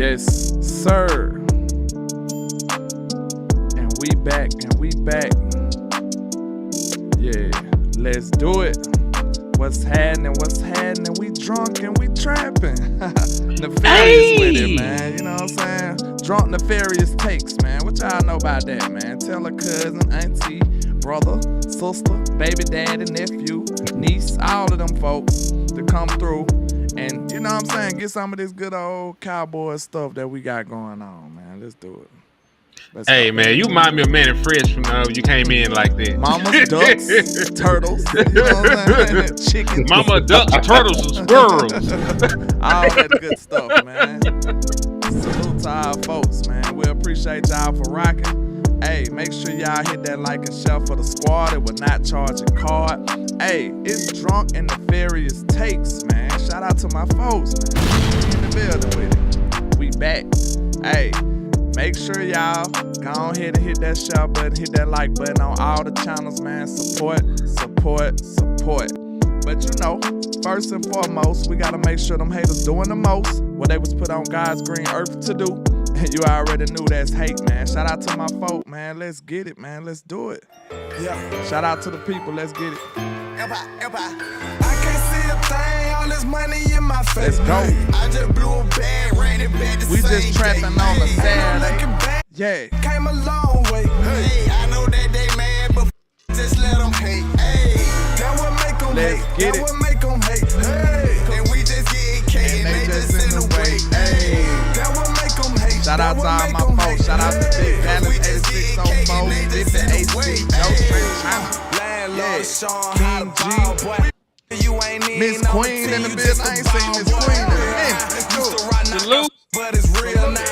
Yes, sir. And we back. Yeah, let's do it. What's happening? We drunk and we trapping. Nefarious with it, man. You know what I'm saying? Drunk Nefarious takes, man. What y'all know about that, man? Tell a cousin, auntie, brother, sister, baby daddy, nephew, niece, all of them folks to come through. And you know what I'm saying? Get some of this good old cowboy stuff that we got going on, man. Let's do it. Hey, man, you remind me of Nefarious from you came in like that. Mama's ducks, turtles, you know what I'm saying? Chicken. Mama ducks, turtles, and squirrels. All that good stuff, man. Salute to our folks, man. We appreciate y'all for rocking. Hey, make sure y'all hit that like and share for the squad. It will not charge a card. Hey, it's Drunk and Nefarious Takes, man. Shout out to my folks, man. We in the building with it. We back. Hey. Make sure y'all go on ahead and hit that share button, hit that like button on all the channels, man. Support. But you know, first and foremost, we gotta make sure them haters doing the most what they was put on God's green earth to do. And you already knew that's hate, man. Shout out to my folk, man. Let's get it, man. Let's do it. Yeah. Shout out to the people. Let's get it. I can't see a thing, all this money in my face. Let's go. I just blew a bag, ran it back the We same just trapping day. on a Saturday. Looking back, Yeah. came a long way. Hey, I know that they mad, but just let them hate. Hey, that what make them Let's hate. get That it. what make them hate. Hey, and we just getting K and they just in the way. Hey, that what make them hate. Shout out to all my folks. Shout out to Big Dallas 8604, 50 AC, Joe Straight China. Landlord, Sean, King G. boy. You ain't in Miss on Queen the in the team, building. you I ain't just a seen Miss ball Queen in a boy. minute. Used to ride Salute. but it's real now.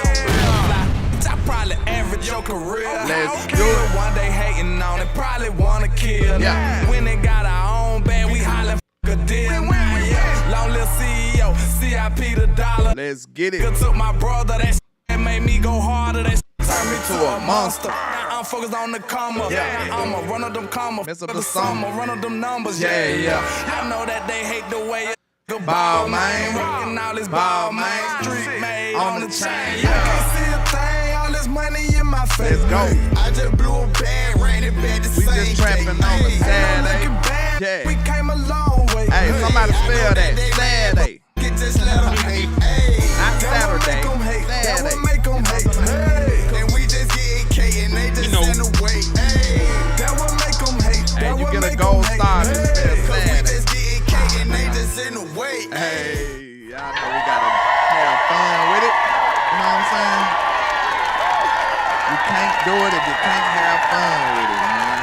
I probably average your career. Let's I do don't it. care. One day hating on it, probably wanna kill. Yeah. When they got our own band, we hollin' a deal. Yeah. Long little CEO, CIP the dollar. Let's get Good it. took my brother, that made me go harder. That turned me To a monster. Now I'm focused on the come up. Yeah. I'ma run up them commas. Mess up For the sum. summer, run up them numbers. Yeah. I know that they hate the way the Ball, man. Rockin' all this Ball, ball, man. man. Street made On on the the chain. chain. I can't see a thing, all this money in my face. Let's go. I just blew a bag, ran it back the We same just trapping day. on a Hey, Saturday. looking back, Yeah. we came a long way. Hey, somebody I know spell that. they mad, Saturday. but just let them hate. Hey, Not that what Saturday. make 'em hate. That Saturday. what make 'em hate. Hey, and we just getting K and they just You know. in the way. Hey, that what make 'em hate. Hey, That you what get a make gold 'em hate. star if you spell Hey, 'cause we Saturday. just getting K and they just in the way. Hey, y'all know we gotta have fun with it. You know what I'm saying? You can't do it if you can't have fun with it, man.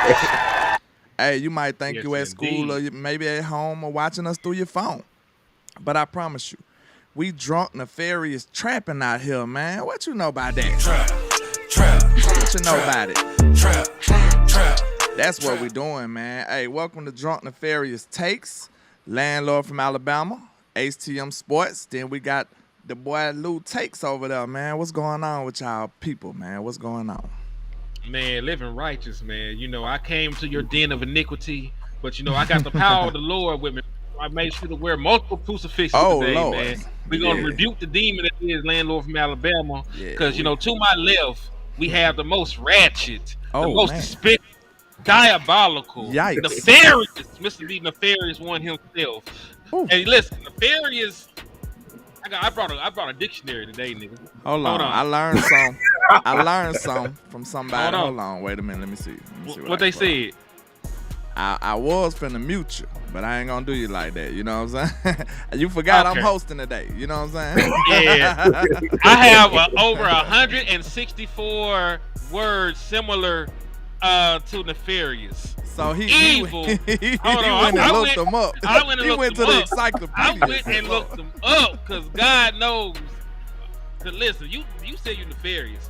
You know? Hey, you might think Yes, you at school or indeed. you maybe at home or watching us through your phone. But I promise you, we drunk Nefarious trapping out here, man. What you know about that? Trap. What you know about it? Trap. That's what we doing, man. Hey, welcome to Drunk Nefarious Takes. Landlord from Alabama, HTM Sports. Then we got the boy Lou Takes over there, man. What's going on with y'all people, man? What's going on? Man, living righteous, man. You know, I came to your den of iniquity, but you know, I got the power of the Lord with me. I made sure to wear multiple crucifixes today, Lord. man. We're gonna Yeah. rebuke the demon that is Landlord from Alabama, Yeah, because you know, to my left, we have the most ratchet, Oh, the most man. despicable, diabolical, Yikes. nefarious, Mr. B. Nefarious one himself. Ooh. Hey, listen, Nefarious. I brought a dictionary today, nigga. Hold on. Hold on. I learned some from somebody. Hold Hold on. on. Wait a minute. Let me see. What they said. I was finna mute you, but I ain't gonna do you like that. You know what I'm saying? You forgot I'm Okay. hosting today. You know what I'm saying? Yeah. I have over 164 words similar to Nefarious. So he Evil. he Hold on, went and I looked went- them up. I went and He looked went to them the up. encyclopedia. I went and looked them up because God knows. To listen, you said you nefarious,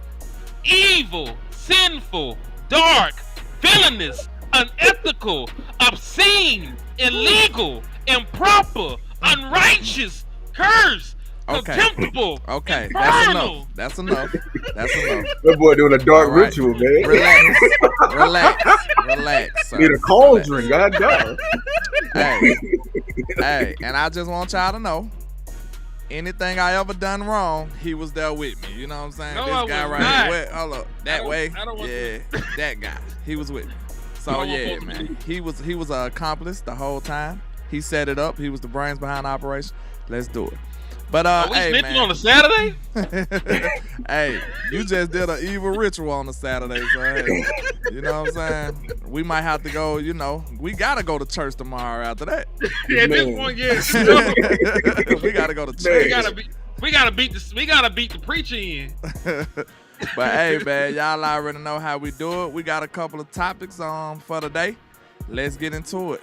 evil, sinful, dark, villainous, unethical, obscene, illegal, improper, unrighteous, cursed, Okay. contemptible, Okay, that's enough. infernal. That's enough. That's enough. That boy doing a dark All right. ritual, man. Relax. Sir. Need a cauldron, goddamn. Hey, and I just want y'all to know, anything I ever done wrong, he was there with me. You know what I'm saying? No, this I guy was right not. here. Hold up. That way. I don't want yeah, that guy. He was with me. So I yeah, don't want man. He was an accomplice the whole time. He set it up. He was the brains behind the operation. Let's do it. But Are we hey, snitching man. on a Saturday? Hey, you just did an evil ritual on a Saturday, so hey, you know what I'm saying? We might have to go, we gotta go to church tomorrow after that. At this point, yes. We gotta go to church. We gotta beat the preacher in. But hey, man, y'all already know how we do it. We got a couple of topics for today. Let's get into it.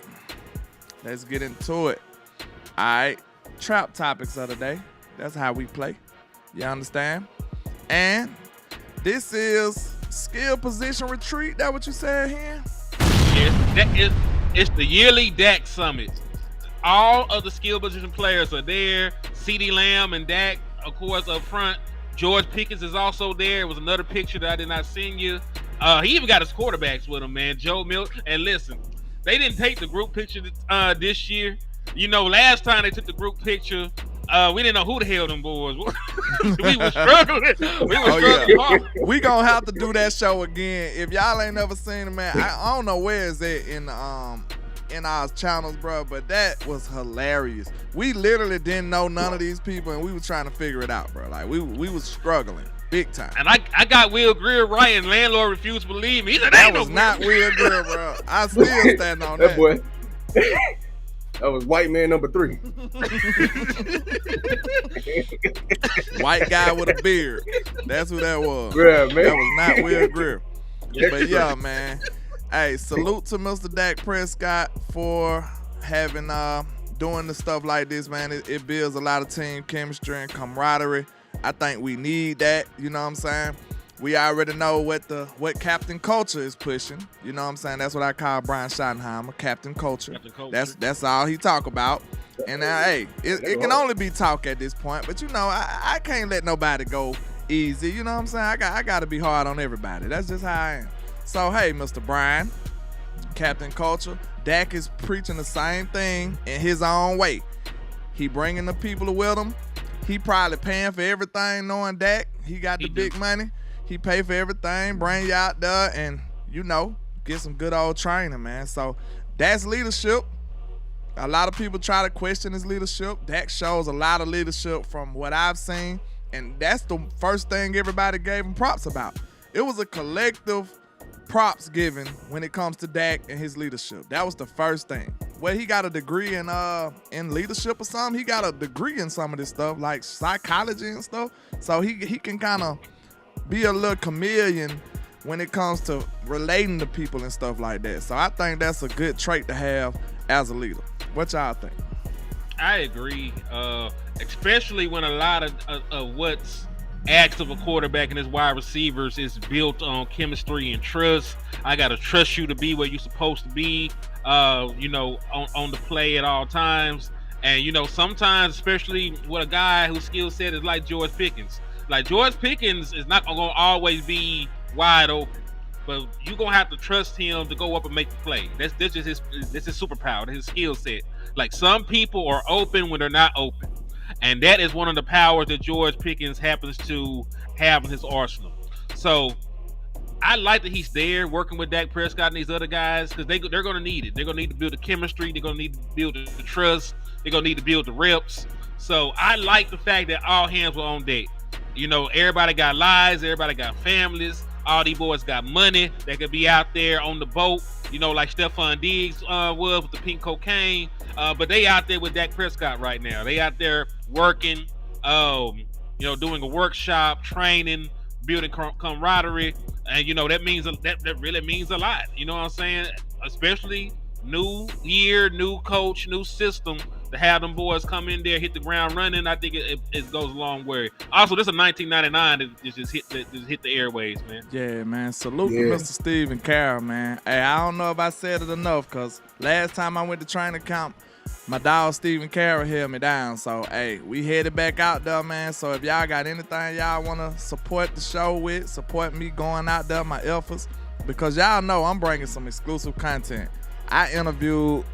All right, trap topics of the day. That's how we play. You understand? And this is skill position retreat. That what you said here? Yes, it's the yearly Dak Summit. All of the skill position players are there. CeeDee Lamb and Dak, of course, up front. George Pickens is also there. It was another picture that I did not send you. He even got his quarterbacks with him, man. Joe Milton. And listen, they didn't take the group picture this year. Last time they took the group picture, we didn't know who the hell them boys were. We were struggling. Hard. We gonna have to do that show again. If y'all ain't never seen it, man, I don't know where is it in our channels, bro, but that was hilarious. We literally didn't know none of these people, and we was trying to figure it out, bro. Like we was struggling big time. And I got Will Greer right, and Landlord refused to believe me. He said, that was not Will Greer, bro. I still stand on that. That boy. That was white man number 3. White guy with a beard. That's who that was. Yeah, man. That was not Will Greer. But yeah, man. Hey, salute to Mr. Dak Prescott for having doing the stuff like this, man. It builds a lot of team chemistry and camaraderie. I think we need that. You know what I'm saying? We already know what Captain Culture is pushing. You know what I'm saying? That's what I call Brian Schottenheimer, Captain Culture. That's all he talk about. And hey, it can only be talk at this point. But I can't let nobody go easy. You know what I'm saying? I got to be hard on everybody. That's just how I am. So hey, Mr. Brian, Captain Culture, Dak is preaching the same thing in his own way. He bringing the people with him. He probably paying for everything, knowing Dak. He got the big money. He pay for everything, bring you out there, and get some good old training, man. So that's leadership. A lot of people try to question his leadership. Dak shows a lot of leadership from what I've seen, and that's the first thing everybody gave him props about. It was a collective props given when it comes to Dak and his leadership. That was the first thing. Well, he got a degree in leadership or something. He got a degree in some of this stuff, like psychology and stuff. So he can kind of be a little chameleon when it comes to relating to people and stuff like that. So I think that's a good trait to have as a leader. What y'all think? I agree, especially when a lot of what's asked of a quarterback and his wide receivers is built on chemistry and trust. I gotta trust you to be where you're supposed to be, on the play at all times. And sometimes, especially with a guy whose skill set is like George Pickens. Like George Pickens is not gonna always be wide open, but you're gonna have to trust him to go up and make the play. That's just his superpower, his skill set. Like some people are open when they're not open, and that is one of the powers that George Pickens happens to have in his arsenal. So I like that he's there working with Dak Prescott and these other guys, because they're gonna need it. They're gonna need to build the chemistry. They're gonna need to build the trust. They're gonna need to build the reps. So I like the fact that all hands were on deck. Everybody got lives, everybody got families, all these boys got money. They could be out there on the boat, like Stephon Diggs was with the pink cocaine. But they out there with Dak Prescott right now. They out there working, doing a workshop, training, building camaraderie. And, that means that really means a lot. You know what I'm saying? Especially new year, new coach, new system. To have them boys come in there, hit the ground running, I think it goes a long way. Also, this is a 1999 that just hit the airwaves, man. Yeah, man. Salute to Mr. Stephen Carroll, man. Hey, I don't know if I said it enough, because last time I went to training camp, my dog Stephen Carroll held me down. So, hey, we headed back out there, man. So if y'all got anything y'all want to support the show with, support me going out there, my efforts, because y'all know I'm bringing some exclusive content. I interviewed,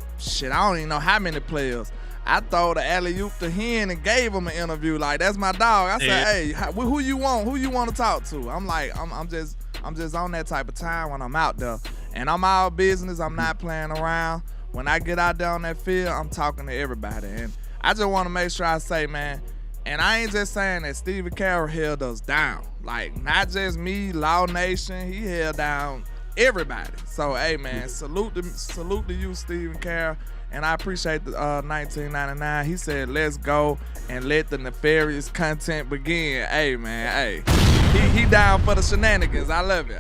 I don't even know how many players. I throw the alley-oop to him and gave him an interview. Like, that's my dog. I said, hey, who you want? Who you want to talk to? I'm like, I'm just on that type of time when I'm out there. And I'm all business. I'm not playing around. When I get out there on that field, I'm talking to everybody. And I just want to make sure I say, man, and I ain't just saying that Stephen Carroll held us down. Like, not just me, Law Nation. He held down everybody. So, hey, man, salute to you, Stephen Carroll. And I appreciate the 1999. He said, let's go and let the nefarious content begin. Hey, man, hey. He down for the shenanigans. I love it.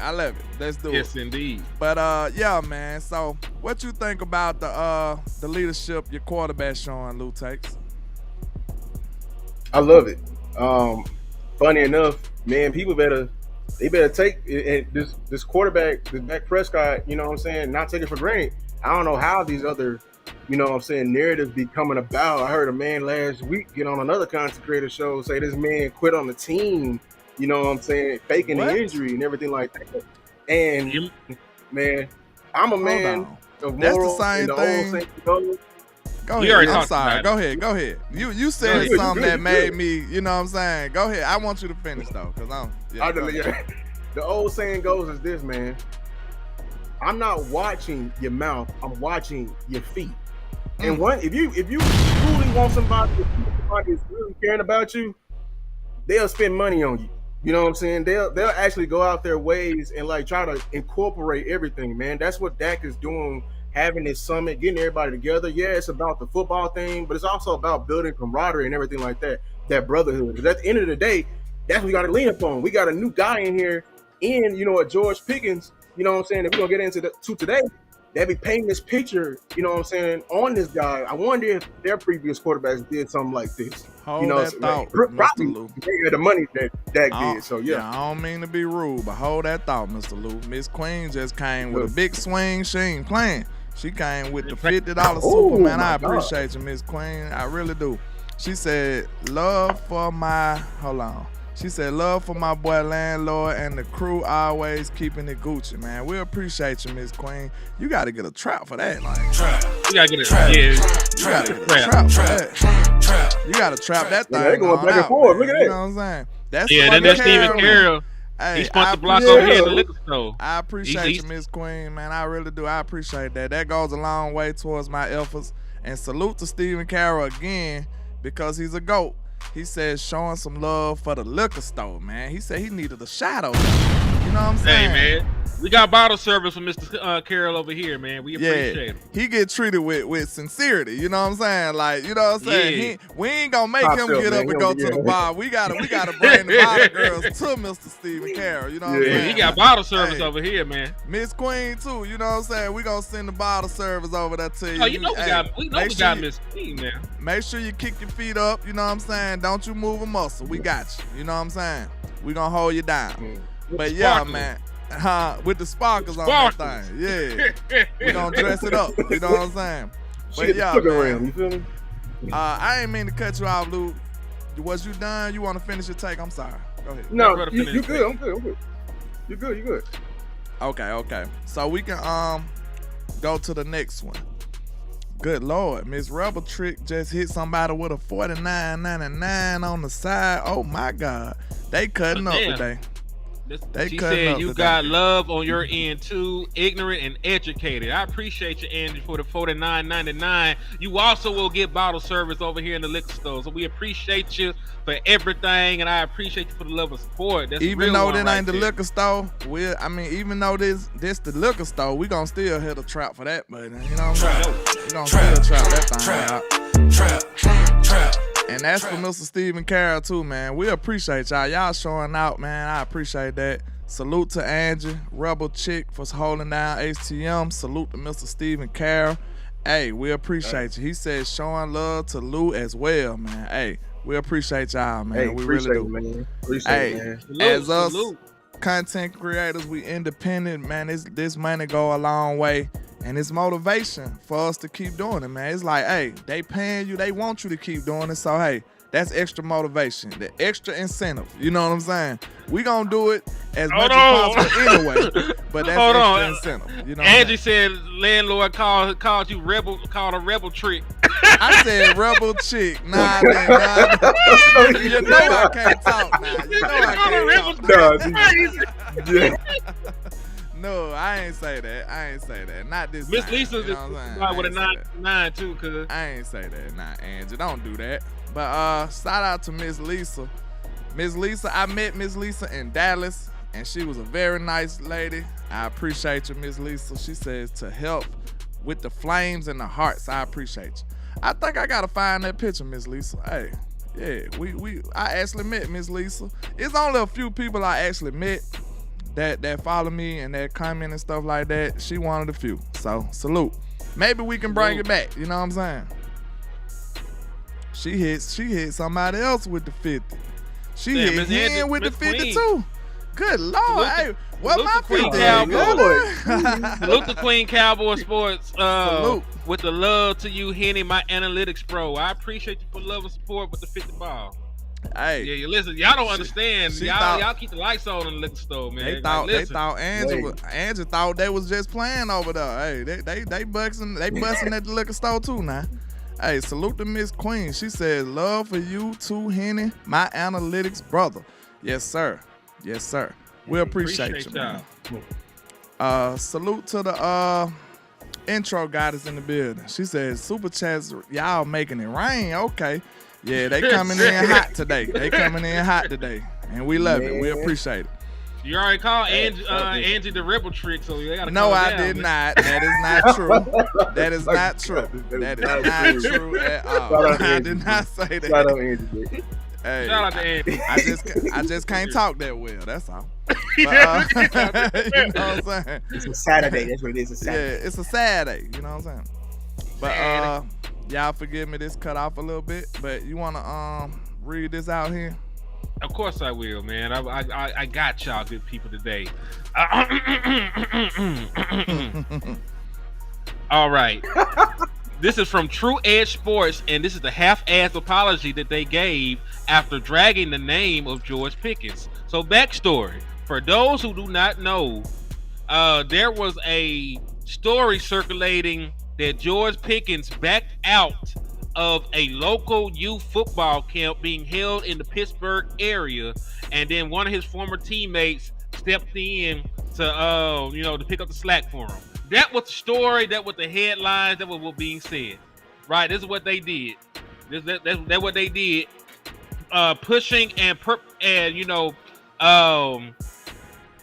Let's do it. Yes, indeed. But, yeah, man. So, what you think about the leadership your quarterback showing, Lou Takes? I love it. Funny enough, man, people better take this quarterback, this Dak Prescott, you know what I'm saying, not take it for granted. I don't know how these other, you know what I'm saying, narratives be coming about. I heard a man last week get on another content creator show say this man quit on the team, you know what I'm saying, faking the injury and everything like that. And man, I'm a man of moral. That's the same thing. Go ahead. I'm sorry. Go ahead. You said something that made me, you know what I'm saying? Go ahead. I want you to finish though, because the old saying goes is this, man. I'm not watching your mouth. I'm watching your feet. And if you truly want somebody that's really caring about you, they'll spend money on you. You know what I'm saying? They'll actually go out their ways and like try to incorporate everything, man. That's what Dak is doing, having this summit, getting everybody together. Yeah, it's about the football thing, but it's also about building camaraderie and everything like that, that brotherhood. Because at the end of the day, that's what we got to lean upon. We got a new guy in here, a George Pickens, you know what I'm saying, that we're going to get into today. They be painting this picture, you know what I'm saying, on this guy. I wonder if their previous quarterbacks did something like this. Hold that thought, probably Mr. Lou. They had the money that Dak did, so yeah. I don't mean to be rude, but hold that thought, Mr. Lou. Miss Queen just came with a big swing. She ain't playing. She came with the $50 super, man. I appreciate you, Miss Queen. I really do. She said, love for my boy Landlord and the crew always keeping it Gucci, man. We appreciate you, Miss Queen. You got to get a trap for that. Like, you got to get a trap. Yeah. You got to get a trap for that. You got to trap that thing. They going back and forth. Look at that. You know what I'm saying? That's Stephen Carroll. Hey, he spent the block over here in the liquor store. I appreciate you, Miss Queen, man. I really do. I appreciate that. That goes a long way towards my efforts. And salute to Stephen Carroll again because he's a GOAT. He said showing some love for the liquor store, man. He said he needed a shadow. You know what I'm saying? Hey, man. We got bottle service from Mr. Carroll over here, man. We appreciate him. He get treated with sincerity. You know what I'm saying? Like, you know what I'm saying? We ain't gonna make him get up and go to the bar. We gotta bring the bottle girls to Mr. Stephen Carroll. You know what I'm saying? He got bottle service over here, man. Miss Queen too. You know what I'm saying? We gonna send the bottle service over there to you. Oh, we got Miss Queen now. Make sure you kick your feet up. You know what I'm saying? Don't you move a muscle. We got you. You know what I'm saying? We gonna hold you down. But yeah, man. With the sparkles on that thing. Yeah. We gonna dress it up. You know what I'm saying? But yeah, man. You feel me? I ain't mean to cut you off, Lou. Was you done? You want to finish your take? I'm sorry. Go ahead. No, you good. I'm good. You good. Okay. So we can go to the next one. Good Lord, Miss Rebel Trick just hit somebody with a $49.99 on the side. Oh my God, they cutting up today. She said you got love on your end too, ignorant and educated. I appreciate you, Angie, for the $49.99. You also will get bottle service over here in the liquor store. So we appreciate you for everything, and I appreciate you for the love of support. That's even though this ain't the liquor store, even though this the liquor store, we gonna still hit a trap for that, but you know what I'm saying? We gonna still trap that thing out. Trap. And that's for Mr. Stephen Carroll too, man. We appreciate y'all. Y'all showing out, man. I appreciate that. Salute to Angie, Rebel Chick, for holding down HTM. Salute to Mr. Stephen Carroll. Hey, we appreciate you. He said showing love to Lou as well, man. Hey, we appreciate y'all, man. Hey, we really do. Man. Appreciate it, man. As us content creators, we independent, man. This money go a long way. And it's motivation for us to keep doing it, man. It's like, hey, they paying you, they want you to keep doing it. So, hey, that's extra motivation, the extra incentive. You know what I'm saying? We gonna do it as much as possible anyway. But that's extra incentive. You know Angie said Landlord called a rebel trick. I said rebel chick. Nah. You know I can't talk now. You know I can't talk. Yeah. No, I ain't say that. Not this Miss time. Lisa You know what I'm saying? is with a I ain't say that. 9 too, cuz. I ain't say that. Nah, Angie, don't do that. But shout out to Miss Lisa. Miss Lisa, I met Miss Lisa in Dallas, and she was a very nice lady. I appreciate you, Miss Lisa. She says to help with the flames and the hearts. I appreciate you. I think I gotta find that picture, Miss Lisa. Hey, yeah, I actually met Miss Lisa. It's only a few people I actually met that follow me and that comment and stuff like that. She one of the few. So salute. Maybe we can bring it back. You know what I'm saying? She hit somebody else with the 50. She hit him with the 50 too. Good Lord. Hey, what my 50 at? Salute the Queen Cowboy Sports. With the love to you, Henny, my analytics pro. I appreciate you for love and support with the 50 ball. Hey, yeah, listen, y'all don't understand. Y'all keep the lights on in the liquor store, man. They thought Angie thought they was just playing over there. Hey, they busting at the liquor store too now. Hey, salute to Miss Queen. She says, love for you too, Henny, my analytics brother. Yes, sir. Yes, sir. We appreciate you, man. Salute to the intro goddess in the building. She says, super chats, y'all making it rain. Okay. Yeah, they coming in hot today. And we love it. We appreciate it. You already called Angie the Rebel Trick, so they gotta No, I down, did man. not. That is not true. That is not true. That is not true at all. I did not say that. Shout out Angie. Hey, Shout out to Angie. I just can't talk that well. That's all. But, you know what I'm saying? It's a Saturday. That's what it is. A Saturday. Yeah, it's a Saturday. You know what I'm saying? But y'all forgive me. This cut off a little bit. But you wanna read this out here? Of course I will, man. I got y'all good people today. All right. This is from True Edge Sports, and this is the half-assed apology that they gave after dragging the name of George Pickens. So backstory. For those who do not know, there was a story circulating that George Pickens backed out of a local youth football camp being held in the Pittsburgh area, and then one of his former teammates stepped in to pick up the slack for him. That was the story. That was the headlines. That was what being said. Right? This is what they did. That's what they did. Pushing and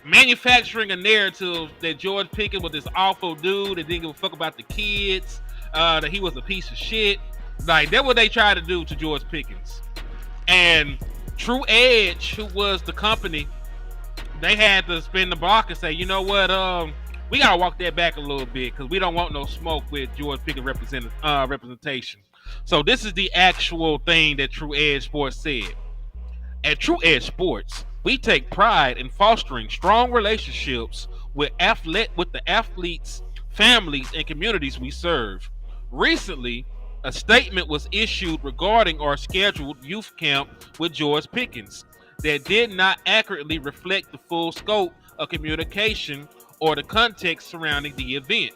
manufacturing a narrative that George Pickens was this awful dude that didn't give a fuck about the kids. That he was a piece of shit. Like, that's what they tried to do to George Pickens. And True Edge, who was the company, they had to spin the block and say, you know what, we gotta walk that back a little bit because we don't want no smoke with George Pickens representation. So this is the actual thing that True Edge Sports said. At True Edge Sports, we take pride in fostering strong relationships with the athletes, families, and communities we serve. Recently, a statement was issued regarding our scheduled youth camp with George Pickens that did not accurately reflect the full scope of communication or the context surrounding the event.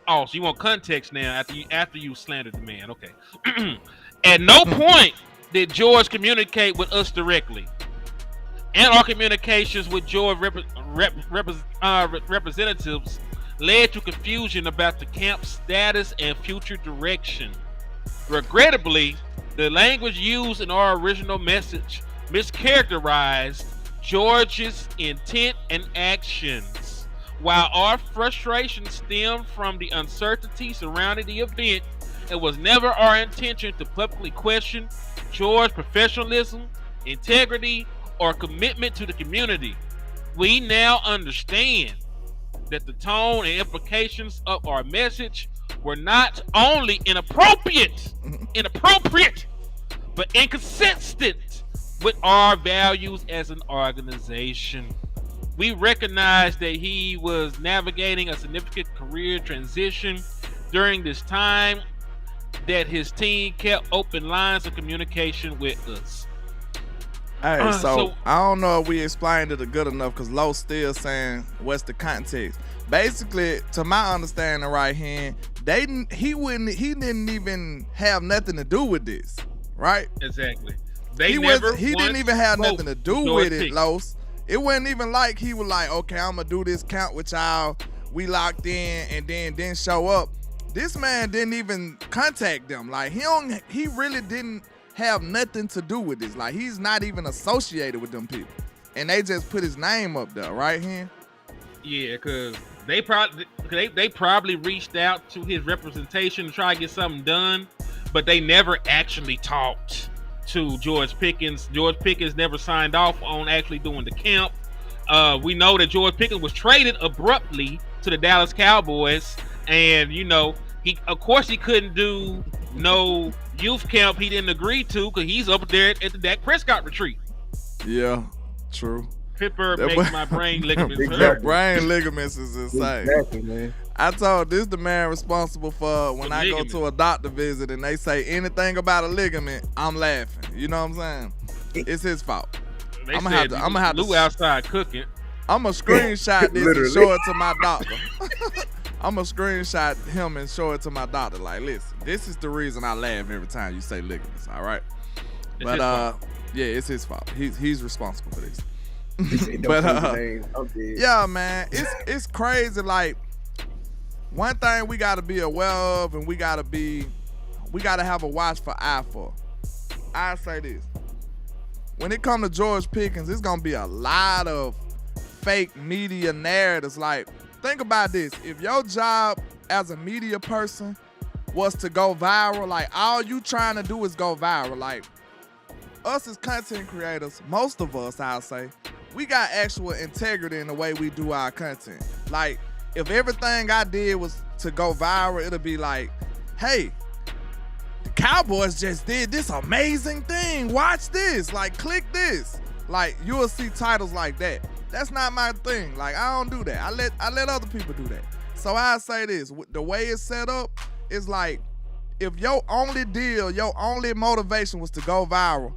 Oh, so you want context now after you slandered the man. Okay. At no point did George communicate with us directly. And our communications with George representatives led to confusion about the camp's status and future direction. Regrettably, the language used in our original message mischaracterized George's intent and actions. While our frustration stemmed from the uncertainty surrounding the event, it was never our intention to publicly question George's professionalism, integrity, or commitment to the community. We now understand that the tone and implications of our message were not only inappropriate, but inconsistent with our values as an organization. We recognize that he was navigating a significant career transition during this time, that his team kept open lines of communication with us. Hey, so So- I don't know if we explained it good enough because Lowe's still saying what's the context. Basically, to my understanding right here, he didn't even have nothing to do with this, right? Exactly. He didn't even have nothing to do George with it, Pickens. Los. It wasn't even like he was like, okay, I'm gonna do this count with y'all. We locked in and then didn't show up. This man didn't even contact them. Like he really didn't have nothing to do with this. Like he's not even associated with them people. And they just put his name up there, right here. Yeah, because they probably reached out to his representation to try to get something done, but they never actually talked to George Pickens. George Pickens never signed off on actually doing the camp. We know that George Pickens was traded abruptly to the Dallas Cowboys, and he couldn't do no youth camp he didn't agree to because he's up there at the Dak Prescott retreat. Yeah, true. Pittsburgh makes my brain ligaments Your hurt. brain ligaments is insane. Exactly, man. I told this the man responsible for when The I ligament. go to a doctor visit and they say anything about a ligament, I'm laughing. You know what I'm saying? It's his fault. They I'ma said have to- Lou outside cooking. I'm gonna screenshot this and Literally. show it to my doctor. I'm gonna screenshot him and show it to my doctor. Like, listen, this is the reason I laugh every time you say ligaments. All right, It's but his fault. yeah, it's his fault. He's responsible for this. Don't But, put his name. I'm dead. Yeah, man, it's crazy. Like, one thing we gotta be aware of, and we gotta have a watch for eye for. I say this: when it comes to George Pickens, it's gonna be a lot of fake media narratives. Like, think about this: if your job as a media person was to go viral, like all you trying to do is go viral. Like, us as content creators, most of us, I'll say, we got actual integrity in the way we do our content. Like, if everything I did was to go viral, it'll be like, hey, the Cowboys just did this amazing thing. Watch this. Like, click this. Like, you'll see titles like that. That's not my thing. Like, I don't do that. I let other people do that. So I say this: the way it's set up is like, if your only deal, your only motivation was to go viral,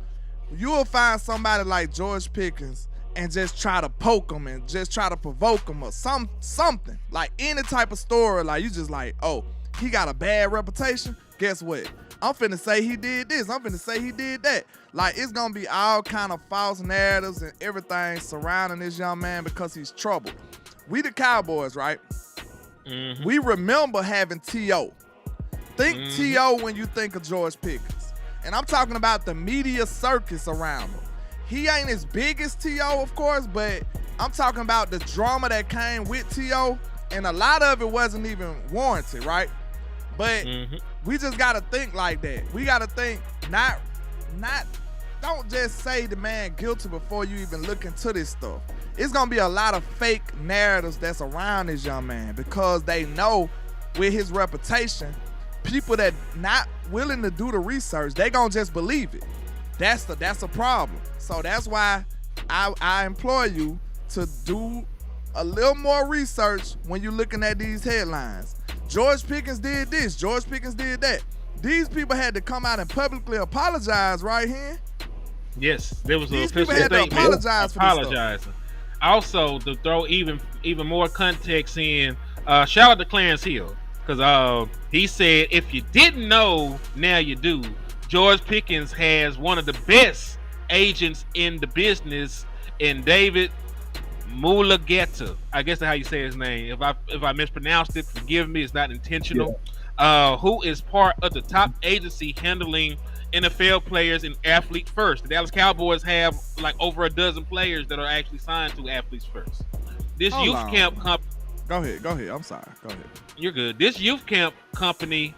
you will find somebody like George Pickens and just try to poke him and just try to provoke him or something. Like any type of story, like you just like, oh, he got a bad reputation. Guess what? I'm finna say he did this. I'm finna say he did that. Like, it's gonna be all kind of false narratives and everything surrounding this young man because he's troubled. We the Cowboys, right? Mhm. We remember having T.O. Think T.O. when you think of George Pickens. And I'm talking about the media circus around him. He ain't as big as T.O., of course, but I'm talking about the drama that came with T.O., and a lot of it wasn't even warranted, right? But we just gotta think like that. We gotta think not don't just say the man guilty before you even look into this stuff. It's gonna be a lot of fake narratives that's around this young man because they know with his reputation, people that not willing to do the research, they gonna just believe it. That's a problem. So that's why I implore you to do a little more research when you're looking at these headlines. George Pickens did this. George Pickens did that. These people had to come out and publicly apologize right here. Yes, there was an These official people had to statement apologize for this stuff. apologizing. Also, to throw even more context in, shout out to Clarence Hill because he said, if you didn't know, now you do. George Pickens has one of the best agents in the business, in David Mulugeta. I guess that's how you say his name. If I mispronounced it, forgive me. It's not intentional. Who is part of the top agency handling NFL players and Athletes First. The Dallas Cowboys have like over a dozen players that are actually signed to Athletes First. This Hold youth on. camp company. Go ahead. I'm sorry. Go ahead. You're good. This youth camp company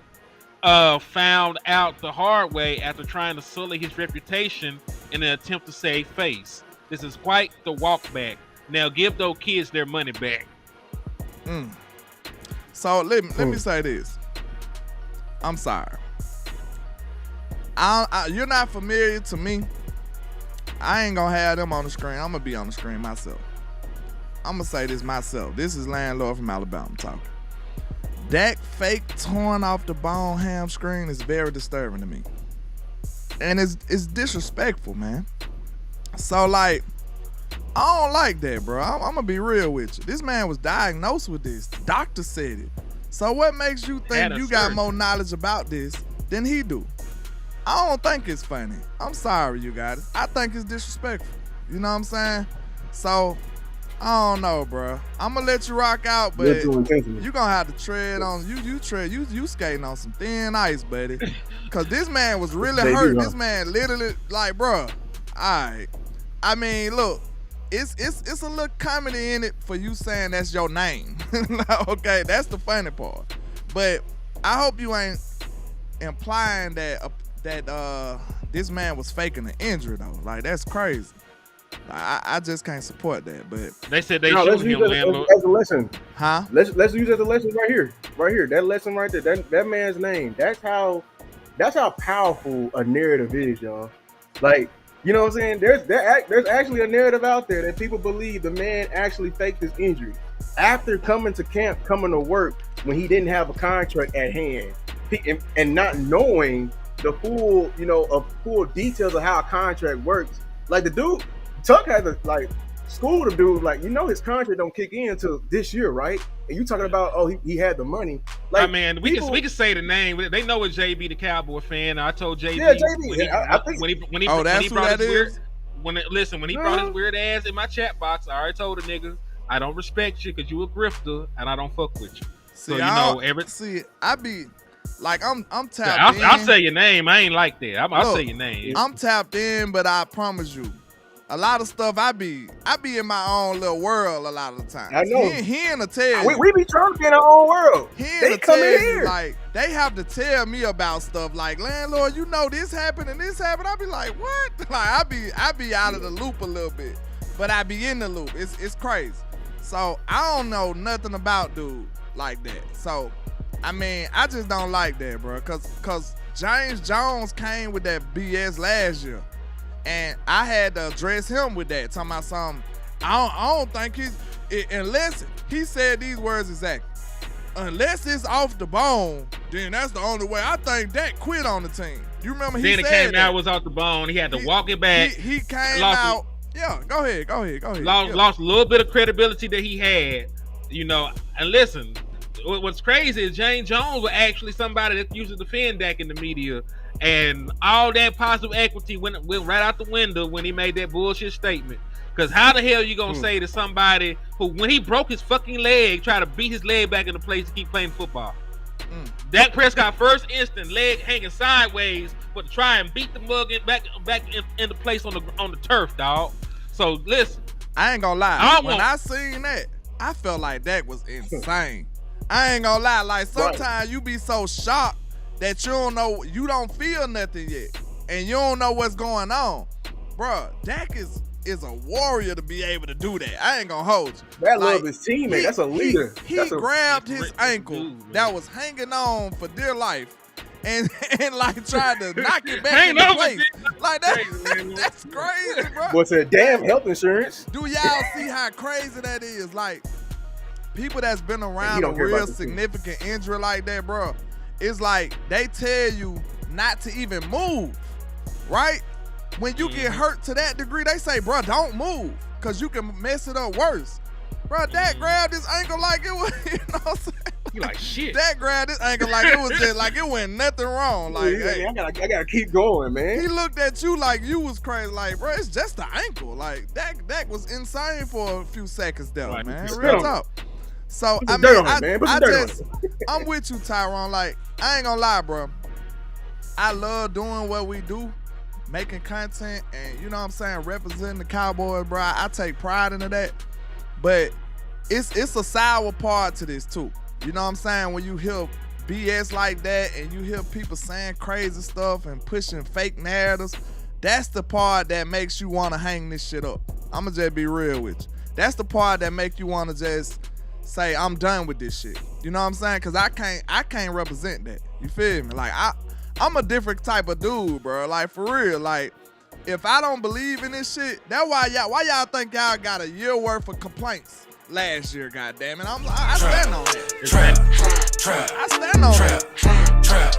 found out the hard way after trying to sully his reputation in an attempt to save face. This is quite the walk back. Now give those kids their money back. So let me say this. I'm sorry. You're not familiar to me. I ain't gonna have them on the screen. I'm gonna be on the screen myself. I'm gonna say this myself. This is Landlord from Alabama talking. That fake torn off the bone hamstring is very disturbing to me. And it's disrespectful, man. So like, I don't like that, bro. I'm gonna be real with you. This man was diagnosed with this. Doctor said it. So what makes you think you got more knowledge about this than he do? I don't think it's funny. I'm sorry, you guys. I think it's disrespectful. You know what I'm saying? So I don't know, bro. I'm gonna let you rock out, but you gonna have to tread on you skating on some thin ice, buddy. Cause this man was really hurt. This man literally like, bro. All right. I mean, look, it's a little comedy in it for you saying that's your name. Okay, that's the funny part. But I hope you ain't implying that this man was faking an injury though. Like that's crazy. I just can't support that. But they said they shoot him, Landlord. As a lesson, huh? Let's use it as a lesson right here. That lesson right there. That man's name. That's how powerful a narrative is, y'all. Like, you know what I'm saying? There's actually a narrative out there that people believe the man actually faked his injury after coming to camp, coming to work when he didn't have a contract at hand, and not knowing the full details of how a contract works. Like the dude, Tuck had to like school the dude, like, his contract don't kick in until this year, right? And you talking about, he had the money. Like, I mean, we can say the name. They know it's JB, the Cowboy fan. I told JB. Yeah, JB. When he brought his weird ass in my chat box, I already told the nigga, I don't respect you because you a grifter and I don't fuck with you. I be like, I'm tapped in. I'll say your name. I ain't like that. I'll say your name. I'm tapped in, but I promise you, a lot of stuff I be in my own little world a lot of the time. I know. He in the tell you. We be trying to be in our own world. They come in here. Like, they have to tell me about stuff like, Landlord, this happened and this happened. I be like, what? Like, I be out of the loop a little bit, but I be in the loop. It's crazy. So I don't know nothing about dude like that. So I mean, I just don't like that, bro. Cause James Jones came with that BS last year. And I had to address him with that, talking about something. I don't think unless he said these words exactly. Unless it's off the bone, then that's the only way. I think Dak quit on the team. You remember he said that? Then it came out was off the bone. He had to walk it back. He came out. Yeah, go ahead. Lost a little bit of credibility that he had, And listen, what's crazy is James Jones was actually somebody that used to defend Dak in the media. And all that positive equity went right out the window when he made that bullshit statement. Because how the hell you gonna say to somebody who, when he broke his fucking leg, tried to beat his leg back into place to keep playing football? Dak Prescott first instant leg hanging sideways, but to try and beat the mug back into place on the turf, dog. So listen, I ain't gonna lie. When I seen that, I felt like Dak was insane. I ain't gonna lie. Like sometimes you be so shocked that you don't feel nothing yet, and you don't know what's going on, bruh. Dak is a warrior to be able to do that. I ain't gonna hold you. That love his teammate. That's a leader. He grabbed his ankle that was hanging on for dear life, and like tried to knock it back into place. Like that's crazy, bro. What's a damn health insurance? Do y'all see how crazy that is? Like people that's been around a real significant injury like that, bro. It's like they tell you not to even move, right? When you get hurt to that degree, they say, bro, don't move, because you can mess it up worse. Bro, Dak grabbed his ankle like it was, you know what I'm saying? You like shit. Dak grabbed his ankle like it was just like it went nothing wrong. Like, hey, I gotta keep going, man. He looked at you like you was crazy. Like, bro, it's just the ankle. Like, Dak was insane for a few seconds there, right, man. Real talk. So I mean, I'm with you, Tyrone. Like, I ain't gonna lie, bro. I love doing what we do, making content, and you know what I'm saying, representing the Cowboys, bro. I take pride into that. But it's a sour part to this too. You know what I'm saying? When you hear BS like that and you hear people saying crazy stuff and pushing fake narratives, that's the part that makes you want to hang this shit up. I'ma just be real with you. That's the part that make you want to just say, I'm done with this shit. You know what I'm saying? Because I can't represent that. You feel me? Like, I'm a different type of dude, bro. Like, for real. Like, if I don't believe in this shit, that's why y'all think y'all got a year worth of complaints last year, goddammit. I stand on that. I stand on that.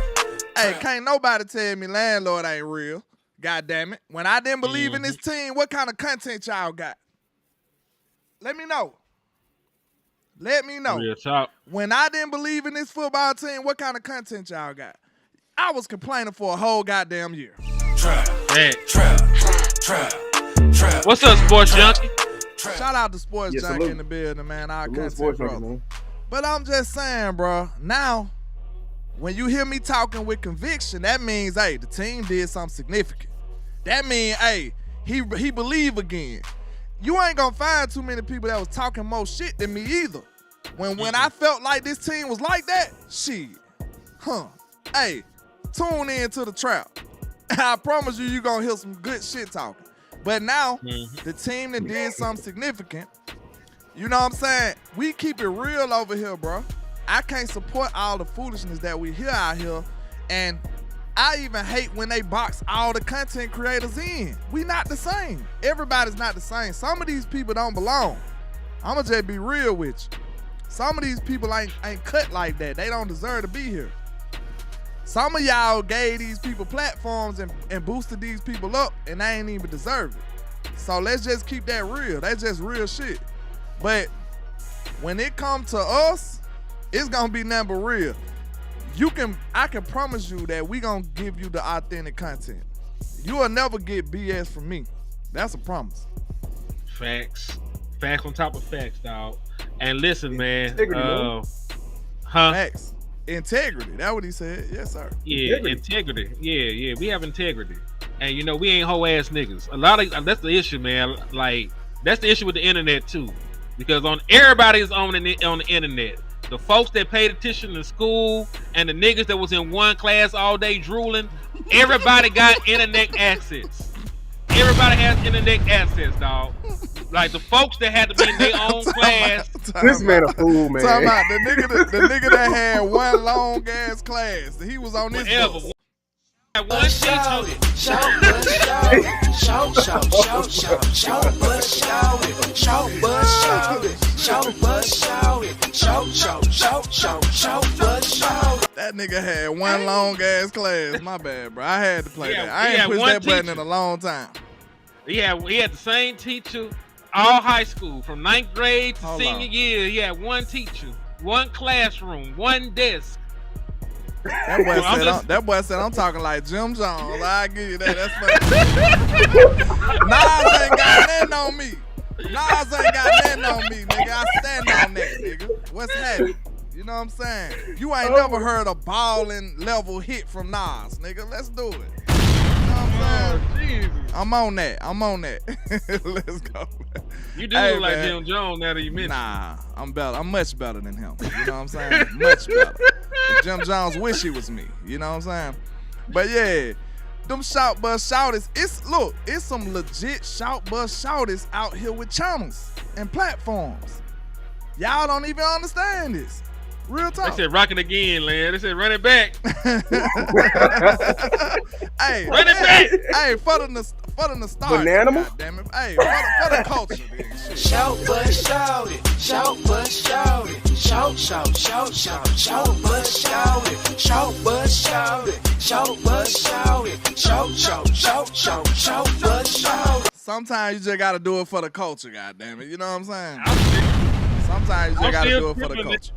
Hey, can't nobody tell me Landlord ain't real. God damn it. When I didn't believe in this team, what kind of content y'all got? Let me know. Let me know. Real talk. When I didn't believe in this football team, what kind of content y'all got? I was complaining for a whole goddamn year. Trap. What's up, Sports Junkie? Shout out to Sports Junkie salute. in the building, man. Our content Sports brother. Junkie, man. But I'm just saying, bro, now, when you hear me talking with conviction, that means, hey, the team did something significant. That means, hey, he believe again. You ain't gonna find too many people that was talking more shit than me either. When I felt like this team was like that, shit. Hey, tune in to the trap. I promise you gonna hear some good shit talking. But now, the team that did something significant, you know what I'm saying? We keep it real over here, bro. I can't support all the foolishness that we hear out here. And I even hate when they box all the content creators in. We not the same. Everybody's not the same. Some of these people don't belong. I'ma just be real with you. Some of these people ain't cut like that. They don't deserve to be here. Some of y'all gave these people platforms and boosted these people up, and they ain't even deserve it. So let's just keep that real. That's just real shit. But when it comes to us, it's gonna be nothing but real. I can promise you that we gonna give you the authentic content. You will never get BS from me. That's a promise. Facts on top of facts, dog. And listen, man. Integrity, Facts. Integrity. That's what he said. Yes, sir. Yeah, integrity. Yeah. We have integrity, and you know we ain't hoe ass niggas. A lot of that's the issue, man. Like that's the issue with the internet too, because everybody is on the internet. The folks that paid attention in school and the niggas that was in one class all day drooling, everybody got internet access. Everybody has internet access, dog. Like the folks that had to be in their own class. This man a fool, man. Talking about the nigga that had one long ass class. He was on this. Whatever. bus. One teacher. That nigga had one long ass class. My bad, bro. I had to play Yeah, that. I he ain't had pushed one that button teacher. in a long time. He had the same teacher all high school, from 9th grade to Hold senior on. year. He had one teacher, one classroom, one desk. That boy said I'm talking like Jim Jones. I give you that. That's funny. Nas ain't got nothing on me. Nas ain't got nothing on me, nigga. I stand on that, nigga. What's happening? You know what I'm saying? You ain't never heard a balling level hit from Nas, nigga. Let's do it. You know what I'm saying? Jesus. I'm on that. Let's go. You do Hey, look like man. Jim Jones now that you mentioned. Nah, I'm better. I'm much better than him. You know what I'm saying? Much better. Jim Jones wish he was me. You know what I'm saying? But yeah, them shout bus shouters. It's some legit shout bus shouters out here with channels and platforms. Y'all don't even understand this. Real talk. They said rocking again, Land. They said run it back. Hey, Run it back. hey, for the nostalgia. Banana? Damn it. Hey, for the culture. Then, shit. Shout but shout it, shout but shout it, shout but shout it, shout but shout it, shout but shout it, shout but shout it. Sometimes you just gotta do it for the culture, goddamn it. You know what I'm saying? Sometimes you just gotta do it for the culture.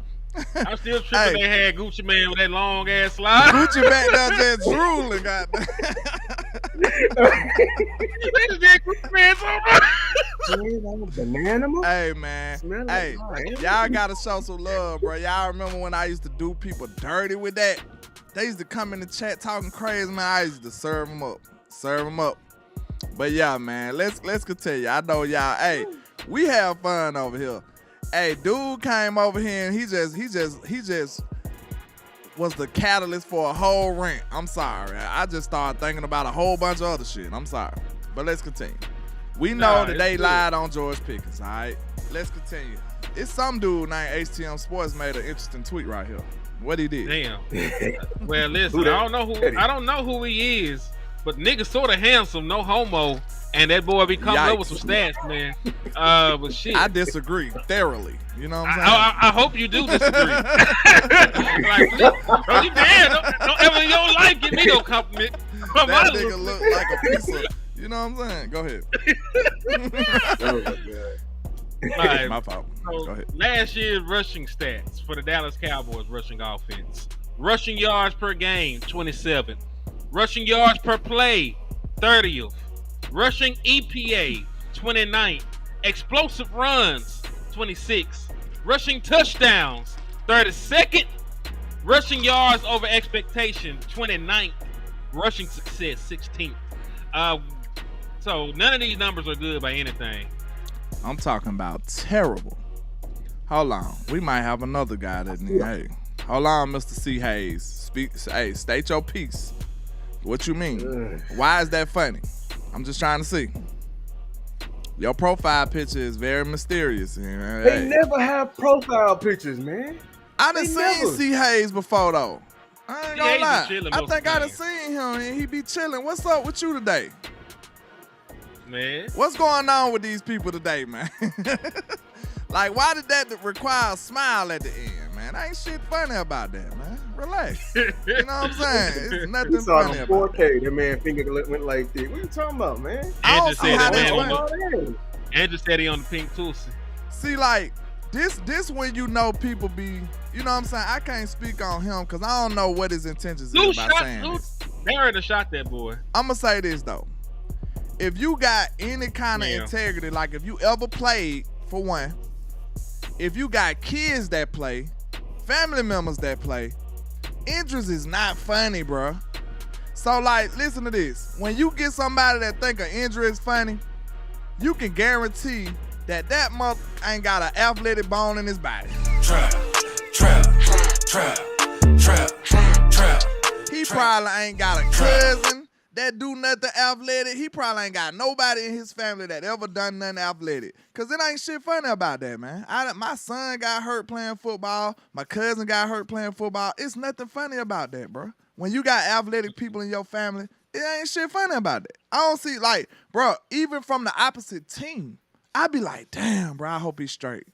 I'm still tripping. Hey. They had Gucci Man with that long ass slide. Gucci back there just drooling, goddamn. They just did Gucci Man so much. Banana? Hey man, Smell hey, like y'all gotta show some love, bro. Y'all remember when I used to do people dirty with that? They used to come in the chat talking crazy, man. I used to serve them up. But yeah, man, let's continue. I know y'all. Hey, we have fun over here. Hey, dude came over here and he just was the catalyst for a whole rant. I'm sorry. I just started thinking about a whole bunch of other shit. I'm sorry. But let's continue. We know that they lied on George Pickens, all right? Let's continue. It's some dude named HTM Sports made an interesting tweet right here. What he did? Damn. Well, listen, I don't know who he is, but nigga sort of handsome, no homo, and that boy be coming up with some stats, man. But shit, I disagree thoroughly. You know what I'm saying? I hope you do disagree. Like, don't you dare! Don't ever in your life give me no compliment. My That mom nigga was- look like a piece of. You know what I'm saying? Go ahead. Oh my god. All right, My fault. so Go ahead. last year's rushing stats for the Dallas Cowboys rushing offense. Rushing yards per game, 27th. Rushing yards per play, 30th. Rushing EPA, 29th. Explosive runs, 26th. Rushing touchdowns, 32nd. Rushing yards over expectation, 29th. Rushing success, 16th. So none of these numbers are good by anything. I'm talking about terrible. Hold on. We might have another guy that need. Hey, hold on, Mr. C. Hayes. State your piece. What you mean? Why is that funny? I'm just trying to see. Your profile picture is very mysterious. They never have profile pictures, man. I done they seen never. C. Hayes before though. I ain't C. gonna Hayes lie. is chilling I most think of I the done seen him and he be chilling. What's up with you today? Man. What's going on with these people today, man? Like, why did that require a smile at the end, man? Ain't shit funny about that, man. Relax. You know what I'm saying? It's nothing You saw funny it on about that. 4K. That man finger went like this. What you talking about, man? I don't just see said how that that's man funny. was- Andrew said he on the pink Tulsi. See, like, this when you know people be, you know what I'm saying? I can't speak on him because I don't know what his intentions is by saying this. They already shot that boy. I'm going to say this, though. If you got any kind of Yeah. integrity, like if you ever played, for one, if you got kids that play, family members that play, injuries is not funny, bro. So, like, listen to this. When you get somebody that think an injury is funny, you can guarantee that mother ain't got an athletic bone in his body. Trap, trap, trap, trap, trap. He probably ain't got a cousin that do nothing athletic. He probably ain't got nobody in his family that ever done nothing athletic. Cause it ain't shit funny about that, man. My son got hurt playing football. My cousin got hurt playing football. It's nothing funny about that, bro. When you got athletic people in your family, it ain't shit funny about that. I don't see, like, bro, even from the opposite team, I be like, damn, bro, I hope he's straight.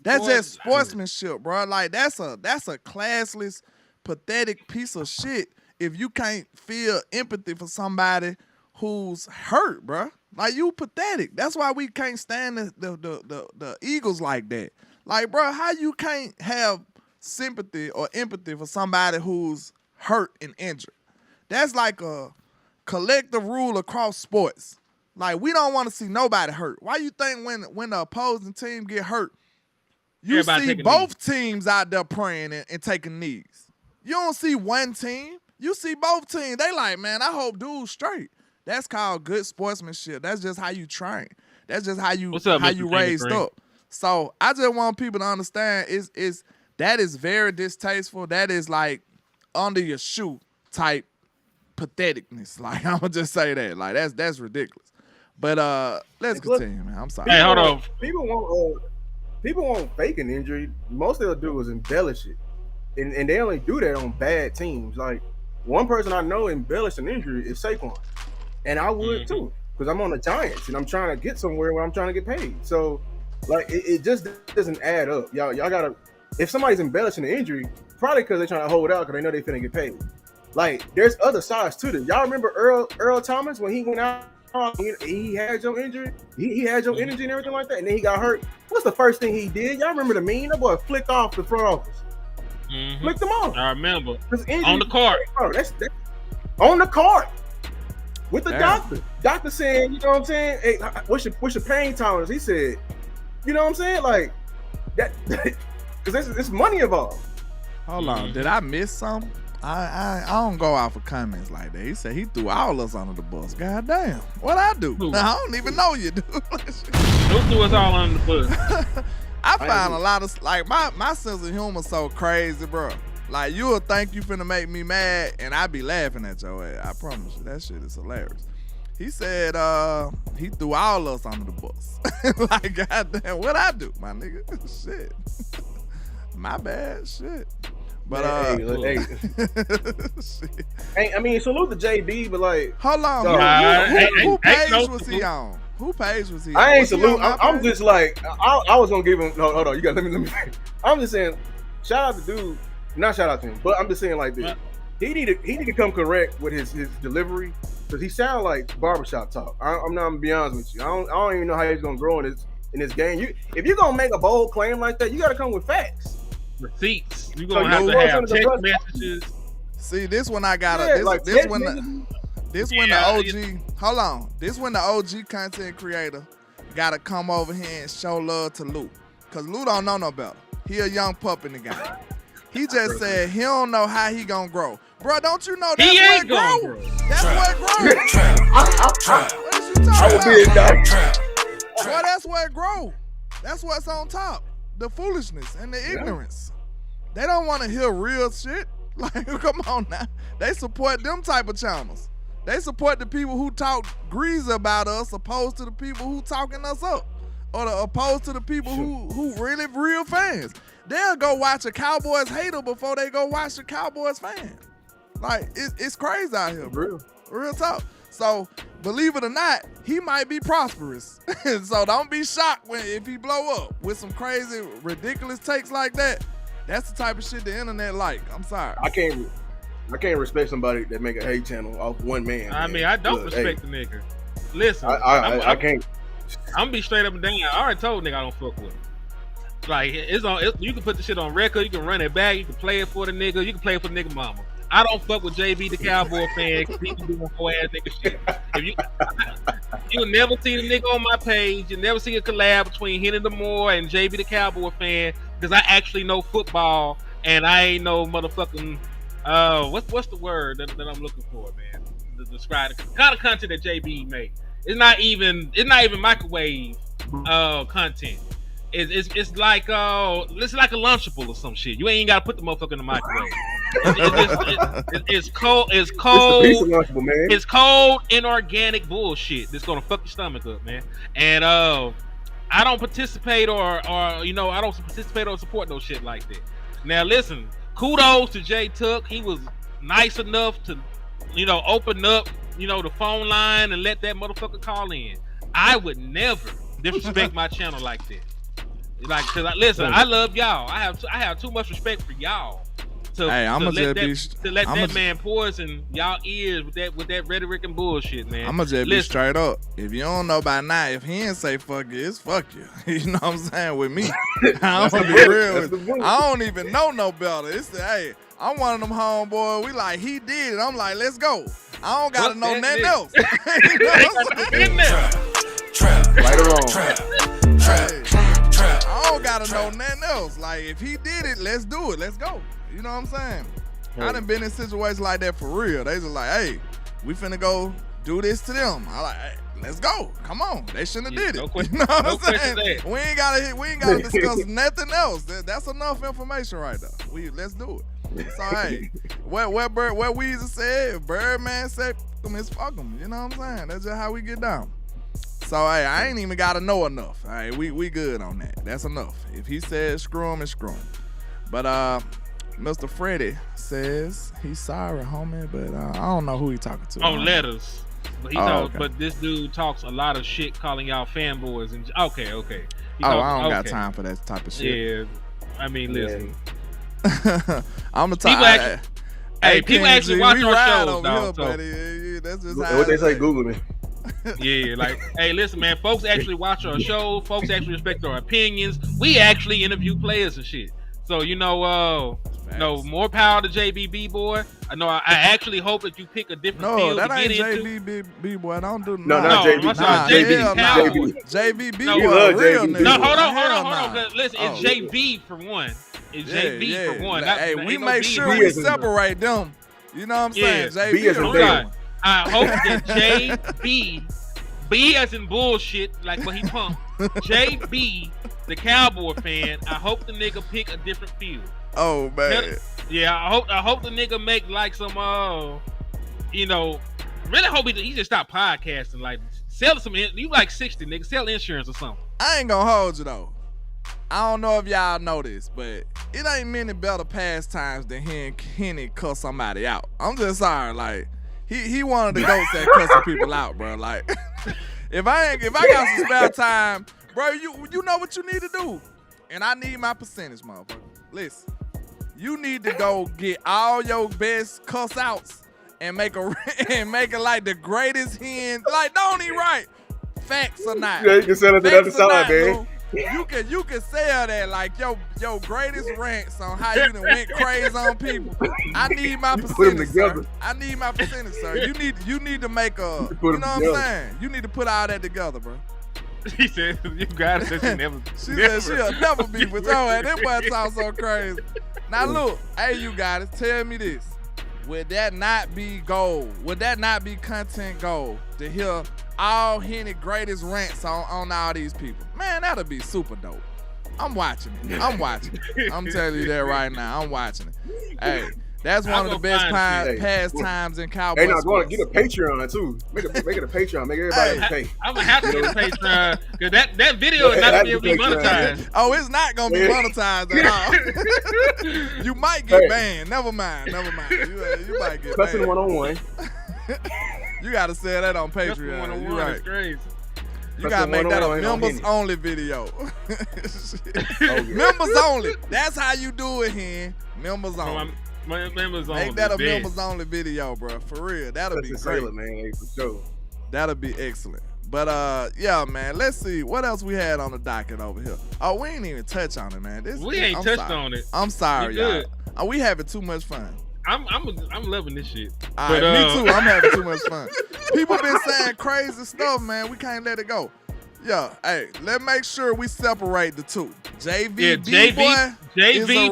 That's just sportsmanship, bro. Like, that's a classless, pathetic piece of shit if you can't feel empathy for somebody who's hurt, bro. Like, you pathetic. That's why we can't stand the Eagles like that. Like, bro, how you can't have sympathy or empathy for somebody who's hurt and injured? That's like a collective rule across sports. Like, we don't want to see nobody hurt. Why you think when the opposing team get hurt, you Everybody see taking both teams out there praying and taking knees? You don't see one team. You see both teams. They like, man, I hope dude's straight. That's called good sportsmanship. That's just how you train. That's just how you What's up, Mr. raised Green? up. So I just want people to understand that is very distasteful. That is like under your shoe type patheticness. Like, I'm gonna just say that. Like, that's ridiculous. But let's continue, man. I'm sorry. Hey, hold on. People won't fake an injury. Most they'll do is embellish it, and they only do that on bad teams. Like, one person I know embellished an injury is Saquon, and I would too, because I'm on the Giants and I'm trying to get somewhere where I'm trying to get paid. So, like, it just doesn't add up. Y'all gotta. If somebody's embellishing an injury, probably because they're trying to hold out because they know they're finna get paid. Like, there's other sides to this. Y'all remember Earl Thomas when he went out? He had your injury. He had your energy and everything like that, and then he got hurt. What's the first thing he did? Y'all remember the meme? That boy flicked off the front office. Flicked them off. I remember. Injury, On the cart. That's on the cart with the Damn. doctor. Doctor saying, you know what I'm saying? Hey, what's your pain tolerance? He said, you know what I'm saying? Like that, because there's money involved. Hold on. Did I miss something? I don't go out for comments like that. He said he threw all us under the bus. God damn. What I do? Who? I don't even know you, dude. Who threw us all under the bus? I find a lot of, like, my sense of humor so crazy, bro. Like, you'll think you finna make me mad, and I be laughing at your ass. I promise you, that shit is hilarious. He said he threw all us under the bus. Like, goddamn, what I do, my nigga? Shit. My bad, shit. But shit. Hey, I mean, salute to JB, but like, Hold on, who page was he on? Who page was he on? I ain't Was he salute. on my I'm page? just like, I was gonna give him. No, hold on, you got let me. I'm just saying, shout out to dude. Not shout out to him, but I'm just saying like this. he need to come correct with his delivery because he sound like barbershop talk. I'm not gonna be honest with you. I don't even know how he's gonna grow in this game. If you're gonna make a bold claim like that, you got to come with facts. Receipts. You're So gonna have to have text messages. See, this one I got Yeah, this like this text one messages. this when the OG hold on. This when the OG content creator gotta come over here and show love to Lou. Cause Lou don't know no better. He a young pup in the game. He just said he don't know how he gonna grow. Bro, don't you know that's He where ain't it gonna grow? grow. That's where it grow. Trap, What is you I talking will be a about? doctor. trap. Boy, that's where it grow. That's what's on top. The foolishness and the ignorance. They don't want to hear real shit. Like, come on now. They support them type of channels. They support the people who talk greasy about us opposed to the people who talking us up. Or opposed to the people who really real fans. They'll go watch a Cowboys hater before they go watch a Cowboys fan. Like, it's crazy out here, bro. Real talk. So, believe it or not, he might be prosperous. So don't be shocked if he blow up with some crazy, ridiculous takes like that. That's the type of shit the internet like. I'm sorry. I can't respect somebody that make a hate channel off one man. I man. mean, I don't Look, respect the nigga. Listen, I can't. I'm be straight up and down. I already told nigga I don't fuck with him. Like you can put the shit on record, you can run it back, you can play it for the nigga, you can play it for the nigga mama. I don't fuck with JB the Cowboy fan because he can do whole ass nigga shit. You'll never see the nigga on my page. You'll never see a collab between Henry the Moore and JB the Cowboy fan because I actually know football and I ain't no motherfucking what's the word that I'm looking for, man, to describe the kind of content that JB make. It's not even microwave content. It's like a Lunchable or some shit. You ain't gotta put the motherfucker in the microwave. It's cold. It's cold. It's a piece of Lunchable, man. It's cold, inorganic bullshit that's gonna fuck your stomach up, man. And I don't participate or I don't participate or support no shit like that. Now listen, kudos to Jay Tuck. He was nice enough to, open up, the phone line and let that motherfucker call in. I would never disrespect my channel like that. Like, cause I love y'all. I have too much respect for y'all to let that man poison y'all ears with that rhetoric and bullshit, man. I'ma just be straight up. If you don't know by now, if he ain't say fuck you, it's fuck you. You know what I'm saying? With me, I don't be real. I don't even know no better. It's hey, I'm one of them homeboys. We like he did it. I'm like, let's go. I don't gotta know nothing else. You know what I'm saying? Trap. Right or wrong. Trap. I don't gotta know nothing else. Like if he did it, let's do it. Let's go. You know what I'm saying? I done been in situations like that for real. They just like, hey, we finna go do this to them. I like, hey, let's go. Come on. They shouldn't have did it. No question, you know what no I'm saying? We ain't gotta discuss nothing else. That's enough information right there. Let's do it. So hey, what Weezy said, if Birdman said fuck him, it's fuck him. You know what I'm saying? That's just how we get down. So hey, I ain't even gotta know enough. All right, we good on that. That's enough. If he said screw him, it's screw him. But Mr. Freddie says he's sorry, homie, but I don't know who he talking to. On letters. But okay. But this dude talks a lot of shit calling y'all fanboys and okay. I don't got time for that type of shit. Yeah. I mean, listen. I'm the type. People actually watch our shows, dog. Buddy. That's just What they say, Google me. Yeah, like, hey, listen, man. Folks actually watch our show. Folks actually respect our opinions. We actually interview players and shit. So more power to JBB boy. I know. I actually hope that you pick a different field to get into. No, that ain't JBB boy. Don't do No, not JB. JBB no, boy, real nigga. No, hold on. Listen, it's JB for one. It's JB for one. Hey, we make sure we separate them. You know what I'm saying? JB for one. I hope that JB, B as in bullshit, like what he pumped. JB, the Cowboy fan. I hope the nigga pick a different field. Oh man. Yeah, I hope the nigga make like some really hope he just stop podcasting, like sell some. You like 60 niggas, sell insurance or something. I ain't gonna hold you though. I don't know if y'all know this, but it ain't many better pastimes than hearing Kenny cuss somebody out. I'm just sorry, like he wanted to go that cussing people out, bro. Like if I got some spare time, bro, you know what you need to do, and I need my percentage, motherfucker. Listen, you need to go get all your best cuss outs and make it like the greatest hen. Like, don't he right? Facts or not? Yeah, you can sell it to the other side, man. You can sell that like your greatest rants on how you done went crazy on people. I need my percentage, sir. I need my percentage, sir. You need to make a. You know what I'm saying? You need to put all that together, bro. She said, "You got it." She never. Said she'll never be with your ass. That boy sounds so crazy. Now look, hey, you guys, tell me this: would that not be gold? Would that not be content gold to hear all Henny greatest rants on all these people? Man, that'll be super dope. I'm watching it. I'm telling you that right now. I'm watching it. Hey, that's one of the best pastimes in Cowboys. Hey, now go on, get a Patreon too. Make it a Patreon. Make everybody pay. I'm gonna have to get a Patreon because that video is not gonna be monetized. Oh, it's not gonna be monetized at all. You might get banned. Never mind. You might get banned. 1-on-1. You gotta sell that on Patreon. You right. Crazy. You gotta make that a members only video. Members only. That's how you do it, Hen. Members only. Members only. Make that a members only video, bro. For real. That'll be great. Man, for sure. That'll be excellent. But yeah, man. Let's see what else we had on the docket over here. Oh, we ain't even touch on it, man. We ain't touched on it. I'm sorry, y'all. We having too much fun. I'm loving this shit. All right, me too. I'm having too much fun. People been saying crazy stuff, man. We can't let it go. Yeah, hey, let's make sure we separate the two. JV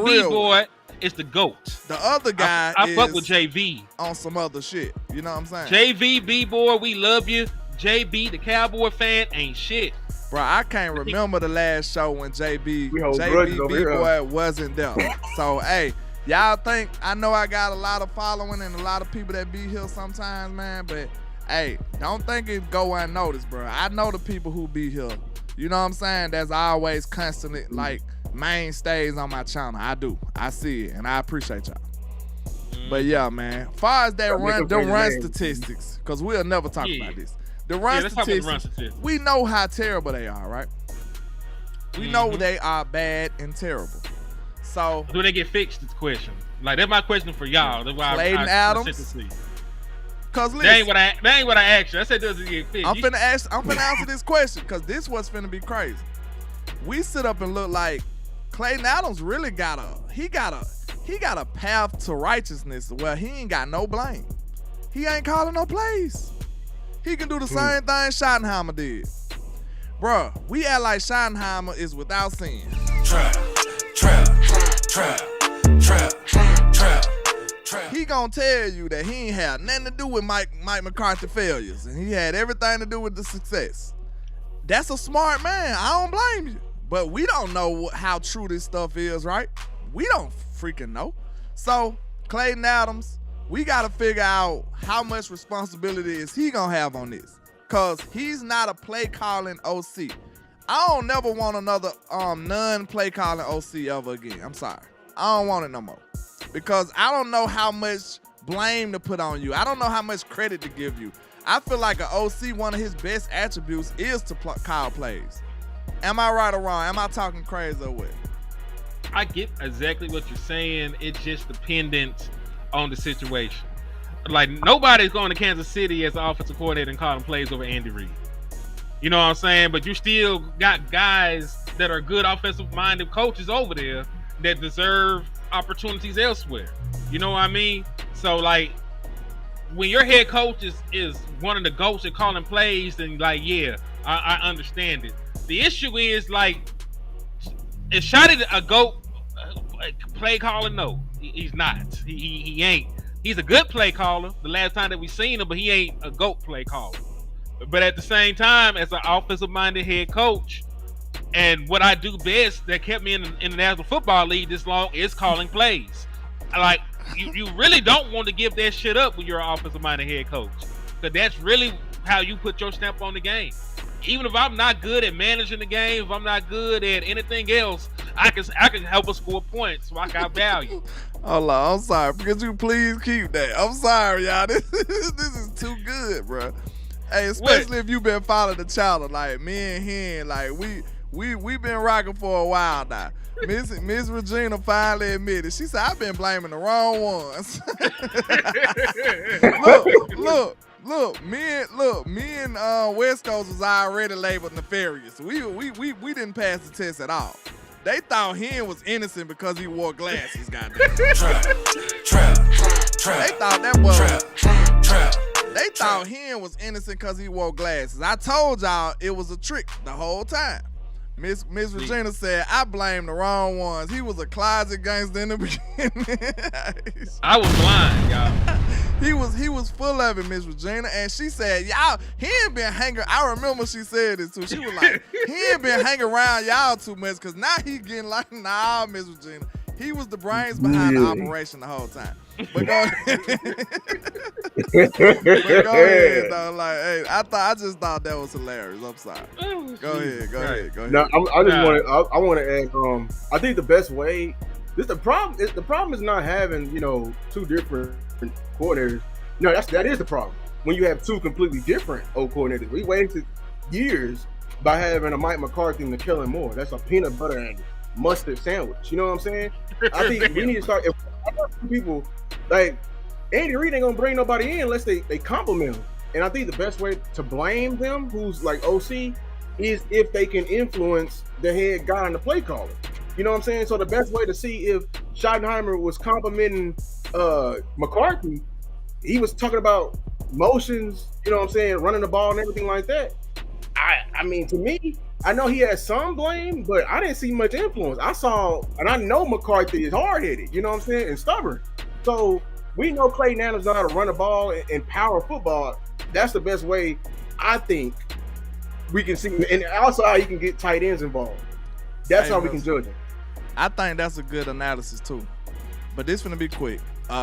B-boy is the GOAT. The other guy I fuck with JV on some other shit. You know what I'm saying? JV B-boy, we love you. JB, the Cowboy fan, ain't shit. Bro, I can't remember the last show when JB B-boy wasn't there. So, hey, y'all think, I know I got a lot of following and a lot of people that be here sometimes, man, but hey, don't think it go unnoticed, bro. I know the people who be here. You know what I'm saying? That's always constantly, like, mainstays on my channel. I do. I see it, and I appreciate y'all. But yeah, man. As far as that run statistics, because we'll never talk about this. The run statistics, we know how terrible they are, right? We know they are bad and terrible. So do they get fixed? Is the question. Like, that's my question for y'all. That's why Clayton Adams. Cause listen, that ain't what I asked you. I said does it get fixed? I'm finna answer this question because this what's finna be crazy. We sit up and look like Clayton Adams really got a path to righteousness where he ain't got no blame. He ain't calling no plays. He can do the same thing Schottenheimer did. Bruh, we act like Schottenheimer is without sin. Trap. He gonna tell you that he ain't had nothing to do with Mike McCarthy failures, and he had everything to do with the success. That's a smart man. I don't blame you. But we don't know how true this stuff is, right? We don't freaking know. So, Clayton Adams, we got to figure out how much responsibility is he going to have on this. Because he's not a play-calling OC. I don't never want another non-play-calling OC ever again. I'm sorry. I don't want it no more. Because I don't know how much blame to put on you. I don't know how much credit to give you. I feel like an OC, one of his best attributes is to call plays. Am I right or wrong? Am I talking crazy or what? I get exactly what you're saying. It's just dependent on the situation. Like, nobody's going to Kansas City as an offensive coordinator and calling plays over Andy Reid. You know what I'm saying? But you still got guys that are good offensive-minded coaches over there that deserve opportunities elsewhere. You know what I mean? So, like, when your head coach is one of the GOATs at calling plays, then, like, yeah, I understand it. The issue is, like, is Shotty a GOAT play caller? No, he's not. He ain't. He's a good play caller. The last time that we seen him, but he ain't a GOAT play caller. But at the same time, as an offensive-minded head coach, and what I do best that kept me in the National Football League this long is calling plays. Like, you really don't want to give that shit up when you're an offensive-minded head coach, because that's really how you put your stamp on the game. Even if I'm not good at managing the game, if I'm not good at anything else, I can help us score points so I got value. Hold on, I'm sorry. Could you please keep that? I'm sorry, y'all. This is too good, bro. Hey, especially if you've been following the channel, like me and him, like we been rocking for a while now. Miss Regina finally admitted. She said, I've been blaming the wrong ones. Look, me and West Coast was already labeled nefarious. We didn't pass the test at all. They thought Hen was innocent because he wore glasses, goddamn. Trap. They thought that was Trap. They thought Hen was innocent because he wore glasses. I told y'all it was a trick the whole time. Miss Regina said, I blame the wrong ones. He was a closet gangster in the beginning. I was blind, y'all. He was full of it, Miss Regina. And she said, y'all, he ain't been hanging. I remember she said this too. She was like, he ain't been hanging around y'all too much because now he getting like, nah, Miss Regina. He was the brains behind the operation the whole time. But go ahead, though. Like, hey, I just thought that was hilarious. I'm sorry. Go ahead. No, I want to add. I think the best way. The problem is not having two different coordinators. No, that is the problem. When you have two completely different old coordinators, we wasted years by having a Mike McCarthy and a Kellen Moore. That's a peanut butter and mustard sandwich. You know what I'm saying? I think we need to start. If people like Andy Reid ain't gonna bring nobody in unless they compliment him. And I think the best way to blame them, who's like OC, is if they can influence the head guy and the play caller. You know what I'm saying? So the best way to see if Schottenheimer was complimenting McCarthy, he was talking about motions, you know what I'm saying, running the ball and everything like that. I mean, to me, I know he has some blame, but I didn't see much influence. And I know McCarthy is hard-headed, you know what I'm saying, and stubborn. So we know Clay Nanners know how to run the ball and power football. That's the best way, I think, we can see. And also how you can get tight ends involved. That's how we can judge him. I think that's a good analysis, too. But this finna be quick.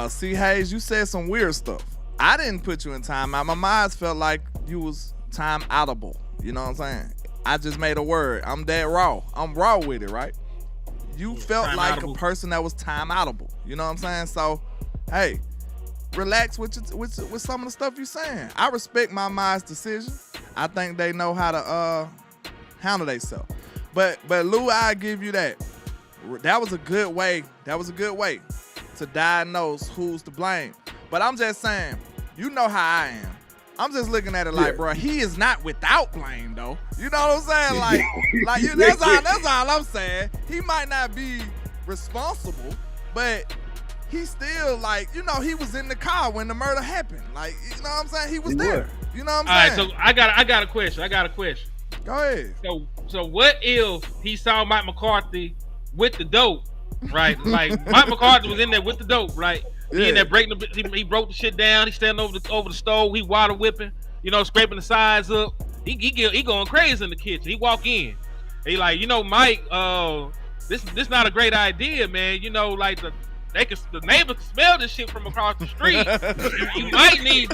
C. Hayes, you said some weird stuff. I didn't put you in timeout. My mind felt like you was time-outable. You know what I'm saying? I just made a word. I'm that raw. I'm raw with it, right? You felt like a person that was time-outable. You know what I'm saying? So, hey, relax with some of the stuff you're saying. I respect my mind's decision. I think they know how to handle themselves. But Lou, I give you that. That was a good way. To diagnose who's to blame. But I'm just saying, you know how I am. I'm just looking at it like, bro, he is not without blame, though. You know what I'm saying? That's all I'm saying. He might not be responsible, but he still, he was in the car when the murder happened. Like, you know what I'm saying? He was there. You know what I'm saying? All right, so I got a question. Go ahead. So what if he saw Mike McCarthy with the dope, right? Like Mike McCarthy was in there with the dope, right? Yeah. He in there breaking he broke the shit down. He standing over the stove. He water whipping, scraping the sides up. He going crazy in the kitchen. He walk in. He like, Mike, this not a great idea, man. Like the neighbors can smell this shit from across the street. you might need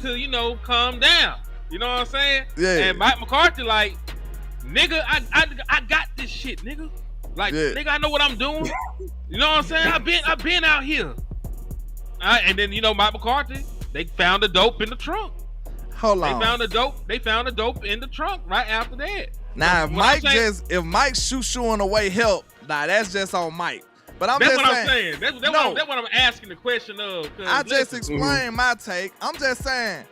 to, calm down. You know what I'm saying? Yeah. And Mike McCarthy like, nigga, I got this shit, nigga. Like, nigga, I know what I'm doing. You know what I'm saying? I've been out here. And then Mike McCarthy, they found the dope in the trunk. Hold on. They found the dope in the trunk right after that. Now, if Mike's shooing away help, that's just on Mike. But that's what I'm saying. That's what I'm asking the question of. I just explained my take. I'm just saying,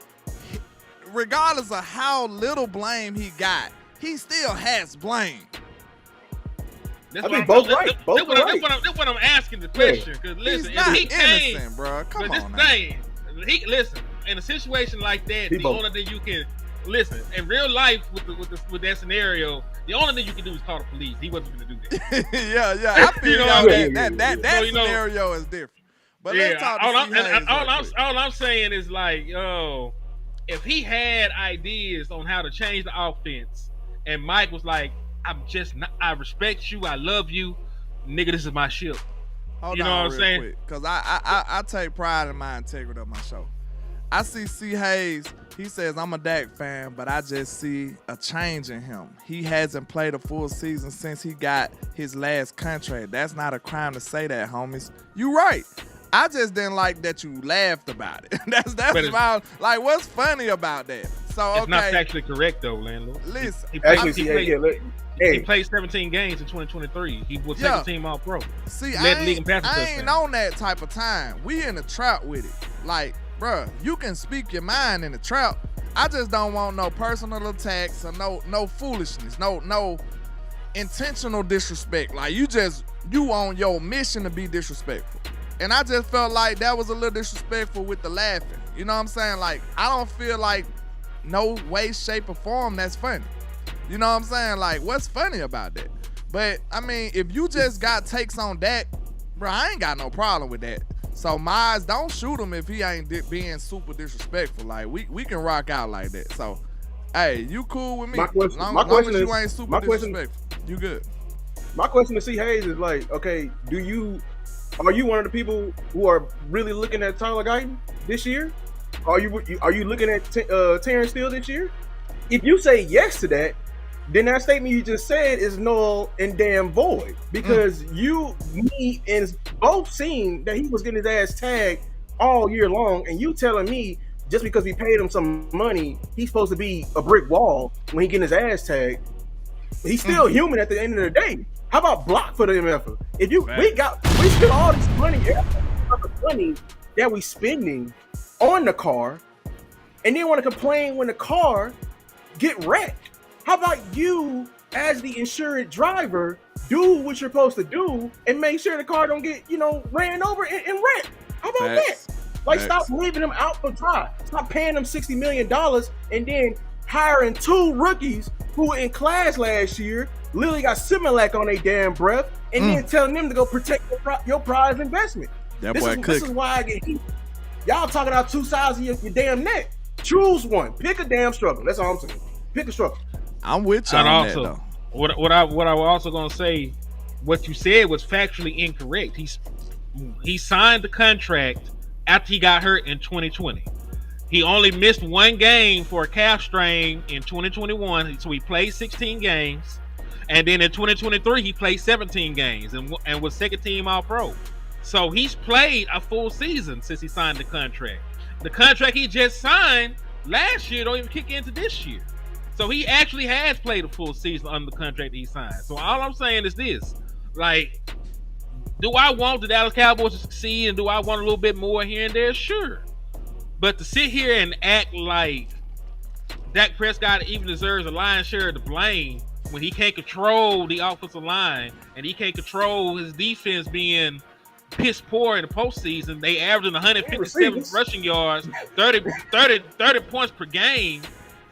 regardless of how little blame he got, he still has blame. I think both right. That's what I'm asking the question. Because listen, he's not if he innocent, bro. Come on, listen. In a situation like that, the only thing you can listen in real life with that scenario, the only thing you can do is call the police. He wasn't going to do that. yeah. I feel that scenario is different. But let's talk to all I'm saying is like, if he had ideas on how to change the offense, and Mike was like, I respect you, I love you, nigga, this is my ship. Hold on, what I'm saying? Because I take pride in my integrity of my show. I see C. Hayes, he says, I'm a Dak fan, but I just see a change in him. He hasn't played a full season since he got his last contract. That's not a crime to say that, homies. You right. I just didn't like that you laughed about it. That's about, like, what's funny about that? So It's not okay, factually correct though, Landlord. listen. He Actually, played, see, he played 17 games in 2023. He was second team All Pro. See, Led the league in passing I ain't touchdowns. on that type of time. We in the trap with it. Like, bruh, you can speak your mind in the trap. I just don't want no personal attacks or no foolishness, no intentional disrespect. Like you on your mission to be disrespectful. And I just felt like that was a little disrespectful with the laughing. You know what I'm saying? Like, I don't feel like no way, shape, or form that's funny. You know what I'm saying? Like, what's funny about that? But, I mean, if you just got takes on that, bro, I ain't got no problem with that. So, Miles, don't shoot him if he ain't being super disrespectful. Like, we can rock out like that. So, hey, you cool with me? My question- long my as question you is- ain't super my question- disrespectful, you good. My question to C Hayes is like, okay, are you one of the people who are really looking at Tyler Guyton this year? Are you looking at Terrence Steele this year? If you say yes to that, then that statement you just said is null and damn void, because me, and both seen that he was getting his ass tagged all year long, and you telling me just because we paid him some money, he's supposed to be a brick wall when he getting his ass tagged. He's still human at the end of the day. How about block for the MF? If we spend all this money, the money that we spending on the car, and then want to complain when the car get wrecked. How about you, as the insured driver, do what you're supposed to do and make sure the car don't get, ran over and wrecked? How about Facts. that? Like, Facts. stop leaving them out for dry. Stop paying them $60 million and then hiring 2 rookies who were in class last year, literally got Similac on their damn breath, and then telling them to go protect your prize investment. That This boy is cooking. why I get heat. Y'all talking out 2 sides of your damn neck. Choose one. Pick a damn struggle. That's all I'm saying. Pick a struggle. I'm with you And on also, that, though. what I was also gonna say, what you said was factually incorrect. He signed the contract after he got hurt in 2020. He only missed 1 game for a calf strain in 2021, so he played 16 games, and then in 2023 he played 17 games and was second team All Pro. So he's played a full season since he signed the contract. The contract he just signed last year don't even kick into this year. So he actually has played a full season under the contract that he signed. So all I'm saying is this: like, do I want the Dallas Cowboys to succeed, and do I want a little bit more here and there? Sure. But to sit here and act like Dak Prescott even deserves a lion's share of the blame when he can't control the offensive line and he can't control his defense being piss poor in the postseason. They averaging 157 rushing yards, 30 points per game,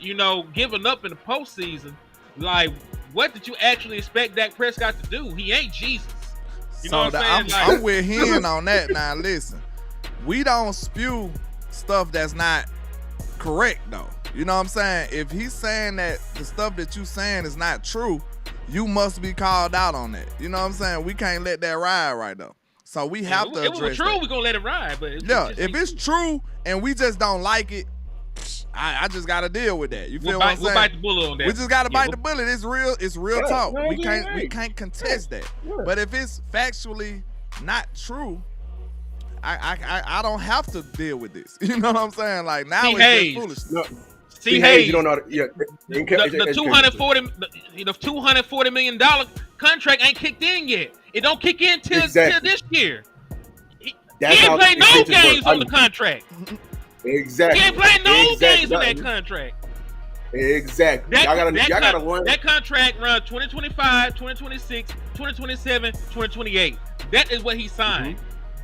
giving up in the postseason. Like, what did you actually expect Dak Prescott to do? He ain't Jesus. You know what I'm saying? I'm with Hen on that. Now listen, we don't spew stuff that's not correct though. You know what I'm saying? If he's saying that the stuff that you saying is not true, you must be called out on that. You know what I'm saying? We can't let that ride right though. So we have to address it was true, that. we're gonna let it ride. But if it's true and we just don't like it, I just gotta deal with that. You feel what I'm saying? We'll bite the bullet on that. We just gotta bite the bullet. It's real talk. no, We yeah. can't contest that. Yeah. But if it's factually not true, I don't have to deal with this. You know what I'm saying? Like, now See, it's Hayes. just foolishness. No, See, Hayes, you don't know. How to, yeah, the $240 million contract ain't kicked in yet. It don't kick in till this year. He ain't played no games on the contract. Exactly. He ain't played no games on that contract. Exactly. Y'all gotta learn. That contract runs 2025, 2026, 2027, 2028. That is what he signed.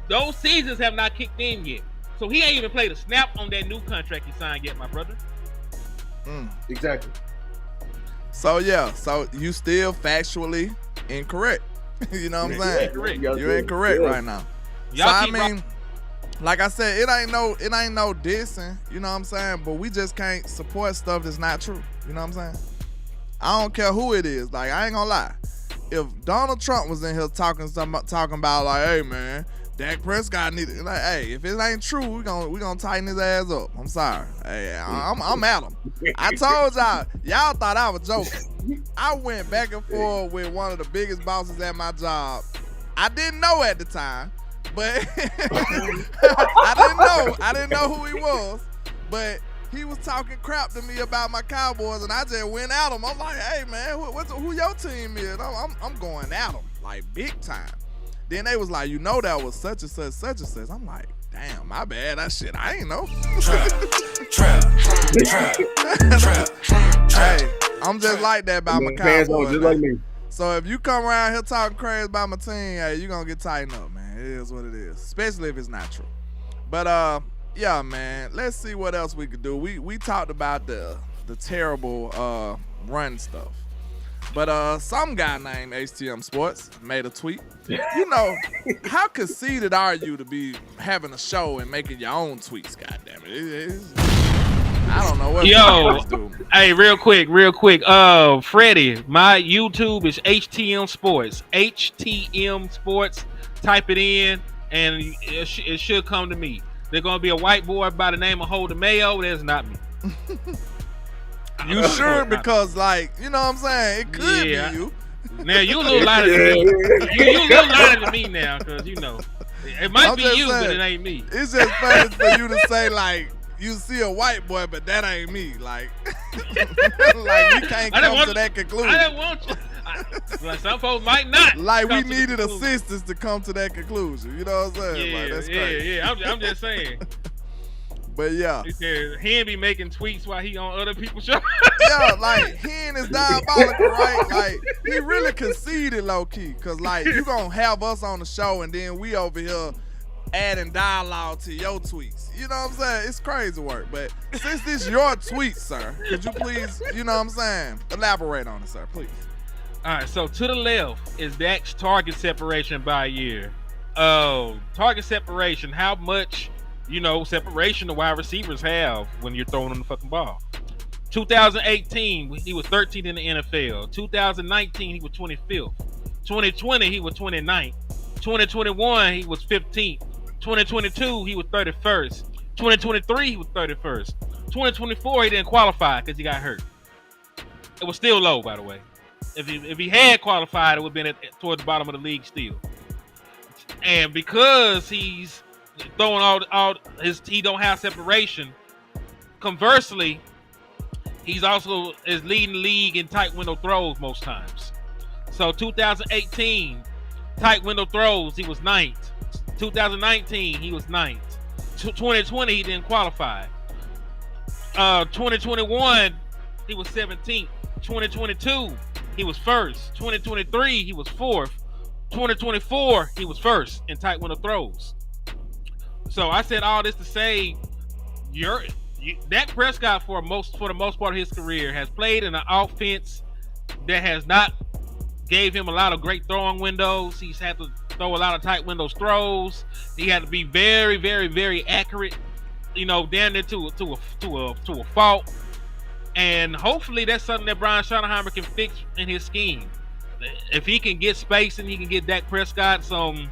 Those seasons have not kicked in yet. So he ain't even played a snap on that new contract he signed yet, my brother. Exactly. So you still factually incorrect. You know what I'm saying? Incorrect. You're incorrect right now. Y'all like I said, it ain't no dissing, you know what I'm saying? But we just can't support stuff that's not true. You know what I'm saying? I don't care who it is. Like, I ain't gonna lie. If Donald Trump was in here talking about like, hey man, Dak Prescott needed, like, hey, if it ain't true, we gonna tighten his ass up. I'm sorry. Hey, I'm at him. I told y'all thought I was joking. I went back and forth with one of the biggest bosses at my job. I didn't know at the time, but I didn't know who he was. But he was talking crap to me about my Cowboys, and I just went at him. I'm like, hey man, who your team is? I'm going at him like big time. Then they was like, that was such and such, such and such. I'm like, damn, my bad. That shit, I ain't know. Trap. Hey, I'm just like that about my Cowboys. Just like me. So if you come around here talking crazy about my team, hey, you gonna get tightened up, man. It is what it is, especially if it's not true. But yeah, man, let's see what else we could do. We talked about the terrible run stuff. But some guy named HTM Sports made a tweet. How conceited are you to be having a show and making your own tweets? Goddamn it! I don't know what. Yo, hey, real quick. Freddie, my YouTube is HTM Sports. HTM Sports. Type it in, and it should come to me. There's gonna be a white boy by the name of Holden Mayo. That's not me. You sure? Because, like, you know what I'm saying? It could be you. Now, you a little lighter than me. You a little lighter than me now, because, it might be you, but it ain't me. It's just funny for you to say, like, you see a white boy, but that ain't me. Like, like we can't come to that conclusion. I didn't want you. Like, some folks might not. Like, we needed assistance to come to that conclusion. You know what I'm saying? Yeah, like, that's crazy. Yeah. I'm just saying. But yeah, he said he be making tweets while he on other people's show. Yeah, like Hen is diabolical, right? Like he really conceded low key, cause like you gonna have us on the show and then we over here adding dialogue to your tweets. You know what I'm saying? It's crazy work. But since this your tweet, sir, could you please, you know what I'm saying, elaborate on it, sir, please. All right, so to the left is Dak's target separation by year. Target separation, how much separation the wide receivers have when you're throwing on the fucking ball. 2018, he was 13th in the NFL. 2019, he was 25th. 2020, he was 29th. 2021, he was 15th. 2022, he was 31st. 2023, he was 31st. 2024, he didn't qualify because he got hurt. It was still low, by the way. If he had qualified, it would have been towards the bottom of the league still. And because he's throwing he don't have separation. Conversely, he's also is leading the league in tight window throws most times. So 2018, tight window throws, he was 9th. 2019, he was 9th. 2020, he didn't qualify. 2021, he was 17th. 2022, he was 1st. 2023, he was 4th. 2024, he was 1st in tight window throws. So I said all this to say, Dak Prescott for the most part of his career has played in an offense that has not gave him a lot of great throwing windows. He's had to throw a lot of tight windows throws. He had to be very, very, very accurate, down there to a fault. And hopefully that's something that Brian Schottenheimer can fix in his scheme. If he can get space and he can get Dak Prescott some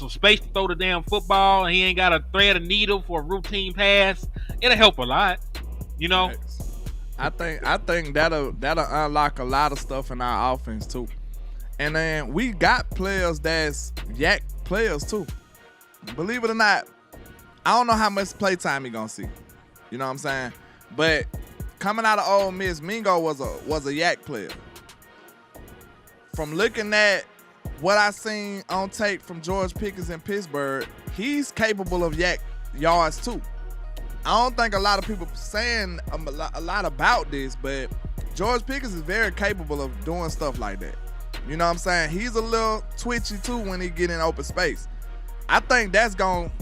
space to throw the damn football, and he ain't got to thread a needle for a routine pass, it'll help a lot, I think that'll unlock a lot of stuff in our offense too. And then we got players that's yak players too. Believe it or not, I don't know how much play time he gonna see. You know what I'm saying? But coming out of Ole Miss, Mingo was a yak player. From looking at what I seen on tape from George Pickens in Pittsburgh, he's capable of yak yards too. I don't think a lot of people saying a lot about this, but George Pickens is very capable of doing stuff like that. You know what I'm saying? He's a little twitchy too when he get in open space. I think that's going to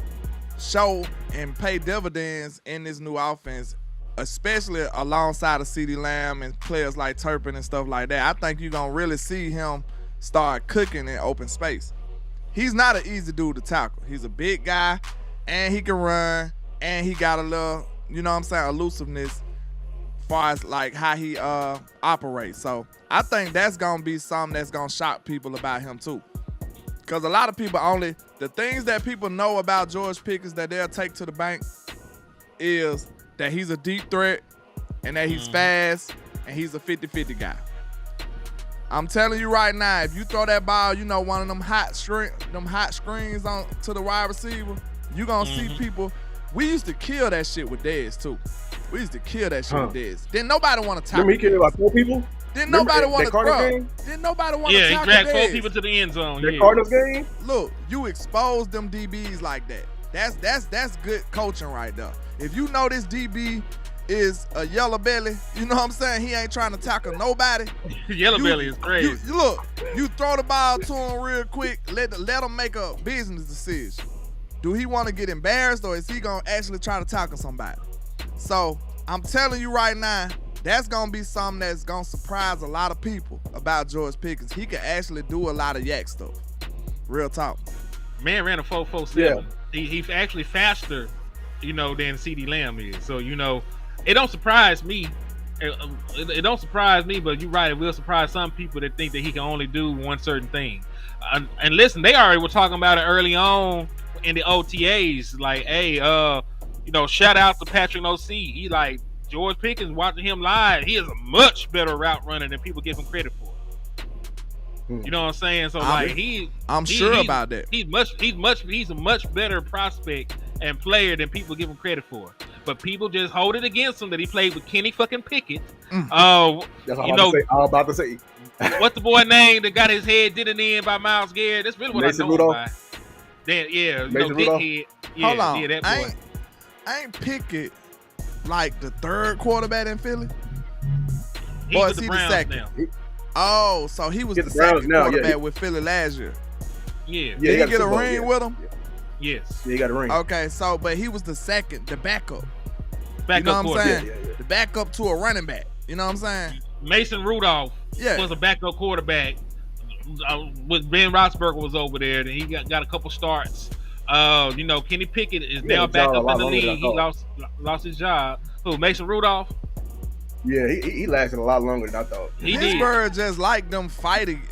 show and pay dividends in this new offense, especially alongside of CeeDee Lamb and players like Turpin and stuff like that. I think you're going to really see him start cooking in open space. He's not an easy dude to tackle. He's a big guy, and he can run, and he got a little, elusiveness as far as like how he operates. So I think that's going to be something that's going to shock people about him too. Because a lot of people the things that people know about George Pickens that they'll take to the bank is that he's a deep threat and that he's fast and he's a 50-50 guy. I'm telling you right now, if you throw that ball, one of them hot screens on to the wide receiver, you're going to see people We used to kill that shit with Dez too. We used to kill that shit with Dez. Didn't nobody want to tackle. Remember he killed like 4 people? Didn't nobody want to Cardinals bro. game? Didn't nobody want to Yeah, tackle he dragged 4 Dez. people to the end zone. The Yeah. Cardinals game? Look, you expose them DBs like that. That's good coaching right there. If you know this DB is a yellow belly, you know what I'm saying? He ain't trying to tackle nobody. Yellow belly is crazy. You look, you throw the ball to him real quick, let him make a business decision. Do he want to get embarrassed or is he going to actually try to tackle somebody? So I'm telling you right now, that's going to be something that's going to surprise a lot of people about George Pickens. He can actually do a lot of yak stuff. Real talk. Man ran a 4.47. Yeah. He's actually faster, than CeeDee Lamb is. So, it don't surprise me. It don't surprise me, but you're right. It will surprise some people that think that he can only do one certain thing. And listen, they already were talking about it early on in the OTAs. Like, hey, shout out to Patrick O.C. He like George Pickens. Watching him live, he is a much better route runner than people give him credit for. You know what I'm saying? So I'm sure about that. He's a much better prospect and player than people give him credit for. But people just hold it against him that he played with Kenny fucking Pickett. That's all I'm about to say. What's the boy name that got his head did it in by Myles Garrett? That's really what Mason I know Rudolph? him by. Then, Mason Rudolph? Dickhead. Yeah, Hold on. Yeah, that boy. Ain't Pickett like the third quarterback in Philly? He's Or with is the he the Browns second? now. Oh, so he was Get the the Browns second now, yeah. quarterback with Philly last year. Yeah. Did he got get a Super Bowl, ring with him? Yes. Yeah, he got a ring. Okay, so but he was the second, the backup. Back You know up what I'm saying? Yeah. The backup to a running back. You know what I'm saying? Mason Rudolph was a backup quarterback. When Ben Roethlisberger was over there, and he got a couple starts. Kenny Pickett is now back up in the league. He lost his job. Who? Mason Rudolph? Yeah, he lasted a lot longer than I thought. Pittsburgh just like them fighting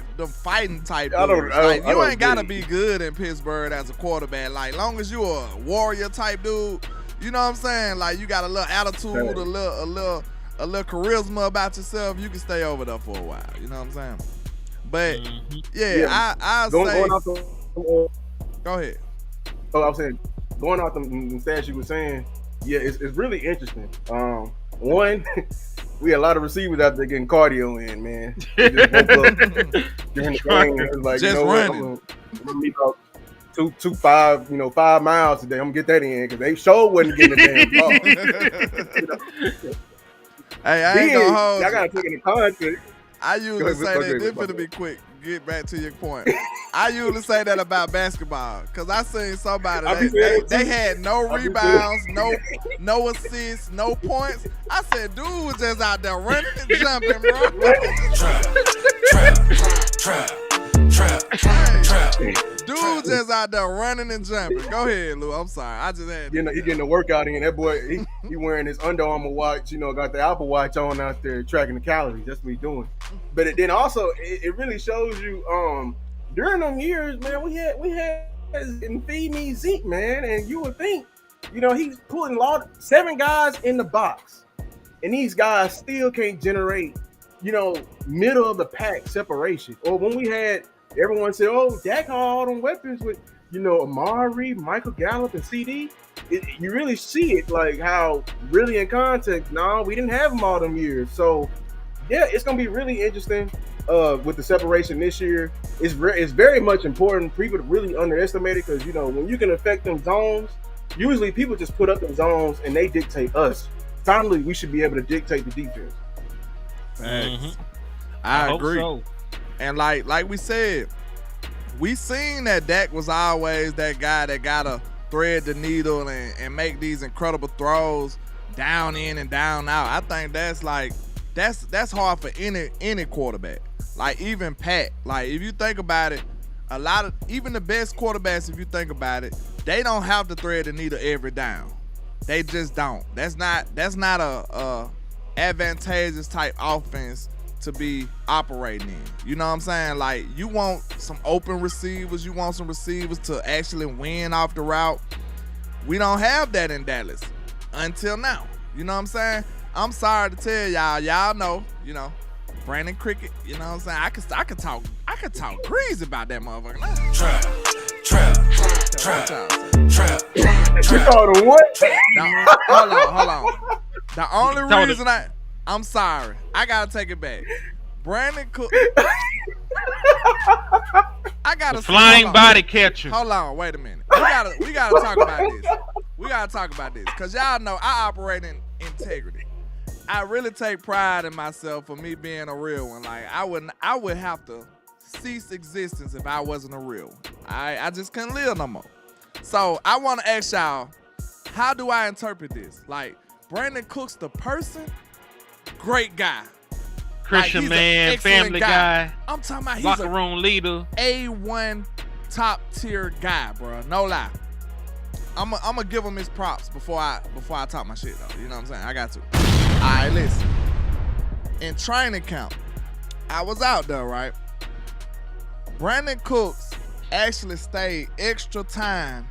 type I don't- dudes. I don't- Like I you don't ain't gotta get be it. good in Pittsburgh as a quarterback. Like long as you a warrior type dude, you know what I'm saying? Like you got a little attitude, a little charisma about yourself, you can stay over there for a while. You know what I'm saying? But I'll say Going off the, go ahead. I was saying, going off the stats you were saying, it's really interesting. One, we had a lot of receivers out there getting cardio in, man. They just woke up during the game. It was like, Just running. I'm gonna meet about 5 miles today. I'm gonna get that in because they sure wasn't getting the damn ball. Hey, I ain't gonna hold I you. gotta take into context. I usually say that. This finna be quick. Get back to your point. I usually say that about basketball because I seen somebody they had no rebounds, no assists, no points. I said, dude was just out there running and jumping, bro. Trap. Dude just out there running and jumping. Go ahead, Lou. I'm sorry. I just had He getting the workout in. That boy, he wearing his Under Armour watch. Got the Apple Watch on out there tracking the calories. That's what he's doing. But then also, it really shows you during them years, man, we had and feed me Zeke, man, and you would think, he's putting 7 guys in the box, and these guys still can't generate, middle of the pack separation. Or when we had everyone said, "Oh, Dak had all them weapons with, Amari, Michael Gallup, and CD." You really see it, like how really in context. No, we didn't have them all them years. So, yeah, it's gonna be really interesting with the separation this year. It's very much important. People really underestimate it because when you can affect them zones, usually people just put up the zones and they dictate us. Finally, we should be able to dictate the defense. Facts. I agree. So. And like we said, we seen that Dak was always that guy that gotta thread the needle and make these incredible throws down in and down out. I think that's hard for any quarterback. Like even Pat. Like if you think about it, even the best quarterbacks, if you think about it, they don't have to thread the needle every down. They just don't. That's not a advantageous type offense to be operating in. You know what I'm saying? Like you want some open receivers, you want some receivers to actually win off the route. We don't have that in Dallas until now. You know what I'm saying? I'm sorry to tell y'all know, Brandon Cricket, you know what I'm saying? I could talk grease about that motherfucker. You called him what? Hold on. The only reason I'm sorry. I gotta take it back. Brandon Cook. I gotta flying body catcher. Hold on, wait a minute. We gotta talk about this. We gotta talk about this. Cause y'all know I operate in integrity. I really take pride in myself for me being a real one. Like I would have to cease existence if I wasn't a real one. I just couldn't live no more. So I wanna ask y'all, how do I interpret this? Like, Brandon Cooks the person, great guy. Christian man, family guy. I'm talking about he's locker room leader. A1 top tier guy, bro. No lie. I'm gonna give him his props before I talk my shit though. You know what I'm saying? I got to. All right, listen. In training camp, I was out there, right? Brandon Cooks actually stayed extra time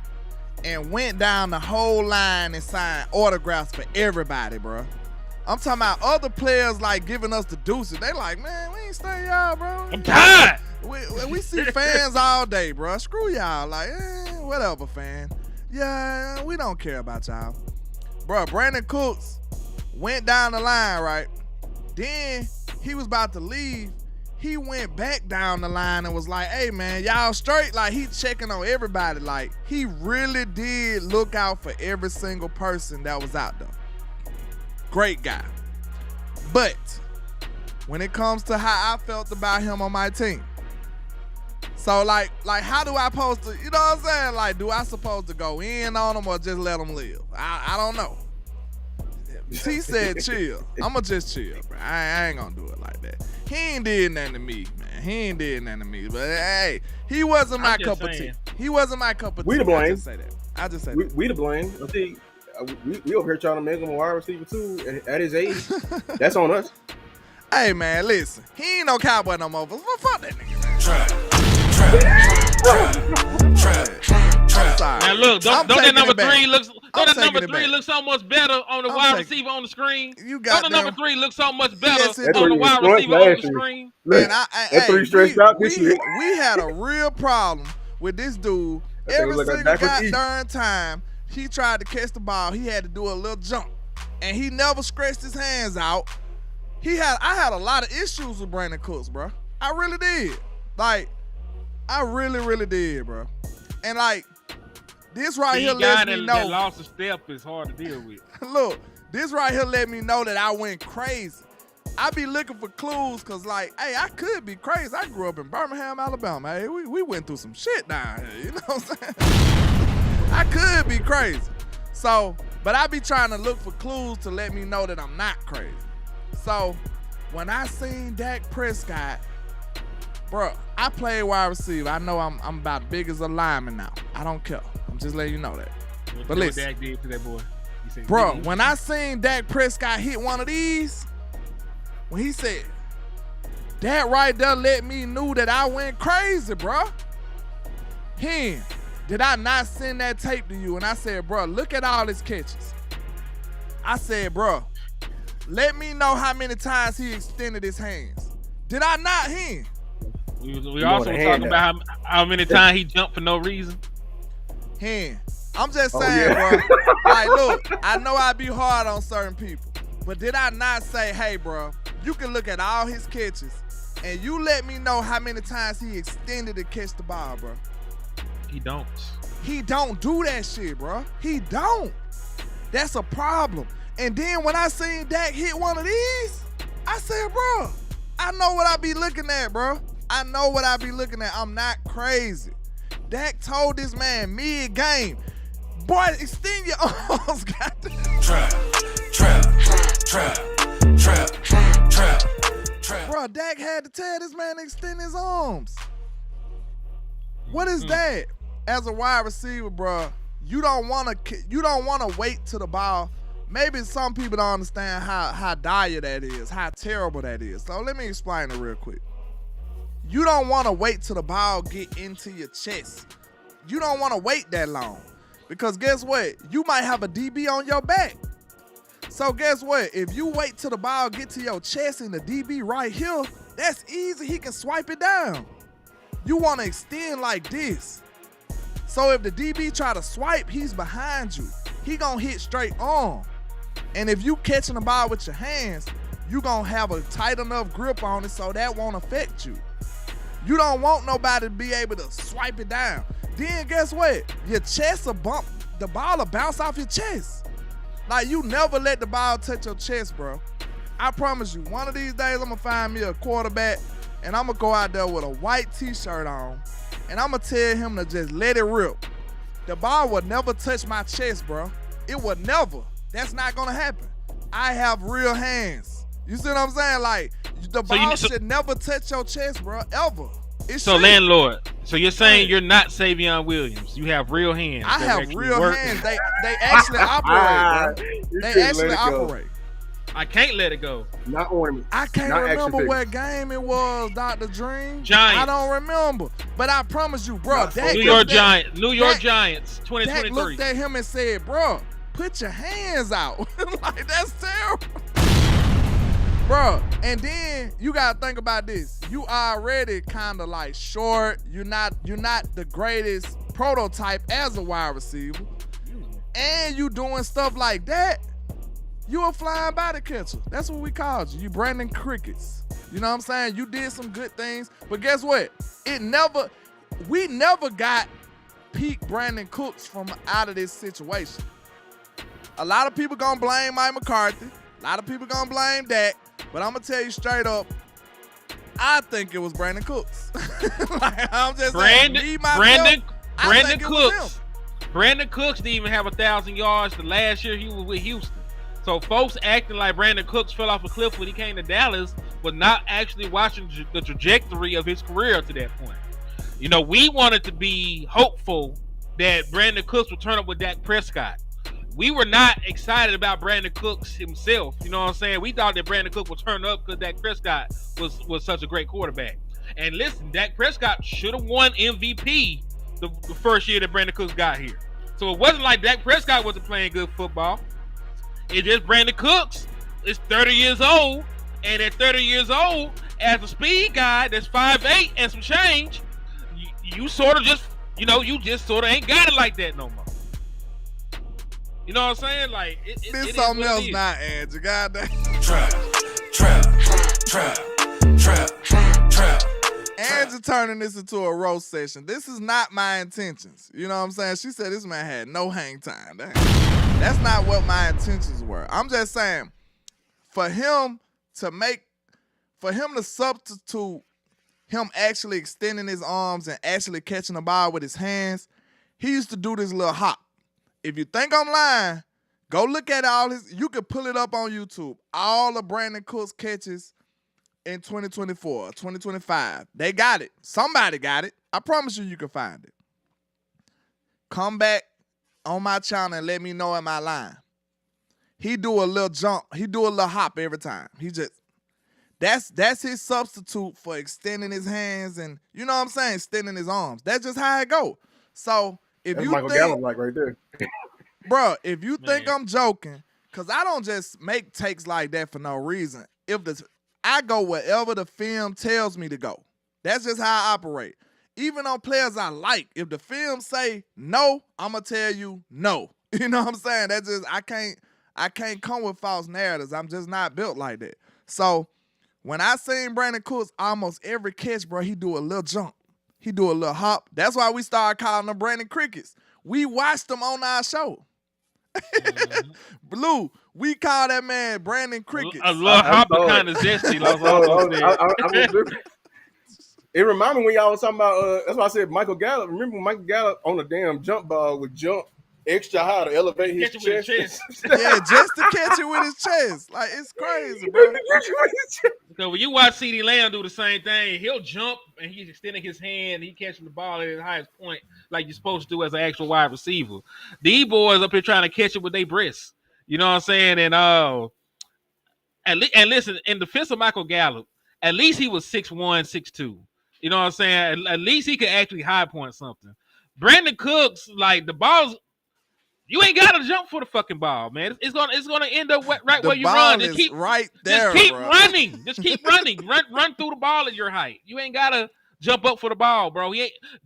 and went down the whole line and signed autographs for everybody, bro. I'm talking about other players like giving us the deuces. They like, man, we ain't stay y'all, bro. I'm tired. We see fans all day, bro. Screw y'all. Like, whatever, fan. Yeah, we don't care about y'all. Bro, Brandon Cooks went down the line, right? Then he was about to leave. He went back down the line and was like, hey, man, y'all straight? Like, he checking on everybody. Like, he really did look out for every single person that was out there. Great guy. But when it comes to how I felt about him on my team, so like how do I supposed to, you know what I'm saying? Like, do I supposed to go in on him or just let him live? I don't know. He said chill. I'ma just chill, bro. I ain't gonna do it like that. He ain't did nothing to me, man. He ain't did nothing to me. But hey, he wasn't my cup of tea. He wasn't my cup of tea. We to blame. I just say that. We to blame. I see. We over here trying to make him a wide receiver too at his age. That's on us. Hey man, listen. He ain't no cowboy no more. But fuck that nigga, man. Trap. Now look, don't that number 3 look so much better on the wide receiver on the screen? Don't the number 3 look so much better on the wide receiver on the screen? Look, that 3 stretched out this year. We had a real problem with this dude. Every single goddamn time he tried to catch the ball, he had to do a little jump, and he never stretched his hands out. I had a lot of issues with Brandon Cooks, bro. I really did. Like, I really did, bro. And like, this right here lets me know. That loss of step is hard to deal with. Look, this right here let me know that I went crazy. I be looking for clues, cause like, hey, I could be crazy. I grew up in Birmingham, Alabama. Hey, we went through some shit down here. You know what I'm saying? I could be crazy. So, but I be trying to look for clues to let me know that I'm not crazy. So, when I seen Dak Prescott, bro, I play wide receiver. I know I'm about big as a lineman now. I don't care. I'm just letting you know that. But listen, Dak did to that boy. Bro, when I seen Dak Prescott hit one of these, when he said, that right there let me know that I went crazy, bro. Did I not send that tape to you? And I said, bro, look at all his catches. I said, bro, let me know how many times he extended his hands. Did I not, We also were talking about how many times he jumped for no reason. I'm just saying, bro. Like, look, I know I be hard on certain people, but did I not say, hey, bro, you can look at all his catches, and you let me know how many times he extended to catch the ball, bro? He don't. He don't do that shit, bro. He don't. That's a problem. And then when I seen Dak hit one of these, I said, bro, I know what I be looking at, bro. I know what I be looking at. I'm not crazy. Dak told this man mid-game, boy, extend your arms, goddamn. Trap. Bro, Dak had to tell this man to extend his arms. What is that? As a wide receiver, bro, you don't want to wait to the ball. Maybe some people don't understand how dire that is, how terrible that is. So let me explain it real quick. You don't want to wait till the ball get into your chest. You don't want to wait that long, because guess what? You might have a DB on your back. So guess what? If you wait till the ball get to your chest and the DB right here, that's easy. He can swipe it down. You want to extend like this. So if the DB try to swipe, he's behind you. He gonna hit straight on. And if you catching the ball with your hands, you gonna have a tight enough grip on it so that won't affect you. You don't want nobody to be able to swipe it down. Then guess what? Your chest will bump, the ball will bounce off your chest. Like, you never let the ball touch your chest, bro. I promise you, one of these days I'm gonna find me a quarterback and I'm gonna go out there with a white t-shirt on and I'm gonna tell him to just let it rip. The ball will never touch my chest, bro. It will never. That's not gonna happen. I have real hands. You see what I'm saying? Like, the ball should never touch your chest, bro, ever. So Landlord, so you're saying you're not Savion Williams. You have real hands. I have real hands. They actually operate, bro. They actually operate. I can't let it go. Not ornament. I can't remember what game it was, Dr. Dream. Giants. I don't remember. But I promise you, bro. New York Giants, 2023. Dak looked at him and said, bro, put your hands out. Like, that's terrible. Bro, and then you gotta think about this. You already kind of like short. You're not the greatest prototype as a wide receiver. And you doing stuff like that. You a flying body catcher. That's what we called you. You Brandon Crickets. You know what I'm saying? You did some good things, but guess what? We never got peak Brandon Cooks from out of this situation. A lot of people gonna blame Mike McCarthy. A lot of people gonna blame Dak. But I'm gonna tell you straight up, I think it was Brandon Cooks. Like, I'm just saying, Brandon Cooks. Brandon Cooks didn't even have 1,000 yards the last year he was with Houston. So folks acting like Brandon Cooks fell off a cliff when he came to Dallas, but not actually watching the trajectory of his career to that point. You know, we wanted to be hopeful that Brandon Cooks would turn up with Dak Prescott. We were not excited about Brandon Cooks himself. You know what I'm saying? We thought that Brandon Cooks would turn up because Dak Prescott was such a great quarterback. And listen, Dak Prescott should have won MVP the first year that Brandon Cooks got here. So it wasn't like Dak Prescott wasn't playing good football. It's just Brandon Cooks is 30 years old. And at 30 years old, as a speed guy that's 5'8" and some change, you sort of just, you just sort of ain't got it like that no more. You know what I'm saying? Like, it's something else now, Andrew. Goddamn. Trap. Andrew turning this into a roast session. This is not my intentions. You know what I'm saying? She said this man had no hang time. That's not what my intentions were. I'm just saying, for him to substitute him actually extending his arms and actually catching the ball with his hands, he used to do this little hop. If you think I'm lying, go look at you can pull it up on YouTube. All of Brandon Cooks catches in 2024, 2025. They got it. Somebody got it. I promise you can find it. Come back on my channel and let me know am I lying. He do a little jump. He do a little hop every time. That's his substitute for extending his hands and, you know what I'm saying, extending his arms. That's just how it go. So, if that's you Michael Gallup like right there. Bro, if you think I'm joking, because I don't just make takes like that for no reason. I go wherever the film tells me to go. That's just how I operate. Even on players I like, if the film say no, I'm going to tell you no. You know what I'm saying? That's just, I can't come with false narratives. I'm just not built like that. So, when I seen Brandon Cooks, almost every catch, bro, he do a little jump. He do a little hop. That's why we started calling him Brandon Crickets. We watched him on our show. Mm-hmm. Blue, we call that man Brandon Crickets. A little hop kind of zesty. It reminded me when y'all was talking about, that's why I said Michael Gallup. Remember when Michael Gallup on the damn jump ball would jump extra high to elevate his chest? Yeah, just to catch it with his chest. Like, it's crazy, bro. So when you watch CeeDee Lamb do the same thing, he'll jump and he's extending his hand, he catching the ball at his highest point like you're supposed to do as an actual wide receiver. These boys up here trying to catch it with their breasts. You know what I'm saying? And listen, in defense of Michael Gallup, at least he was 6'1", 6'2". You know what I'm saying? At least he could actually high point something. Brandon Cooks, like, the ball's, you ain't got to jump for the fucking ball, man. It's gonna end up right where you run. Just keep right there. Just keep bro. running. Just keep running. Run through the ball at your height. You ain't gotta jump up for the ball, bro.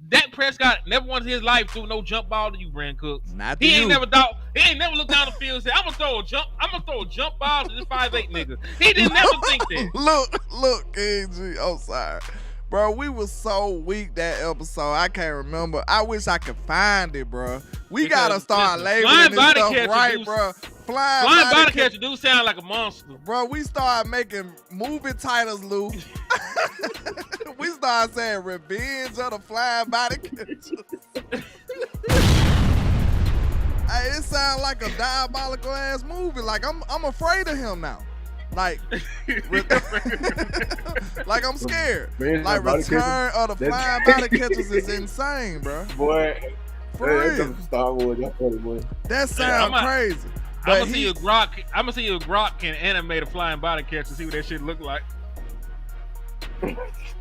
Dak Prescott never once in his life threw no jump ball to you, Brand Cooks. He ain't never looked down the field and said, I'm gonna throw a jump ball to this 5'8" nigga. He didn't never think that. Look, KG, I'm sorry. Bro, we was so weak that episode. I can't remember. I wish I could find it, bro. We gotta start labeling this stuff right, bro. Flying body catcher do sound like a monster. Bro, we started making movie titles, Lou. We started saying Revenge of the Flying Body Catchers. Hey, it sounds like a diabolical ass movie. Like I'm afraid of him now. Like, like I'm scared. Like Return of the Flying Body Catchers is insane, bro. Boy, for real. Star Wars, y'all funny, boy. That sounds crazy. I'm gonna see if Grok can animate a flying body catcher. See what that shit look like.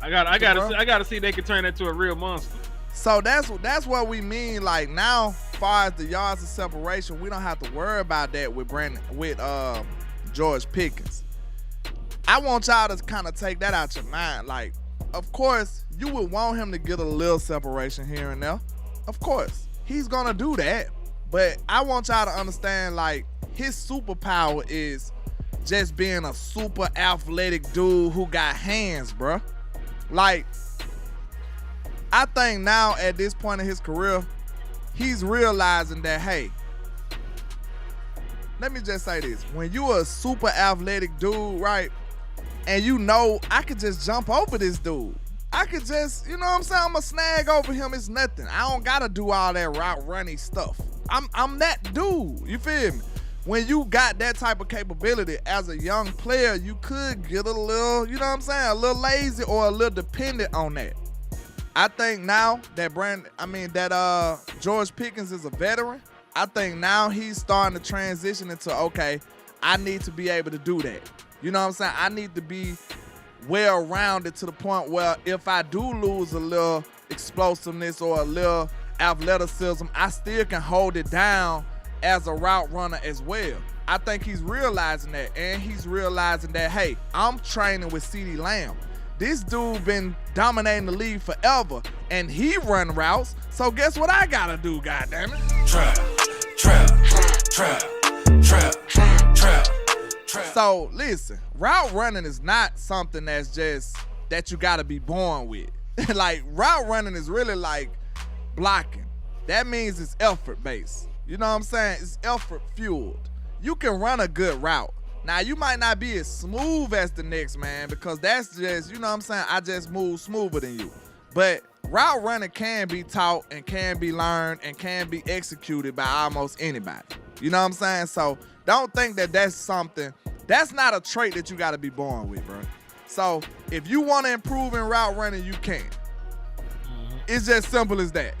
I gotta see if they can turn that to a real monster. So that's what we mean. Like now, far as the yards of separation, we don't have to worry about that with George Pickens. I want y'all to kind of take that out your mind. Like, of course, you would want him to get a little separation here and there. Of course, he's gonna do that. But I want y'all to understand, like, his superpower is just being a super athletic dude who got hands, bruh. Like, I think now at this point in his career, he's realizing that, hey, let me just say this. When you a super athletic dude, right, and you know I could just jump over this dude. I could just, you know what I'm saying? I'm going to snag over him. It's nothing. I don't got to do all that route running stuff. I'm that dude. You feel me? When you got that type of capability as a young player, you could get a little, you know what I'm saying, a little lazy or a little dependent on that. I think now that George Pickens is a veteran, I think now he's starting to transition into, okay, I need to be able to do that. You know what I'm saying? I need to be well-rounded to the point where if I do lose a little explosiveness or a little athleticism, I still can hold it down as a route runner as well. I think he's realizing that, and he's realizing that, hey, I'm training with CeeDee Lamb. This dude been dominating the league forever, and he run routes, so guess what I gotta do, goddammit? Trap. So listen, route running is not something that's just that you gotta be born with. Like, route running is really like blocking. That means it's effort based. You know what I'm saying? It's effort fueled. You can run a good route. Now, you might not be as smooth as the next man because that's just, you know what I'm saying, I just move smoother than you. But route running can be taught and can be learned and can be executed by almost anybody. You know what I'm saying? So don't think that that's something, that's not a trait that you got to be born with, bro. So if you want to improve in route running, you can. It's just simple as that.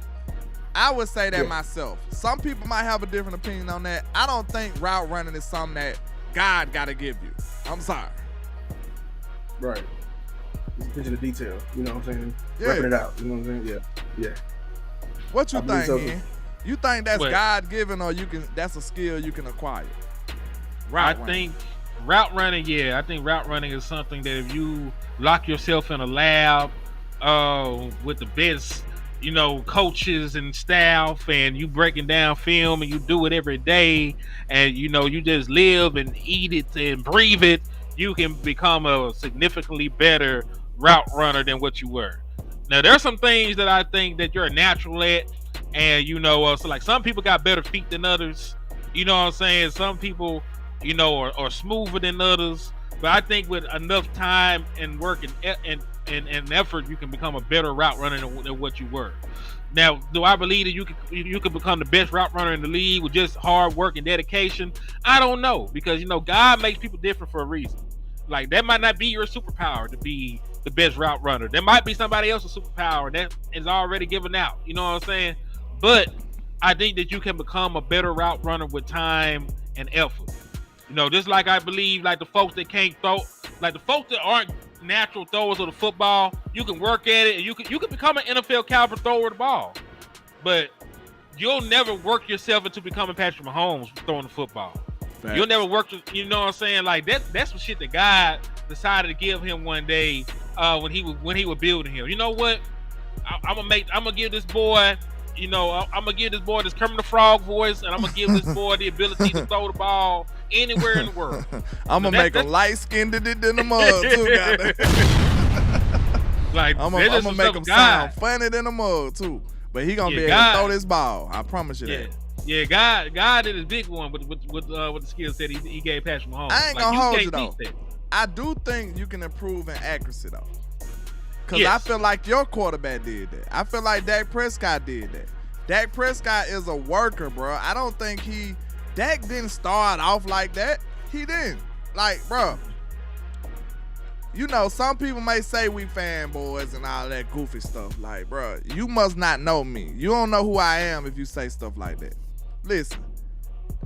I would say that myself. Some people might have a different opinion on that. I don't think route running is something that God got to give you. I'm sorry. Right. Just attention to detail. You know what I'm saying? Yeah. Repping it out. You know what I'm saying? Yeah. What you think, so. Ian? You think that's God-given or that's a skill you can acquire? I think route running is something that if you lock yourself in a lab with the best, you know, coaches and staff, and you breaking down film and you do it every day, and you know, you just live and eat it and breathe it, you can become a significantly better route runner than what you were. Now, there's some things that I think that you're a natural at, and you know, so like some people got better feet than others. You know what I'm saying? Some people, you know, are smoother than others. But I think with enough time and work and effort, you can become a better route runner than what you were. Now, do I believe that you can become the best route runner in the league with just hard work and dedication? I don't know, because you know, God makes people different for a reason. Like, that might not be your superpower to be the best route runner. There might be somebody else's superpower that is already given out. You know what I'm saying? But I think that you can become a better route runner with time and effort. You know, just like I believe, like the folks that can't throw, like the folks that aren't natural throwers of the football, you can work at it and you can become an NFL caliber thrower of the ball. But you'll never work yourself into becoming Patrick Mahomes throwing the football. Facts. You'll never work, you know what I'm saying? Like that's some shit that God decided to give him one day when he was building him. You know what? I'm gonna give this boy, I'm gonna give this boy this Kermit the Frog voice, and I'm gonna give this boy the ability to throw the ball anywhere in the world. I'm gonna make him light skinned in the mud too, goddamn. Like I'm gonna make him sound funny than the mud too. But he gonna be able to throw this ball. I promise you that. Yeah, God did his big one with the skill set he gave Patrick Mahomes. I ain't gonna hold you though. I do think you can improve in accuracy though. Cause I feel like your quarterback did that. I feel like Dak Prescott did that. Dak Prescott is a worker, bro. I don't think Dak didn't start off like that. He didn't. Like, bro. Some people may say we fanboys and all that goofy stuff. Like, bro, you must not know me. You don't know who I am if you say stuff like that. Listen,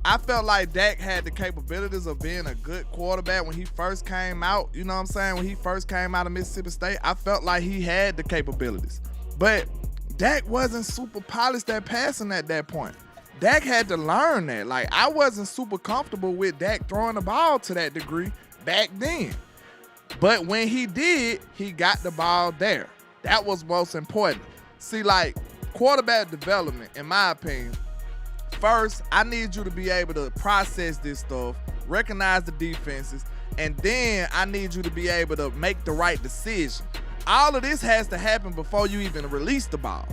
I felt like Dak had the capabilities of being a good quarterback when he first came out. You know what I'm saying? When he first came out of Mississippi State, I felt like he had the capabilities. But Dak wasn't super polished at passing at that point. Dak had to learn that. Like, I wasn't super comfortable with Dak throwing the ball to that degree back then. But when he did, he got the ball there. That was most important. See, like, quarterback development, in my opinion, first, I need you to be able to process this stuff, recognize the defenses, and then I need you to be able to make the right decision. All of this has to happen before you even release the ball.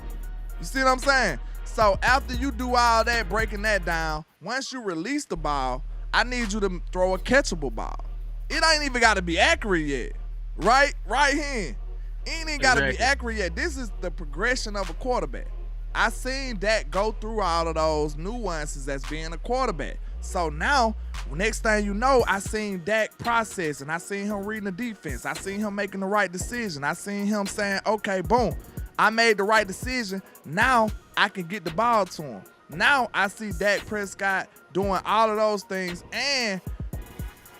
You see what I'm saying? So after you do all that, breaking that down, once you release the ball, I need you to throw a catchable ball. It ain't even got to be accurate yet. Right hand. It ain't got to be accurate yet. This is the progression of a quarterback. I seen Dak go through all of those nuances as being a quarterback. So now, next thing you know, I seen Dak processing. I seen him reading the defense. I seen him making the right decision. I seen him saying, okay, boom, I made the right decision. Now I can get the ball to him. Now I see Dak Prescott doing all of those things and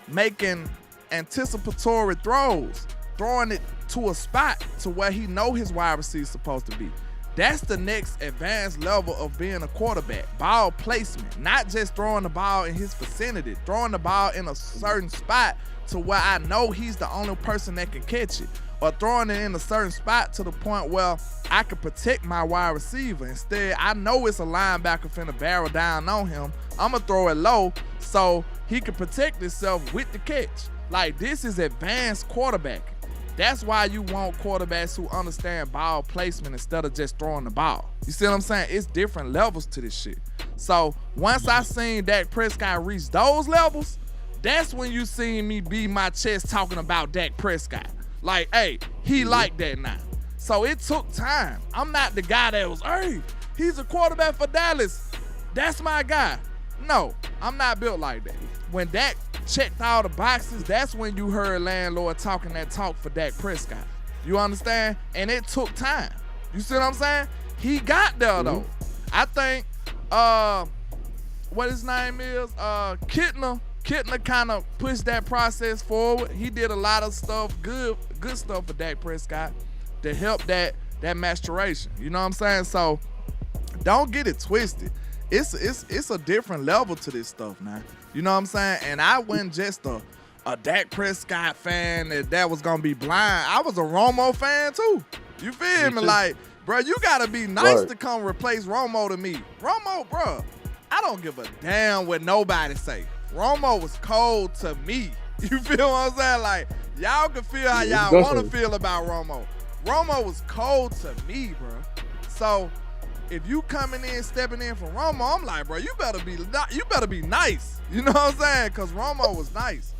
making anticipatory throws, throwing it to a spot to where he know his wide receiver is supposed to be. That's the next advanced level of being a quarterback. Ball placement, not just throwing the ball in his vicinity, throwing the ball in a certain spot to where I know he's the only person that can catch it, or throwing it in a certain spot to the point where I can protect my wide receiver. Instead, I know it's a linebacker finna barrel down on him. I'm gonna throw it low so he can protect himself with the catch. Like, this is advanced quarterbacking. That's why you want quarterbacks who understand ball placement instead of just throwing the ball. You see what I'm saying? It's different levels to this shit. So once I seen Dak Prescott reach those levels, that's when you seen me beat my chest talking about Dak Prescott. Like, hey, he like that now. So it took time. I'm not the guy that was, hey, he's a quarterback for Dallas. That's my guy. No, I'm not built like that. When Dak checked all the boxes, that's when you heard Landlord talking that talk for Dak Prescott. You understand? And it took time. You see what I'm saying? He got there though. I think what his name is, Kittner kind of pushed that process forward. He did a lot of stuff, good stuff for Dak Prescott to help that maturation. You know what I'm saying? So don't get it twisted. It's a different level to this stuff now. You know what I'm saying? And I wasn't just a Dak Prescott fan that was gonna be blind. I was a Romo fan too. You feel me? Like, bro, you gotta be nice to come replace Romo to me. Romo, bro, I don't give a damn what nobody say. Romo was cold to me. You feel what I'm saying? Like, y'all can feel how y'all want to feel about Romo. Romo was cold to me, bro. So if you coming in, stepping in for Romo, I'm like, bro, you better be nice. You know what I'm saying? Because Romo was nice.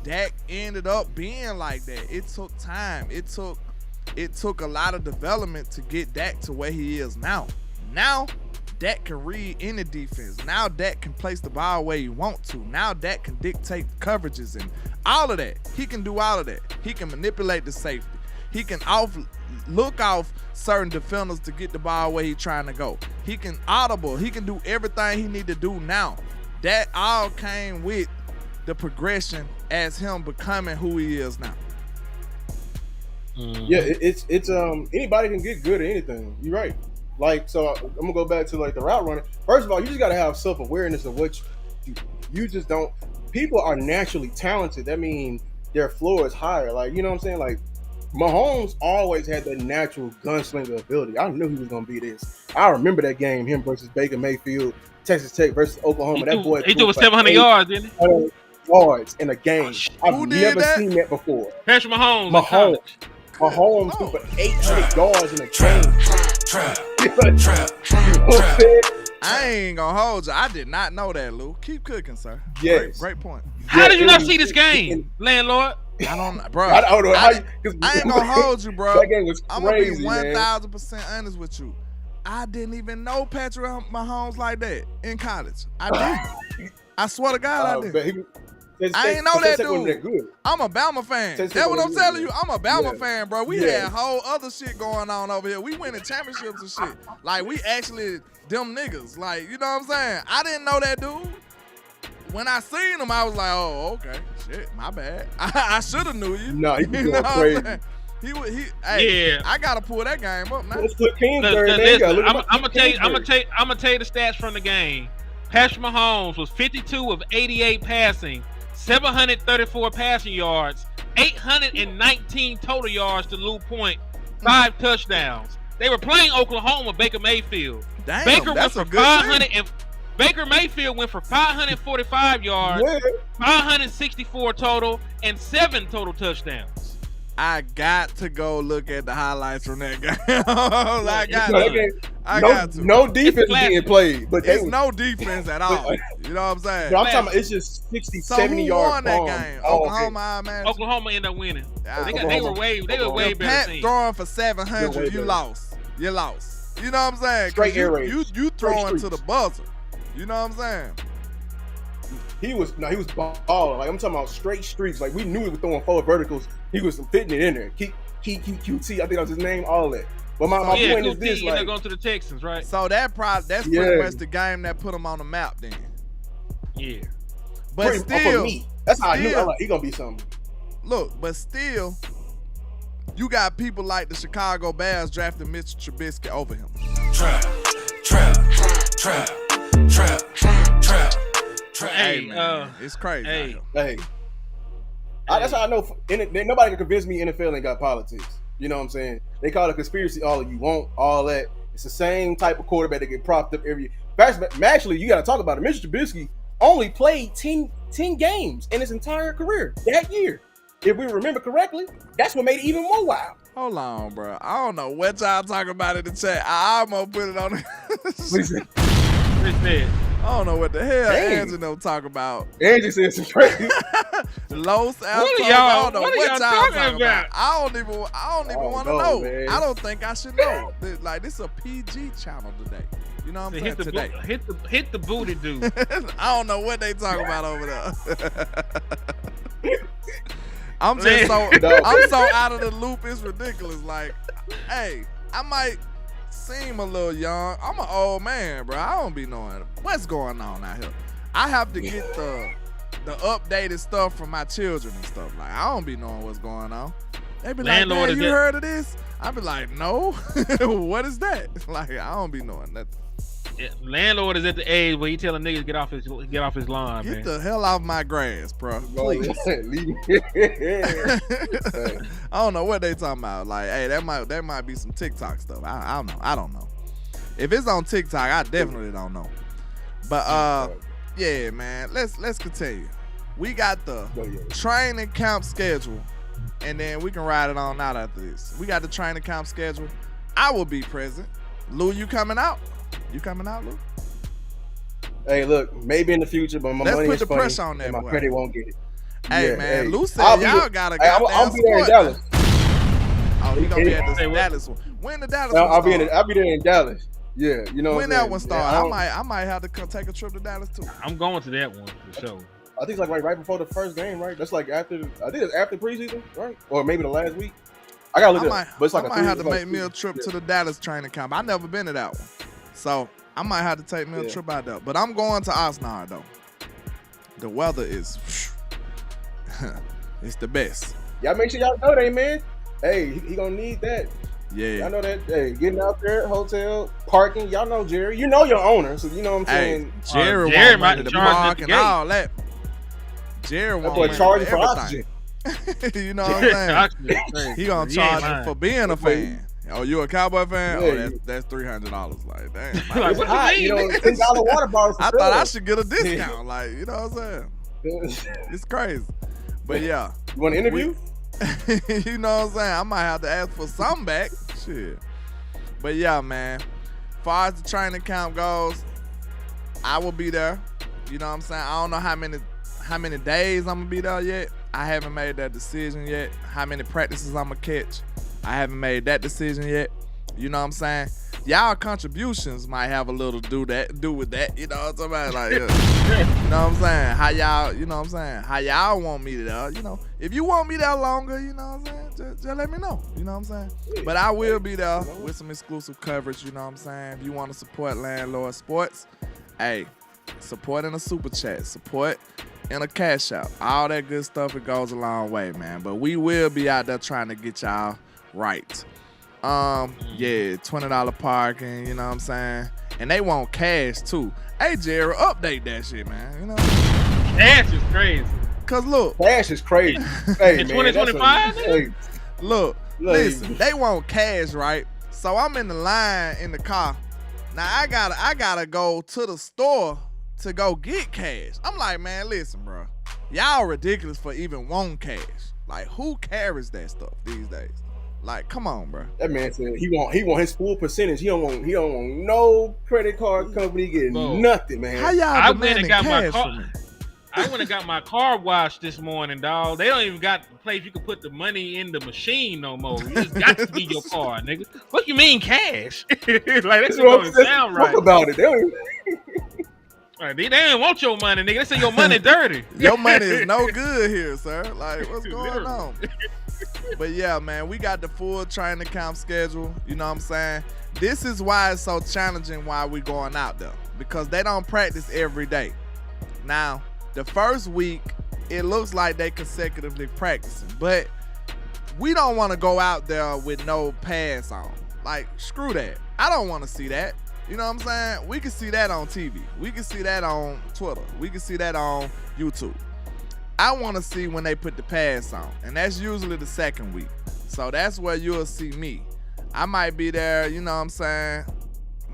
Dak ended up being like that. It took time. It took a lot of development to get Dak to where he is now. Now, Dak can read any defense. Now Dak can place the ball where he want to. Now Dak can dictate coverages and all of that. He can do all of that. He can manipulate the safety. He can look off certain defenders to get the ball where he's trying to go. He can audible. He can do everything he need to do now. That all came with the progression as him becoming who he is now. Yeah, it's anybody can get good at anything. You're right. Like, so I'm gonna go back to like the route running. First of all, you just gotta have self-awareness of what you just don't. People are naturally talented. That means their floor is higher. Like, you know what I'm saying? Like, Mahomes always had that natural gunslinger ability. I knew he was gonna be this. I remember that game, him versus Baker Mayfield, Texas Tech versus Oklahoma. He threw 700 yards, didn't he? Yards in a game. Who I've did never that? seen that before. Patrick Mahomes. Mahomes threw for 800 yards in a game. Trap. You know what I'm saying? I ain't gonna hold you. I did not know that, Lou. Keep cooking, sir. Yes. Great point. How did you it not was- see this game, landlord? I don't, bro. I don't know how I ain't gonna hold you, bro. That game was I'm gonna be crazy, man. 1,000% honest with you. I didn't even know Patrick Mahomes like that in college. I didn't. I swear to God, I didn't. I ain't know that dude. Good. I'm a Bama fan. Texas That's what I'm wasn't telling good. you. I'm a Bama Yeah. fan, bro. We Yeah. had whole other shit going on over here. We winning championships and shit. Like, we actually them niggas. Like, you know what I'm saying? I didn't know that dude. When I seen him, I was like, oh, okay. Shit, my bad. I should have knew you. Nah, he was You know going what I'm crazy. saying? Hey, Yeah. I gotta pull that game up now. Let's put Kingsbury Listen, in there. You gotta look I'm at gonna tell you. I'm Kingsbury. gonna tell you the stats from the game. Patrick Mahomes was 52 of 88 passing, 734 passing yards, 819 total yards to Lou Point, 5 touchdowns. They were playing Oklahoma. Baker Mayfield. Damn, Baker went that's for a good 500 thing. and Baker Mayfield went for 545 yards, Yeah. 564 total, and 7 total touchdowns. I got to go look at the highlights from that game. I got No, to. I no, got to. no defense It's classic. being played, but they It's was, no defense at all. You know what I'm saying? no, I'm talking about it's just 60, So 70 who yard won that bombs game? all Oklahoma, I imagine. Oklahoma ended up winning. Yeah, They were way Oklahoma. better Pat team. throwing for Way 700, you better. lost. You lost. You know what I'm saying? 'Cause Straight air you, raids. you throwing to streaks. the buzzer. You know what I'm saying? He was balling. Like I'm talking about straight streaks. Like we knew he was throwing 4 verticals. He was fitting it in there. QT, I think that was his name. All that. But my Yeah, point is QT this: ended up like, going to the Texans, right? So that's pretty Yeah. much the game that put him on the map then. Yeah. But for still, me, that's how I knew. still- I'm like, he gonna be something. look, but still, you got people like the Chicago Bears drafting Mitch Trubisky over him. Trap. Hey, Hey, man, it's crazy. hey. out here. Hey, that's how I know. Nobody can convince me NFL ain't got politics. You know what I'm saying? They call it conspiracy all you want, all that. It's the same type of quarterback that get propped up every year. Actually, you got to talk about it. Mitch Trubisky only played 10 games in his entire career that year. If we remember correctly, that's what made it even more wild. Hold on, bro. I don't know what y'all talking about in the chat. I almost put it on Listen, Chris said. I don't know what the hell Dang. Angie don't talk about. Angie said some crazy. Los Altos. What are I y'all- don't know what are y'all talking about? I don't even Oh, want to no, know. man. I don't think I should know. Like, this is a PG channel today. You know what I'm saying? Today. Hit the booty dude. I don't know what they talking about over there. I'm just so No. I'm so out of the loop. It's ridiculous. Like, hey, I might seem a little young. I'm an old man, bro. I don't be knowing what's going on out here. I have to get the updated stuff from my children and stuff. Like, I don't be knowing what's going on. They be Landlord like, is "Man, you that- heard of this?" I be like, "No." What is that? Like, I don't be knowing nothing. Yeah, landlord is at the age where he telling niggas get off his lawn, Get man. the hell off my grass, bro. Please. Leave me. I don't know what they talking about. Like, hey, that might be some TikTok stuff. I don't know. I don't know. If it's on TikTok, I definitely don't know. But yeah, man. Let's continue. We got the training camp schedule, and then we can ride it on out after this. We got the training camp schedule. I will be present. Lou, you coming out? You coming out, Lou? Hey, look, maybe in the future, but my Let's money put is the funny, pressure on that and my boy. credit won't get it. Hey, Yeah, man. hey. Lou said I'll be y'all there. got a Hey, goddamn I'll be there in squad. Dallas. Oh, he gonna be at the Say what? Dallas one. When the Dallas I'll one be start? I'll be there in Dallas. Yeah, you know. When what I'm that one saying? start? Yeah, I might have to come take a trip to Dallas too. I'm going to that one for sure. I think it's like right before the first game, right? That's like after. I think it's after preseason, right? Or maybe the last week. I gotta look I it might, up. But it's like I a might three- have to it's like make me a trip yeah. to the Dallas training camp. I never been to that one, so I might have to take me a Yeah. trip out there. But I'm going to Oxnard though. The weather is, it's the best. Y'all make sure y'all know that, man. Hey, he gonna need that. Yeah. Y'all know that. Hey, getting out there, hotel, parking. Y'all know Jerry. You know your owner, so you know what I'm Hey, saying. Jerry Jerry want might money to charge at park the and gate. all that. Jerry That want boy money charging for for everything. oxygen. You know what I'm saying? He gonna charge you for being a fan. Oh, you a Cowboy fan? Yeah, Oh, that's $300. Like, damn. Like, what Hot, you mean? $10 water bottles. I thought I should get a discount. Like, you know what I'm saying? It's crazy. But yeah. You want an interview? You know what I'm saying? I might have to ask for something back. Shit. But yeah, man. As far as the training camp goes, I will be there. You know what I'm saying? I don't know how many days I'm gonna be there yet. I haven't made that decision yet. How many practices I'm gonna catch. I haven't made that decision yet. You know what I'm saying? Y'all contributions might have a little do with that. You know what I'm talking about? Like, yeah. You know what I'm saying? How y'all, you know what I'm saying? How y'all want me there? You know, if you want me there longer, you know what I'm saying? Just let me know. You know what I'm saying? But I will be there with some exclusive coverage. You know what I'm saying? If you want to support Landlord Sports, hey, support in a super chat, support in a cash out, all that good stuff. It goes a long way, man. But we will be out there trying to get y'all right. Yeah, $20 parking, you know what I'm saying? And they want cash too. Hey, Jerry, update that shit, man. You know? Cash is crazy. Cause look, Cash is crazy. Hey, In man, 2025? hey, look, listen, they want cash, right? So I'm in the line in the car. Now I gotta go to the store to go get cash. I'm like, man, listen, bro. Y'all ridiculous for even wanting cash. Like, who carries that stuff these days? Like, come on, bro. that man said he want his full percentage. He don't want no credit card company getting nothing, man. How y'all demanding cash from me? I went and got my car washed this morning, dog. They don't even got the place you can put the money in the machine no more. You just got to be your car, nigga. What you mean cash? Like, that shit don't sound right. Talk about it. They don't even... Right, they didn't want your money, nigga. They say your money dirty. Your money is no good here, sir. Like, what's going on? But yeah, man, we got the full training camp schedule. You know what I'm saying? This is why it's so challenging why we going out there. Because they don't practice every day. Now, the first week, it looks like they consecutively practicing. But we don't want to go out there with no pads on. Like, screw that. I don't want to see that. You know what I'm saying? We can see that on TV. We can see that on Twitter. We can see that on YouTube. I want to see when they put the pads on. And that's usually the second week. So that's where you'll see me. I might be there, you know what I'm saying?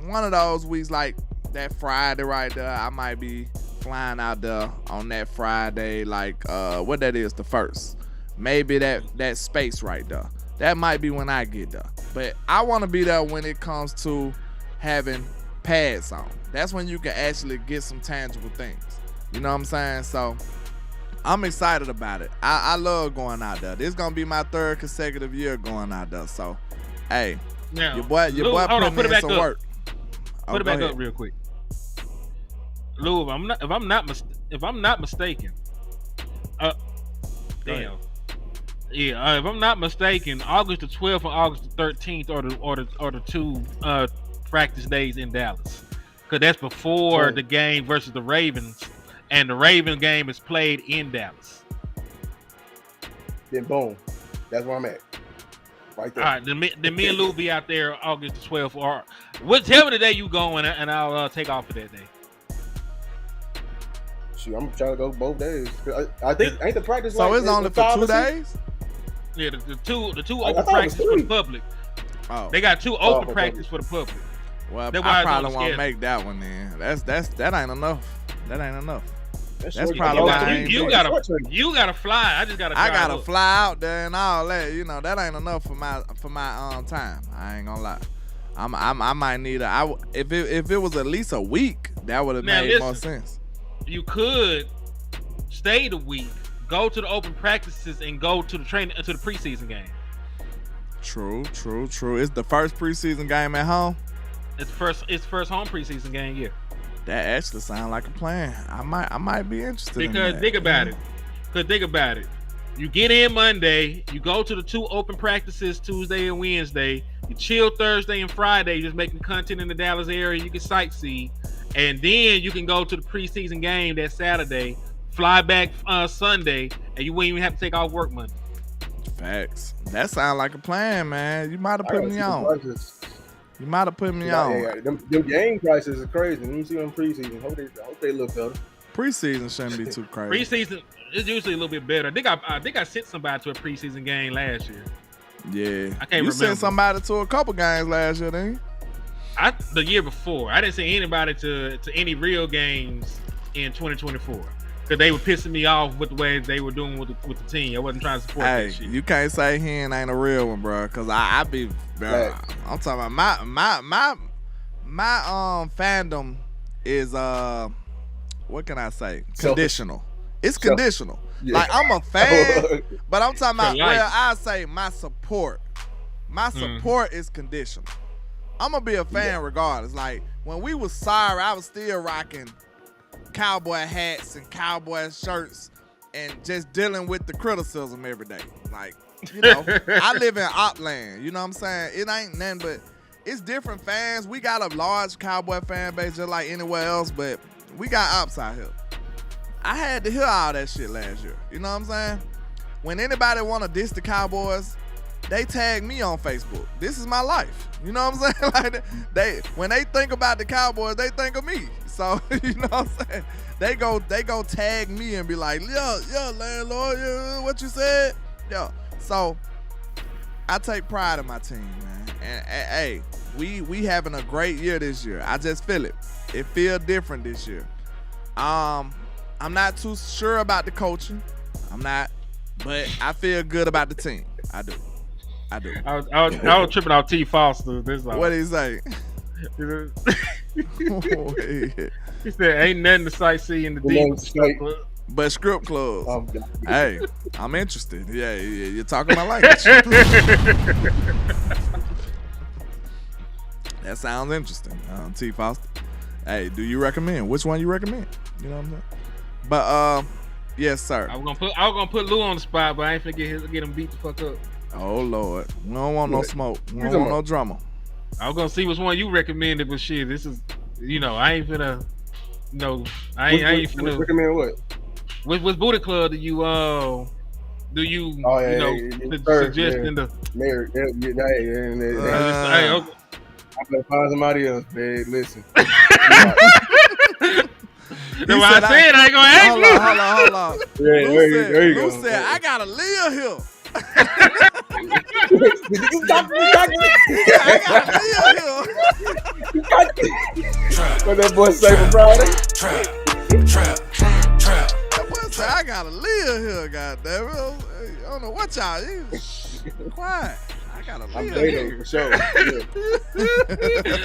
One of those weeks, like that Friday right there, I might be flying out there on that Friday, like what that is, the first. Maybe that space right there. That might be when I get there. But I want to be there when it comes to having pads on. That's when you can actually get some tangible things. You know what I'm saying? So I'm excited about it. I love going out there. This is gonna be my third consecutive year going out there. So, hey, now, your boy putting in some work. Put it back up real quick. Lou, if I'm not mistaken, damn. Yeah, if I'm not mistaken, August the 12th and August the 13th are the two practice days in Dallas, because that's before the game versus the Ravens, and the Ravens game is played in Dallas. Then boom, that's where I'm at, right there. All right, then me and Lou be out there August the 12th. Or tell me the day you going, and I'll take off for that day. Shoot, I'm trying to go both days. I think ain't the practice. So like, it's only for 2 days. Yeah, the two open practices for the public. Oh, They got two open practices for the public. well, That's why I it's on probably the won't schedule. make that one then. That ain't enough. That ain't enough. That's short. probably why I ain't You do it. gotta fly. I just gotta. I drive gotta up. fly out there and all that. You know, that ain't enough for my time. I ain't gonna lie. I might need if it was at least a week, that would have Now, made more listen. sense. You could stay the week, go to the open practices, and go to the preseason game. True. It's the first preseason game at home. It's first home preseason game, yeah. That actually sounds like a plan. I might be interested in Because that. think about it. You get in Monday, you go to the two open practices Tuesday and Wednesday, you chill Thursday and Friday, just making content in the Dallas area, you can sightsee, and then you can go to the preseason game that Saturday, fly back Sunday, and you wouldn't even have to take off work Monday. Facts. That sounds like a plan, man. You might have put me on. You might have put me on. Yeah. Them game prices are crazy. Let me see them preseason. Hope they look better. Preseason shouldn't be too crazy. Preseason is usually a little bit better. I think I sent somebody to a preseason game last year. Yeah, I can't you remember. sent somebody to a couple games last year, didn't you? The year before, I didn't send anybody to any real games in 2024 because they were pissing me off with the way they were doing with the team. I wasn't trying to support that shit. You can't say he ain't a real one, bro. Cause I be, bro. I'm talking about my fandom is what can I say? Conditional. It's conditional. Yeah. Like I'm a fan, but I'm talking about I say my support. My support is conditional. I'm gonna be a fan regardless. Like when we was sorry, I was still rocking cowboy hats and cowboy shirts and just dealing with the criticism every day. Like, you know, I live in Opland, you know what I'm saying? It ain't nothing but it's different fans. We got a large cowboy fan base just like anywhere else, but we got ops out here. I had to hear all that shit last year. You know what I'm saying? When anybody want to diss the Cowboys, they tag me on Facebook. This is my life. You know what I'm saying? Like when they think about the Cowboys, they think of me. So you know what I'm saying? They go tag me and be like, yeah, landlord, yeah, what you said? Yeah. So I take pride in my team, man. And hey, we having a great year this year. I just feel it. It feel different this year. I'm not too sure about the coaching. I'm not, but I feel good about the team. I do. I was tripping out T. Foster. This what did he say? He said, "Ain't nothing to sightsee in the deep but script clubs." Hey, I'm interested. Yeah, you're talking my language. That sounds interesting, T. Foster. Hey, do you recommend? Which one you recommend? You know what I'm saying? But yes, sir. I was gonna put Lou on the spot, but I ain't finna get him beat the fuck up. Oh Lord, we don't want no smoke. We don't want no drama. I was gonna see which one you recommended, but shit, this is, I ain't finna. No, I ain't finna recommend what. Which booty club do you suggest in the? I'm gonna find somebody else. Hey, listen. That's why I said I ain't gonna ask you. Hold on. There you go. Lou said, I gotta live here. You got I gotta live here. What that boy say for Friday? Trap. That boy said, I gotta live here, goddamn it. I don't know what y'all is. Quiet. I gotta live here. For sure.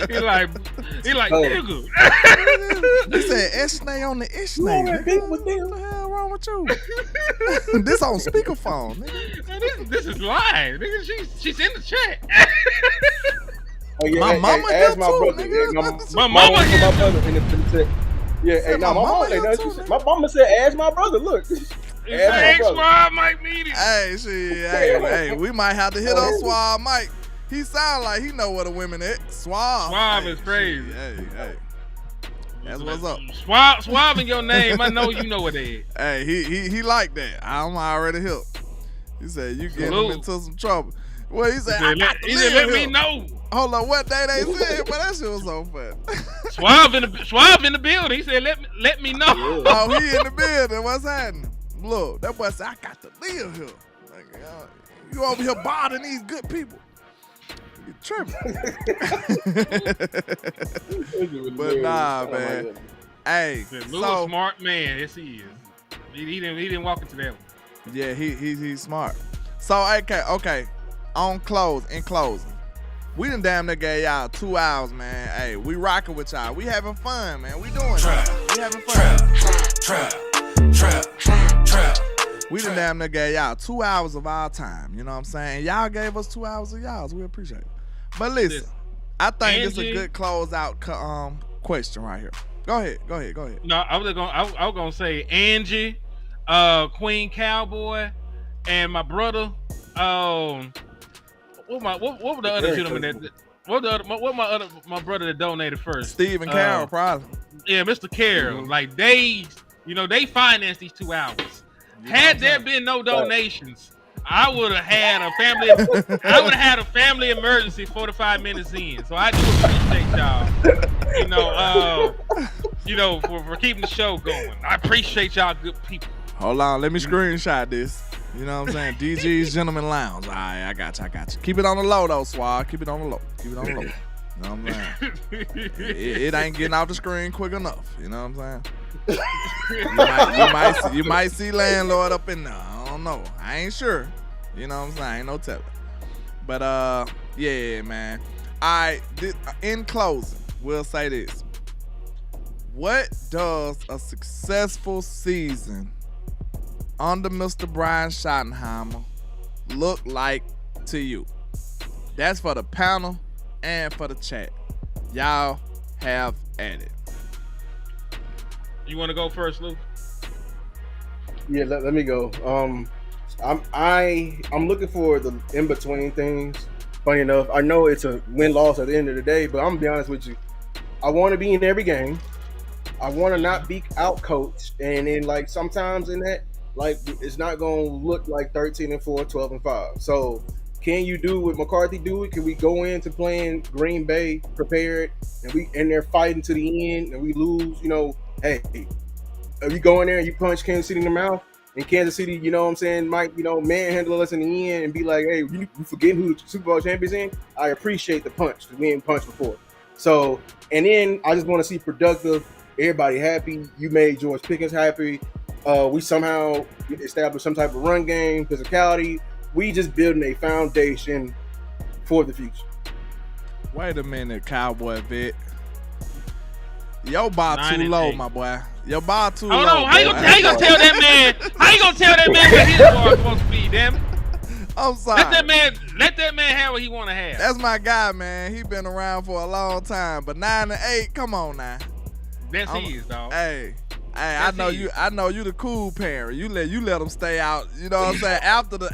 He like nigga. He said Eshnay on the Eshnay. What the hell wrong with you? This on speakerphone, nigga. This is live, nigga. She's in the chat. Oh, yeah, my mama here too, My nigga. mama here. My brother in the chat. Yeah, hey, no, my mama said, ask my brother. Look. Ask Swab Mike meeting. Hey, we might have to hit on Swab Mike. He sound like he know where the women at. Swab is crazy. Hey. That's what's up. Swab in your name. I know you know what it is. Hey, he like that. I'm already hip. He said you getting him into some trouble. Well, he said, let me know. Hold on, what day they said? But that shit was so fun. Swab in the building. He said, let me know. Oh, he in the building. What's happening? Look, that boy said, I got to live here. Like, you over here bothering these good people. You tripping. But nah, man. Hey, Lou's a smart man. Yes, he is. He didn't walk into that one. Yeah, he's smart. So okay. In closing, we done damn near gave y'all 2 hours, man. Hey, we rocking with y'all. We having fun, man. We doing it. We having fun. Trap. We done damn near gave y'all 2 hours of our time. You know what I'm saying? Y'all gave us 2 hours of y'all's. We appreciate it. But listen, I think it's a good closeout question right here. Go ahead. No, I was gonna say Angie, Queen Cowboy, and my brother. What were the other gentlemen my brother that donated first? Steve and Carol, probably. Yeah, Mr. Carroll. Mm-hmm. Like they financed these 2 hours. Had there been no donations, I would have had a family. I would have had a family emergency 45 minutes in. So I do appreciate y'all. For keeping the show going. I appreciate y'all, good people. Hold on, let me screenshot this. You know what I'm saying? DG's Gentleman Lounge. All right, I got you. Keep it on the low, though, Swag. Keep it on the low. You know what I'm saying? it ain't getting off the screen quick enough. You know what I'm saying? You might see Landlord up in there. I don't know. I ain't sure. You know what I'm saying? Ain't no telling. But, yeah, man. All right, in closing, we'll say this. What does a successful season under Mr. Brian Schottenheimer look like to you? That's for the panel and for the chat. Y'all have at it. You want to go first, Lou? Yeah, let me go. I'm looking for the in between things. Funny enough, I know it's a win-loss at the end of the day, but I'm gonna be honest with you. I want to be in every game. I want to not be out coached, and then like sometimes in that, like it's not gonna look like 13-4, 12-5. So can you do what McCarthy do? Can we go into playing Green Bay prepared, and they're fighting to the end, and we lose? You know, hey, if you go in there and you punch Kansas City in the mouth, and Kansas City, you know what I'm saying, might manhandle us in the end and be like, hey, you forgetting who the Super Bowl champions in? I appreciate the punch because we ain't punched before. So, and then I just want to see productive. Everybody happy. You made George Pickens happy. We somehow established some type of run game, physicality. We just building a foundation for the future. Wait a minute, Cowboy vet. Your bar too low, my boy. Your bar too low. Hold on. How you gonna tell that man? How you gonna tell that man what his bar is supposed to be? Damn it. I'm sorry. Let that man have what he want to have. That's my guy, man. He been around for a long time. But 9-8, come on now. That's his, dog. Hey, I know you the cool parent. You let them stay out, you know what I'm saying, after the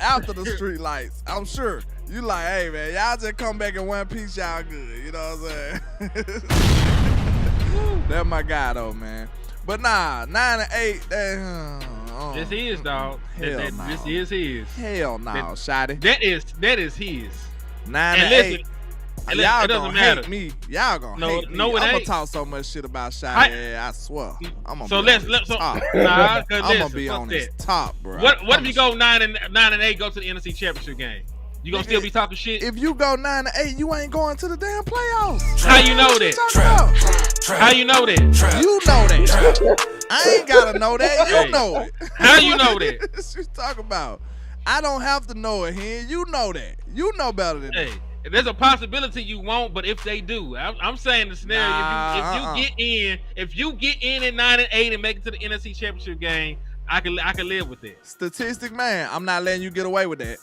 street lights. I'm sure. You like, hey man, y'all just come back in one piece, y'all good. You know what I'm saying? That's my guy though, man. But nah, 9-8, this is, dog. Hell no. This is his. Hell no, Shotty. That is his. 9-8. Y'all it doesn't gonna matter. hate me. Y'all gonna hate me. No, it I'm gonna ain't. talk so much shit about Shotty. I swear. I'm gonna be on his top, bro. What if you go 9-8, go to the NFC Championship game? You gonna still be talking shit? If you go 9-8, you ain't going to the damn playoffs. How you know that? How you know that? You know that. I ain't gotta know that. You know it. How you know that? What you talking about? I don't have to know it, Hen. You know that. You know better than that. There's a possibility you won't, but if they do, I'm saying the scenario. If you get in at 9-8 and make it to the NFC Championship game, I can live with it. Statistic man, I'm not letting you get away with that.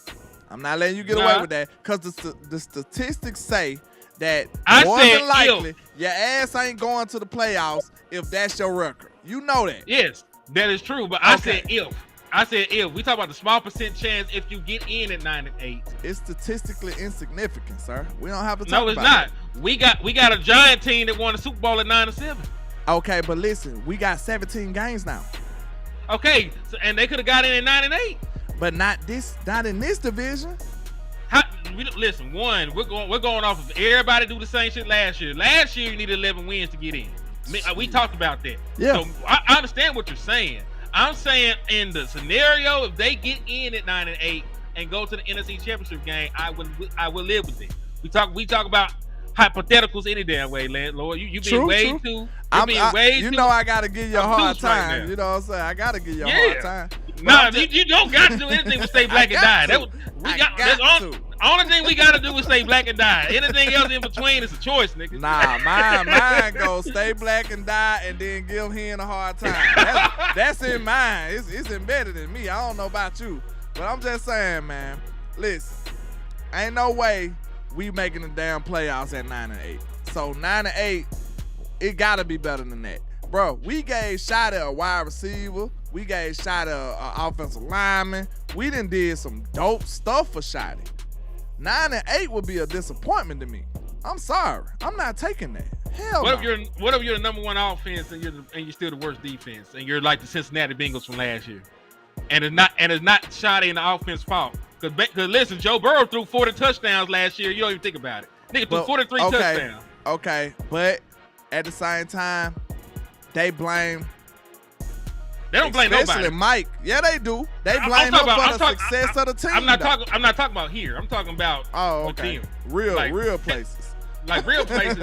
I'm not letting you get away with that because the statistics say that more than likely your ass ain't going to the playoffs if that's your record. You know that. Yes, that is true. But I said if. We talk about the small percent chance if you get in at 9-8. It's statistically insignificant, sir. We don't have to talk about it. No, it's not. We got a giant team that won the Super Bowl at 9-7. Okay, but listen, we got 17 games now. Okay, and they could have got in at 9-8. But not in this division. Listen, we're going off of everybody do the same shit last year. Last year you needed 11 wins to get in. We talked about that. Yeah. So I understand what you're saying. I'm saying in the scenario, if they get in at 9-8 and go to the NFC Championship game, I will live with it. We talk about hypotheticals any damn way, Landlord. You being way too. You know I gotta give you a hard time. You know what I'm saying? I gotta give you a hard time. Nah, you don't got to do anything but stay black and die. Only thing we gotta do is stay black and die. Anything else in between is a choice, nigga. Nah, mine goes stay black and die and then give Hen a hard time. That's in mine. It's embedded in me. I don't know about you. But I'm just saying, man, listen, ain't no way we making the damn playoffs at 9-8. So 9-8, it gotta be better than that. Bro, we gave Shotty a wide receiver. We gave Shotty a offensive lineman. We done did some dope stuff for Shotty. 9-8 would be a disappointment to me. I'm sorry. I'm not taking that. Hell what no. If you're the number one offense and you're still the worst defense and you're like the Cincinnati Bengals from last year? And it's not Shotty and the offense fault. Because listen, Joe Burrow threw 40 touchdowns last year. You don't even think about it. Nigga threw 43 touchdowns. Okay, but at the same time, they blame. They don't blame nobody. Especially Mike. Yeah, they do. They blame him for the success of the team. I'm not talking about here. I'm talking about okay. Real places. Like real places,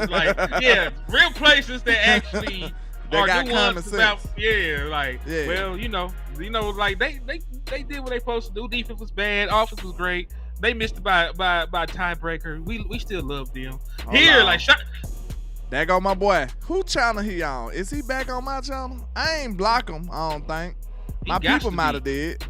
real places that actually they are got the common ones sense. Well, like they did what they supposed to do. Defense was bad, offense was great. They missed it by tiebreaker. We still love them. There go my boy. Who channel he on? Is he back on my channel? I ain't block him, I don't think. My people might have did.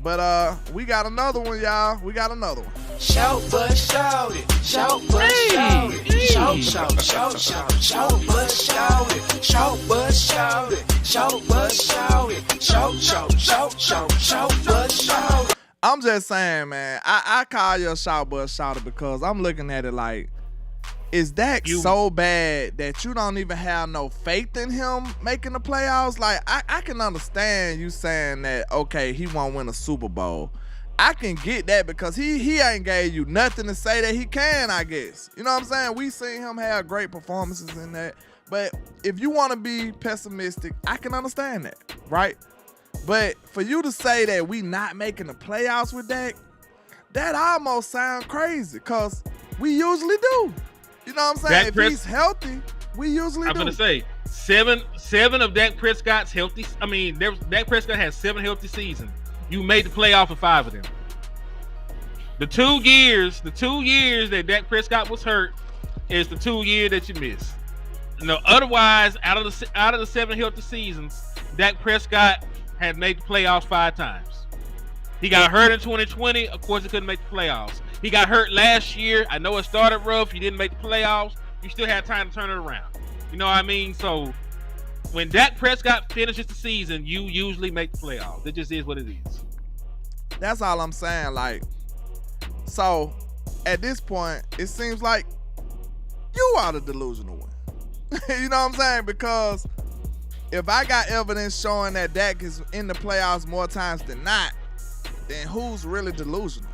But we got another one, y'all. We got another one. Shout but shout it. Shout but shout it. Shout but shout it. Shout but shout it. Shout but shout it. Shout but shout it. I'm just saying, man. I call you a shout but shout it because I'm looking at it like, is Dak so bad that you don't even have no faith in him making the playoffs? Like, I can understand you saying that, okay, he won't win a Super Bowl. I can get that because he ain't gave you nothing to say that he can, I guess. You know what I'm saying? We seen him have great performances in that. But if you want to be pessimistic, I can understand that, right? But for you to say that we not making the playoffs with Dak, that almost sound crazy because we usually do. You know what I'm saying? If he's healthy, we usually do. I'm gonna say seven of Dak Prescott's healthy. I mean, Dak Prescott has 7 healthy seasons. You made the playoff for 5 of them. The 2 years that Dak Prescott was hurt is the 2 years that you missed. Otherwise, out of the 7 healthy seasons, Dak Prescott had made the playoffs 5 times. He got hurt in 2020. Of course, he couldn't make the playoffs. He got hurt last year. I know it started rough. You didn't make the playoffs. You still had time to turn it around. You know what I mean? So when Dak Prescott finishes the season, you usually make the playoffs. It just is what it is. That's all I'm saying. Like, so at this point, it seems like you are the delusional one. You know what I'm saying? Because if I got evidence showing that Dak is in the playoffs more times than not, then who's really delusional?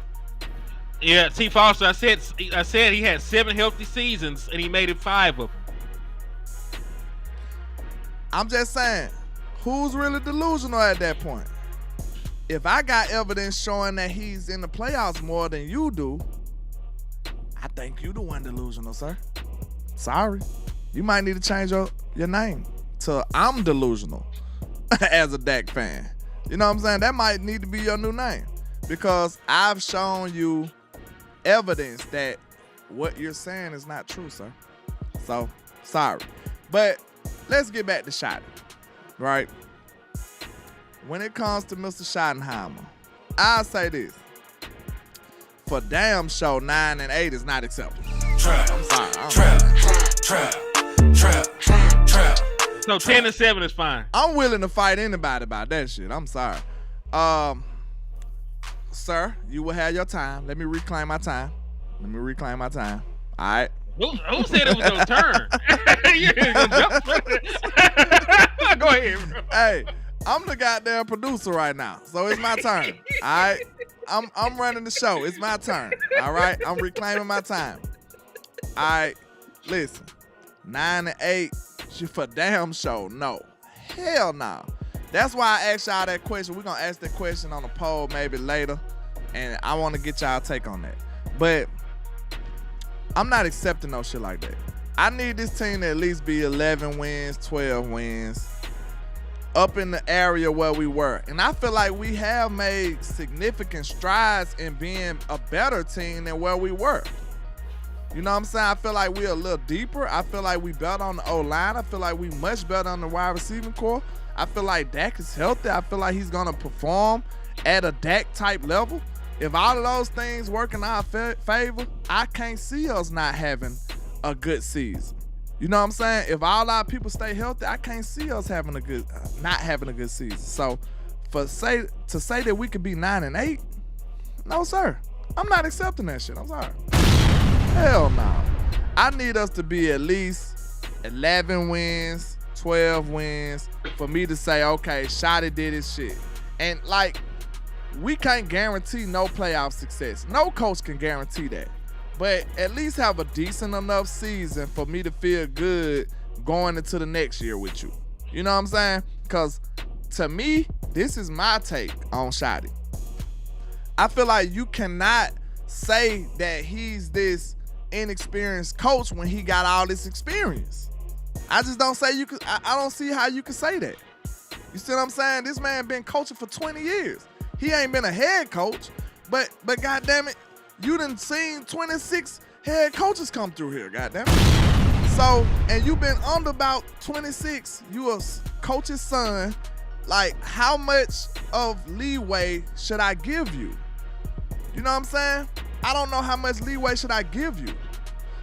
Yeah, T. Foster, I said he had 7 healthy seasons and he made it 5 of them. I'm just saying, who's really delusional at that point? If I got evidence showing that he's in the playoffs more than you do, I think you the one delusional, sir. Sorry. You might need to change your name to I'm delusional as a Dak fan. You know what I'm saying? That might need to be your new name because I've shown you evidence that what you're saying is not true, sir. So, sorry. But let's get back to Schottenheimer, right? When it comes to Mr. Schottenheimer, I'll say this. For damn sure, 9-8 is not acceptable. I'm sorry. Trap. So 10-7 is fine. I'm willing to fight anybody about that shit. I'm sorry. Sir, you will have your time. Let me reclaim my time. All right. Who said it was your turn? Go ahead, bro. Hey, I'm the goddamn producer right now, so it's my turn. All right. I'm running the show. It's my turn. All right. I'm reclaiming my time. All right. Listen, 9-8 for damn show. No. Hell no. That's why I asked y'all that question. We're going to ask that question on a poll maybe later, and I want to get y'all take on that. But I'm not accepting no shit like that. I need this team to at least be 11 wins, 12 wins, up in the area where we were. And I feel like we have made significant strides in being a better team than where we were. You know what I'm saying? I feel like we're a little deeper. I feel like we better on the O-line. I feel like we much better on the wide receiving core. I feel like Dak is healthy. I feel like he's going to perform at a Dak type level. If all of those things work in our favor, I can't see us not having a good season. You know what I'm saying? If all our people stay healthy, I can't see us having not having a good season. So to say that we could be 9-8, no sir. I'm not accepting that shit. I'm sorry. Hell no. I need us to be at least 11 wins, 12 wins for me to say, okay, Shotty did his shit. And like, we can't guarantee no playoff success. No coach can guarantee that. But at least have a decent enough season for me to feel good going into the next year with you. You know what I'm saying? Because to me, this is my take on Shotty. I feel like you cannot say that he's this inexperienced coach when he got all this experience. I just don't say you could. I don't see how you could say that. You see what I'm saying? This man been coaching for 20 years. He ain't been a head coach, but goddamn it, you done seen 26 head coaches come through here, goddamn it. So, and you been under about 26. You a coach's son. Like, how much of leeway should I give you? You know what I'm saying? I don't know how much leeway should I give you.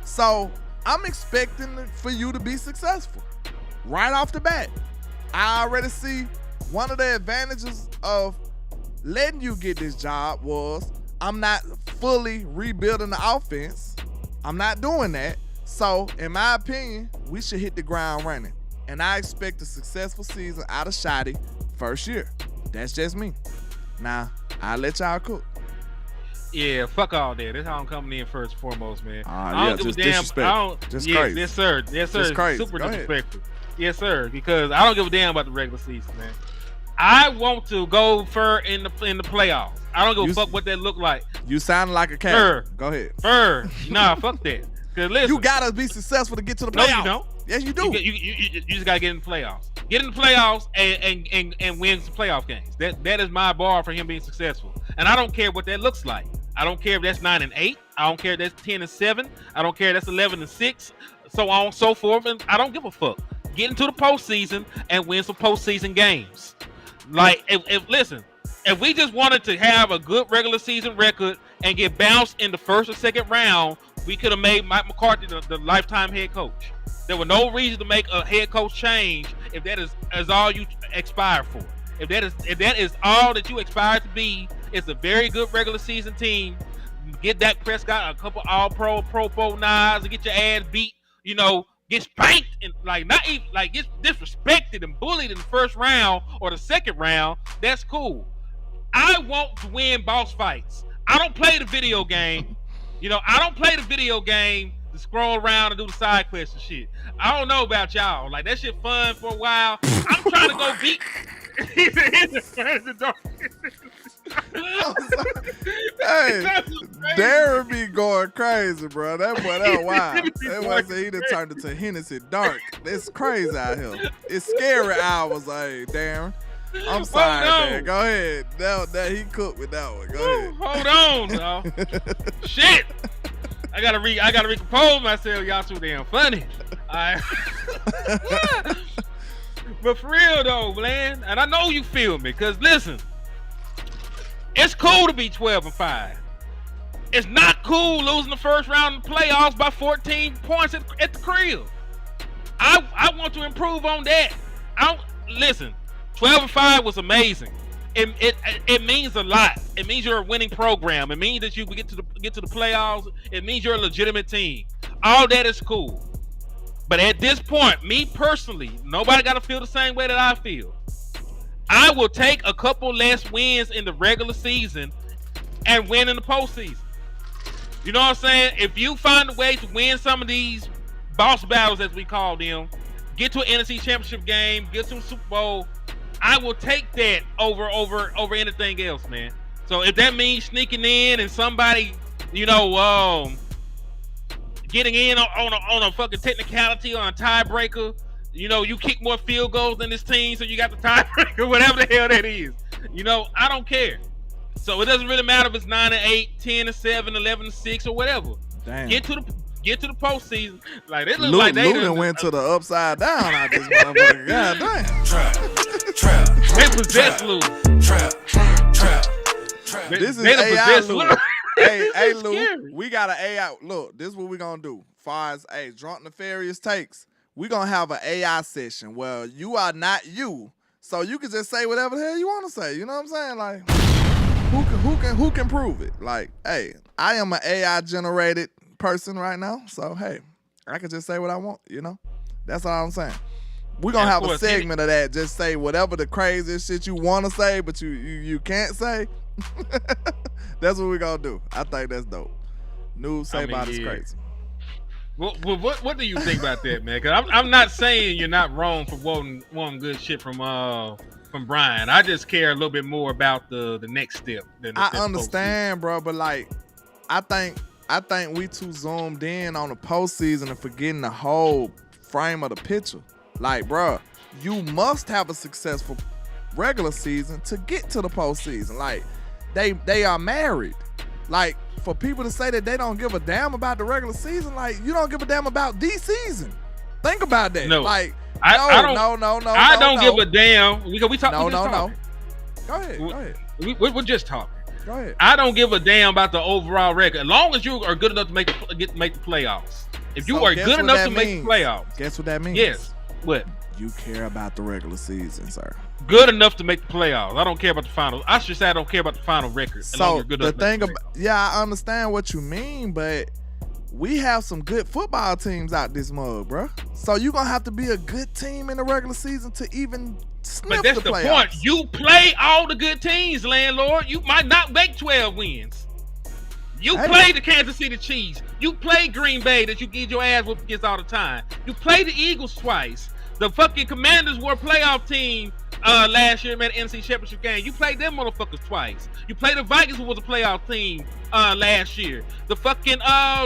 So, I'm expecting for you to be successful right off the bat. I already see one of the advantages of letting you get this job was I'm not fully rebuilding the offense. I'm not doing that. So, in my opinion, we should hit the ground running. And I expect a successful season out of Shotty first year. That's just me. Now, I'll let y'all cook. Yeah, fuck all that. That's how I'm coming in first and foremost, man. I don't give a damn. Disrespect. Just crazy. Yes, sir. Yes, sir. Just crazy. Super Go disrespectful. Yes, sir. Because I don't give a damn about the regular season, man. I want to go fur in the playoffs. I don't give a fuck what that look like. You sound like a cat. Go ahead. Nah, fuck that. Cause listen, you gotta be successful to get to the playoffs. No, you don't. Yes, you do. You just gotta get in the playoffs. Get in the playoffs and win some playoff games. That is my bar for him being successful. And I don't care what that looks like. I don't care if that's 9-8. I don't care if that's 10-7. I don't care if that's 11-6. So on and so forth. And I don't give a fuck. Get into the postseason and win some postseason games. Like, if we just wanted to have a good regular season record and get bounced in the first or second round, we could have made Mike McCarthy the lifetime head coach. There was no reason to make a head coach change if that is all you aspire for. If that is all that you aspire to be, it's a very good regular season team. Get Dak Prescott a couple All-Pro, Pro Bowl nods, and get your ass beat. You know, get spanked and not even get disrespected and bullied in the first round or the second round. That's cool. I want to win boss fights. I don't play the video game. You know, I don't play the video game to scroll around and do the side quest and shit. I don't know about y'all. Like, that shit fun for a while. I'm trying to go beat. Hey, Darren be going crazy, bro. That boy, that wild. That boy said he done turned into Hennessy Dark. It's crazy out here. It's scary hours, hey, Darren. I'm sorry, man. Go ahead. That he cooked with that one. Go ahead. Hold on, dog. Shit. I gotta recompose myself. Y'all too damn funny. All right. But for real though, man, and I know you feel me, cause listen, it's cool to be 12-5. It's not cool losing the first round of the playoffs by 14 points at the crib. I want to improve on that. Listen, 12-5 was amazing. It means a lot. It means you're a winning program. It means that you get to the playoffs. It means you're a legitimate team. All that is cool. But at this point, me personally, nobody got to feel the same way that I feel. I will take a couple less wins in the regular season and win in the postseason. You know what I'm saying? If you find a way to win some of these boss battles, as we call them, get to an NFC Championship game, get to a Super Bowl, I will take that over anything else, man. So if that means sneaking in and somebody, you know, getting in on a fucking technicality, on a tiebreaker, you know, you kick more field goals than this team, so you got the tiebreaker, whatever the hell that is. You know, I don't care. So it doesn't really matter if it's 9-8, 10-7, 11-6, or whatever. Damn. Get to the postseason. Like it looks Luke, like they done went to the upside down out this motherfucker. God damn. Trap. They possess Luke. Trap. This is They AI possess Luke. Luke. Hey, It's Luke, scary. we got an AI. Look, this is what we gonna do. Far as drunk nefarious takes, we gonna have an AI session where you are not you, so you can just say whatever the hell you want to say. You know what I'm saying? Like, who can prove it? Like, hey, I am an AI generated person right now, so hey, I can just say what I want. You know, that's all I'm saying. We're gonna have a segment of that. Just say whatever the craziest shit you want to say, but you can't say. That's what we gonna do. I think that's dope. News say about is crazy. What do you think about that, man? Because I'm not saying you're not wrong for wanting good shit from Brian. I just care a little bit more about the next step. I understand, bro, but like, I think we too zoomed in on the postseason and forgetting the whole frame of the picture. Like, bro, you must have a successful regular season to get to the postseason. Like, they are married. Like, for people to say that they don't give a damn about the regular season, like, you don't give a damn about the season. Think about that. No, like, I don't give a damn. We talk. No. Talking. Go ahead. We're just talking. Go ahead. I don't give a damn about the overall record, as long as you are good enough to make the playoffs. If you are good enough to make the playoffs, guess what that means? Yes. What? You care about the regular season, sir. Good enough to make the playoffs. I don't care about the final. I should say I don't care about the final record. So the thing about, I understand what you mean, but we have some good football teams out this mug, bro. So you're gonna have to be a good team in the regular season to even sniff the playoffs. But that's the point. You play all the good teams, landlord. You might not make 12 wins. You play the Kansas City Chiefs. You play Green Bay that you get your ass whooped against all the time. You play the Eagles twice. The fucking Commanders were a playoff team last year, man, the NFC Championship game. You played them motherfuckers twice. You played the Vikings, who was a playoff team last year. The fucking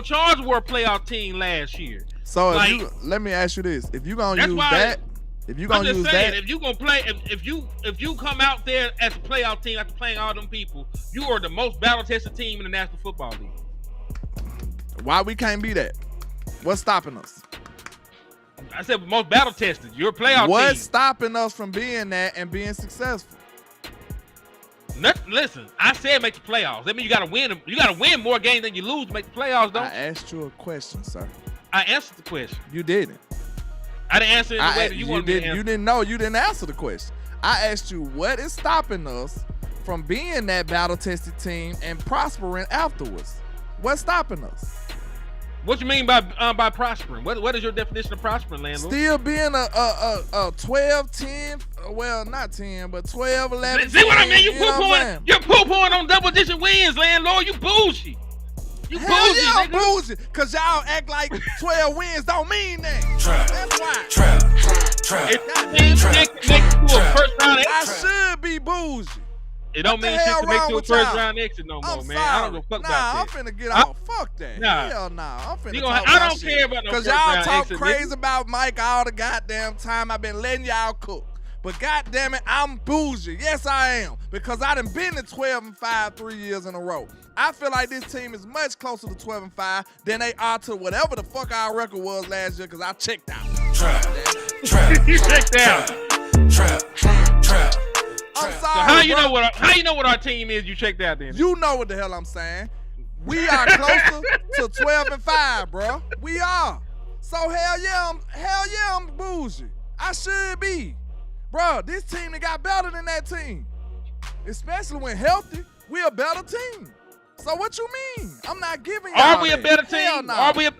Chargers were a playoff team last year. So like, let me ask you this: if you gonna use that, if you gonna use that, if you gonna play, if you come out there as a playoff team after playing all them people, you are the most battle tested team in the National Football League. Why we can't be that? What's stopping us? I said most battle tested. You're a playoff team. What's stopping us from being that and being successful? Listen, I said make the playoffs. That means you gotta win. You gotta win more games than you lose to make the playoffs, don't you? I asked you a question, sir. I answered the question. You didn't. I didn't answer it in the way that you wanted me to answer. You didn't know. You didn't answer the question. I asked you what is stopping us from being that battle-tested team and prospering afterwards. What's stopping us? What you mean by prospering? What is your definition of prospering, landlord? Still being a 12, 10, well, not 10, but 12, 11. See what I mean? You're poo-pooing on double-digit wins, landlord. You bullshit. You Hell bullshit, yeah, nigga. bullshit. Because y'all act like 12 wins don't mean that. That's why. I should be bougie. It don't mean shit to make you a first round exit no more, man. I don't give a fuck about that. I'm finna get off. Fuck that. Hell nah. I'm finna talk I don't care about no first round exit. Because y'all talk crazy about Mike all the goddamn time. I've been letting y'all cook. But goddamn it, I'm bougie. Yes, I am. Because I done been to 12-5 3 years in a row. I feel like this team is much closer to 12-5 than they are to whatever the fuck our record was last year because I checked out. You checked out. I'm sorry. So how you know what our team is? You checked out then. You know what the hell I'm saying. We are closer to 12-5, bro. We are. So hell yeah, I'm bougie. I should be. Bro, this team that got better than that team. Especially when healthy, we a better team. So what you mean? I'm not giving y'all Are we a better team? Hell no. Are we a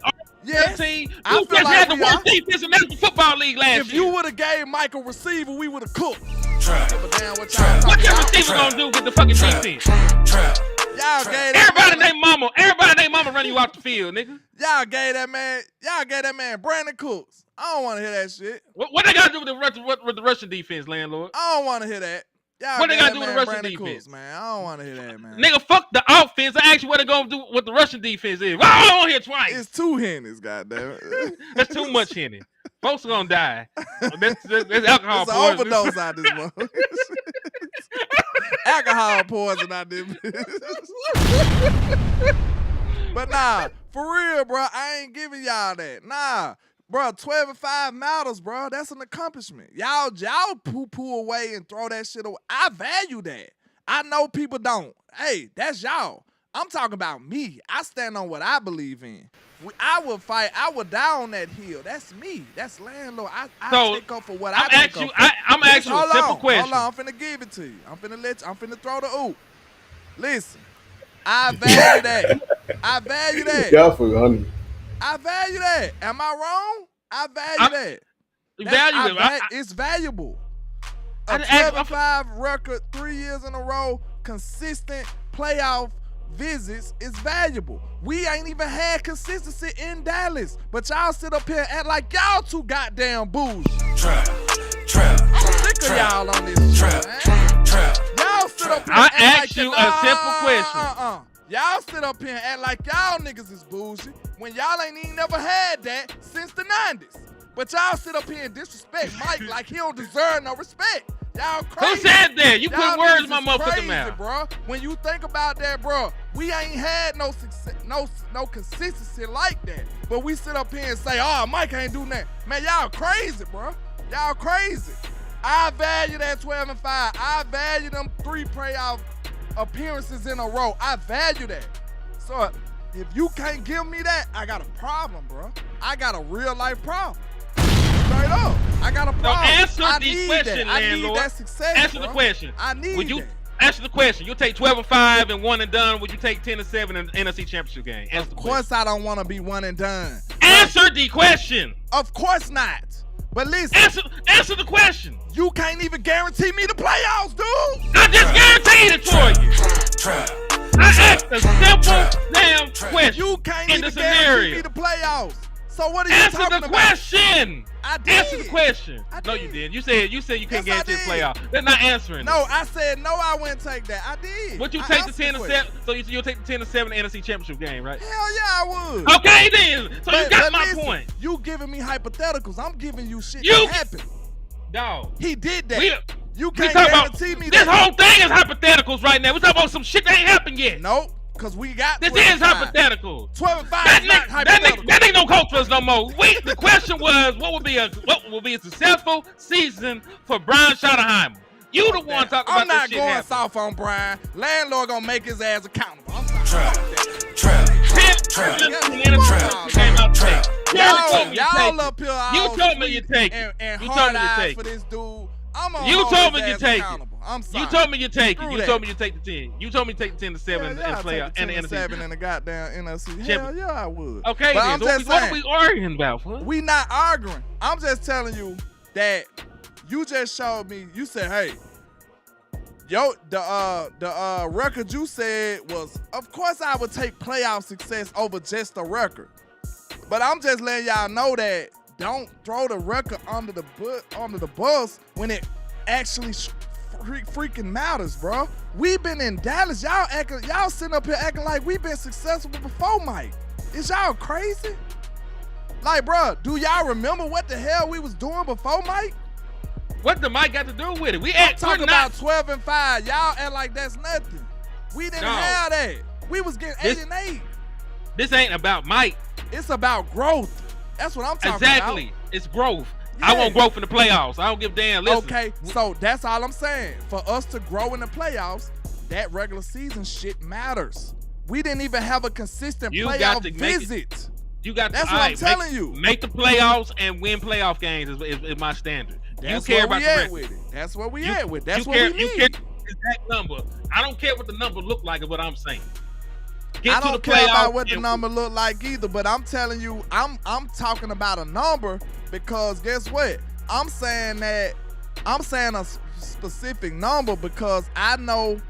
better team? I You feel just like had the we worst are. defense in the National Football League last If year. you would have gave Mike a receiver, we would have cooked. What your receiver gonna do with the fucking defense? Y'all gave that Everybody man, named mama running you off the field, nigga. y'all gave that man Brandon Cooks. I don't want to hear that shit. What they gotta do with the Russian defense, landlord? I don't want to hear that. Y'all What they gave gotta that do with man the Russian Brandon defense? Cooks, man. I don't want to hear that, man. Nigga, fuck the offense. I asked you what they gonna do with the Russian defense is. Well, I don't hear twice. It's two Hennies, goddammit. That's too much Henny. Folks are gonna die. That's alcohol It's an poisoning. overdose out this month. Alcohol poison out this. But nah, for real, bro, I ain't giving y'all that. Nah, bro, 12-5 matters, bro. That's an accomplishment. Y'all poo away and throw that shit away. I value that. I know people don't. Hey, that's y'all. I'm talking about me. I stand on what I believe in. I will fight. I will die on that hill. That's me. That's landlord. I take up for what I take up for. I'm asking you a simple question. Hold on, I'm finna give it to you. I'm finna throw the oop. Listen, I value that. I value that. I value that. Am I wrong? I value that. It's valuable. A 12-5 record 3 years in a row consistent playoff visits is valuable. We ain't even had consistency in Dallas, but y'all sit up here and act like y'all too goddamn bougie. I'm sick of y'all on this shit, man. Y'all sit up here and I act asked like you a simple question. Y'all sit up here and act like y'all niggas is bougie when y'all ain't even never had that since the 90s. But y'all sit up here and disrespect Mike like he don't deserve no respect. Y'all crazy. Who said that? You Y'all put words niggas in my is motherfucking crazy, mouth. bro. When you think about that, bro, we ain't had no success, no consistency like that. But we sit up here and say, oh, Mike ain't do nothing. Man, y'all crazy, bro. Y'all crazy. I value that 12-5. I value them 3 playoff appearances in a row. I value that. So if you can't give me that, I got a problem, bro. I got a real life problem. Straight up. I got a problem. So answer I the need question, that. I need landlord. that success, Answer bro. the question. I need Would you that. answer the question? You'll take 12-5 and 1 and done. Would you take 10-7 in the NFC Championship game? Answer Of the course I don't want to be one and done. Answer the question. Of course not. But listen, Answer the question. you can't even guarantee me the playoffs, dude. I just guaranteed it for you. I asked a simple damn question. You can't in even the guarantee scenario. me the playoffs. So what are you Answer talking the about? question. I did. Answer the question. I No, did. you did. You said you couldn't Yes, I guarantee the did. playoff. That's not answering. No, I said no. I wouldn't take that. I did. Would you I take the answered 10-7? question. So you'll take the 10-7 NFC Championship game, right? Hell yeah, I would. Okay then. So you got my listen, point. You giving me hypotheticals. I'm giving you shit You- that happened. Dog. He did that. We You can't talking about guarantee me this that. whole thing is hypotheticals right now. We talking about some shit that ain't happened yet. Nope, because we got This 12 is and 5. hypothetical. 12 and 5 That, is not ain't, hypothetical. that ain't no coach for us no more. The question was, what will be a successful season for Brian Schottenheimer? You the one talking about I'm not this shit going happening. soft on Brian. Landlord gonna make his ass accountable. I'm sorry. Y'all up here all You told me you sweet take and it. You hard told me you eyes take for it. this dude. I'm gonna You hold told his me you ass take it. accountable. I'm sorry. You told me you take it. Screw You that. told me you take the 10. You told me to take the 10-7 and play out and the NFC. 7 in the goddamn NFC. Hell yeah, I would. Okay, but then. I'm So just what are saying, we arguing about? What? we not arguing. I'm just telling you that you just showed me. You said, hey, yo, the record you said was, of course I would take playoff success over just the record. But I'm just letting y'all know that don't throw the record under the bus when it actually freaking matters, bro. We've been in Dallas. Y'all sitting up here acting like we've been successful before Mike. Is y'all crazy? Like, bro, do y'all remember what the hell we was doing before Mike? What the mic got to do with it? I'm talking about 12 and 5. Y'all act like that's nothing. We didn't No. have that. We was getting 8 and 8. This ain't about Mike. It's about growth. That's what I'm talking Exactly. It's growth. Yeah. I want growth in the playoffs. I don't give a damn. about. Listen. Okay, so that's all I'm saying. For us to grow in the playoffs, that regular season shit matters. We didn't even have a consistent You playoff got to make it- visit. You got That's to, what I'm alright, telling you. Make the playoffs and win playoff games is my standard. That's you care where about we the at record. with it. That's where we You- at with. That's you what care, we You need. care the exact number. I don't care what the number look like is what I'm saying. Get I to the don't care about playoffs what the and- number look like either, but I'm telling you, I'm talking about a number because guess what? I'm saying a specific number because I'm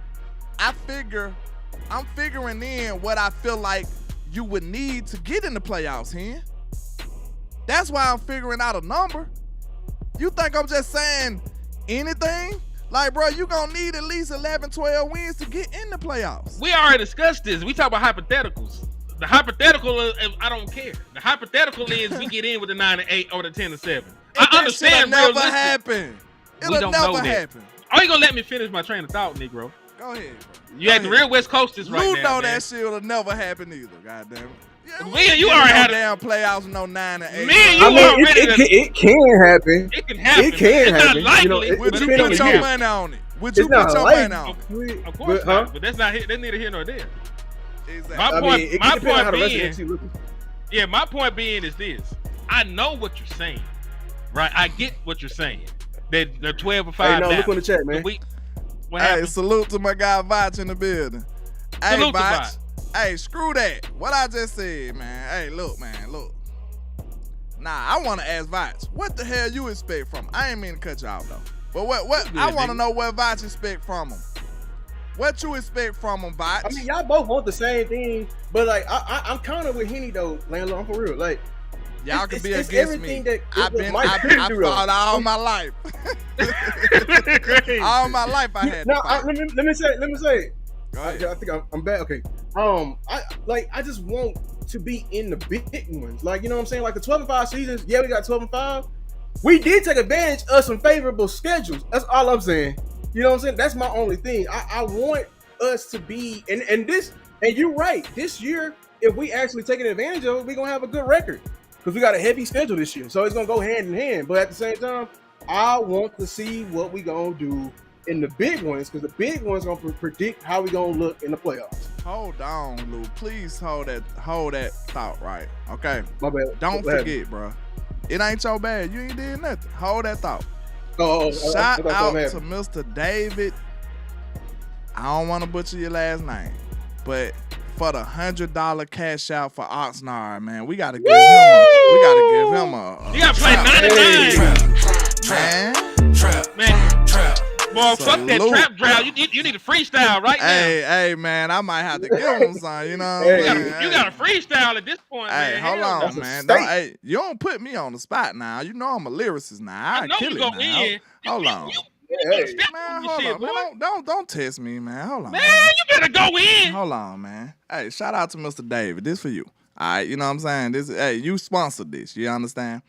figuring in what I feel like you would need to get in the playoffs, Hen. That's why I'm figuring out a number. You think I'm just saying anything? Like, bro, you gonna need at least 11, 12 wins to get in the playoffs. We already discussed this. We talk about hypotheticals. The hypothetical is I don't care. The hypothetical is we get in with the 9 and 8 or the 10 and 7. I That understand. shit'll never realistic- happen. We It'll don't know never that. happen. Are you gonna let me finish my train of thought, Negro? Go ahead, bro. You at the real West Coasters right Lou now. know man. that shit'll never happen either. Goddamn it. Yeah, we Me and ain't you getting already no had a- damn playoffs with no 9 and 8. Me and bro. you already. it can happen. It can happen. It can it's happen. not You know, likely. it- Would but you it put can your happen. money on it? Would It's you put not your likely. money on it? Of course But, not. But that's neither here nor there. Exactly. My I point- mean, it my depends on how point the rest of being- the team looking. Yeah, my point being is this. I know what you're saying, right? I get what you're saying. They're 12 or 5 Hey, no, now. look on the chat, man. What Hey, happened? salute to my guy Vach in the building. Hey, Salute to Vach. Vach. Hey, screw that. What I just said, man. Hey, look, man, look. Nah, I want to ask Vach, what the hell you expect from him? I ain't mean to cut you off, though. But what Good, I want to nigga. know what Vach expect from him. What you expect from him, Botch? I mean, y'all both want the same thing, but like I'm kind of with Henny though, Landlord. I'm for real. Like y'all can be it's against me. That I fought all my life. All my life I had. No, let me say. Go ahead. I think I'm bad. Okay. I just want to be in the big ones. Like, you know what I'm saying? Like the 12-5 seasons. Yeah, we got 12-5. We did take advantage of some favorable schedules. That's all I'm saying. You know what I'm saying? That's my only thing. I want us to be and you're right. This year, if we actually take advantage of it, we're gonna have a good record. Because we got a heavy schedule this year. So it's gonna go hand in hand. But at the same time, I want to see what we gonna do in the big ones, because the big ones gonna predict how we gonna look in the playoffs. Hold on, Lou. Please hold that thought right. Okay. My bad. Don't forget, bro. It ain't so bad. You ain't did nothing. Hold that thought. Shout out to Mr. David. I don't want to butcher your last name, but for the $100 cash out for Oxnard, man, we gotta give him a. You gotta play 99. Man. Boy, fuck that trap drought. You need a freestyle right now. Hey, man, I might have to give him some. You know what I'm saying? You got a freestyle at this point, man. Hold on, man. You don't put me on the spot now. You know I'm a lyricist now. I kill it now. Hold on. Man, hold on. Man, don't test me, man. Hold on. Man, you better go in. Hold on, man. Hey, shout out to Mr. David. This for you. All right, you know what I'm saying? You sponsored this. You understand?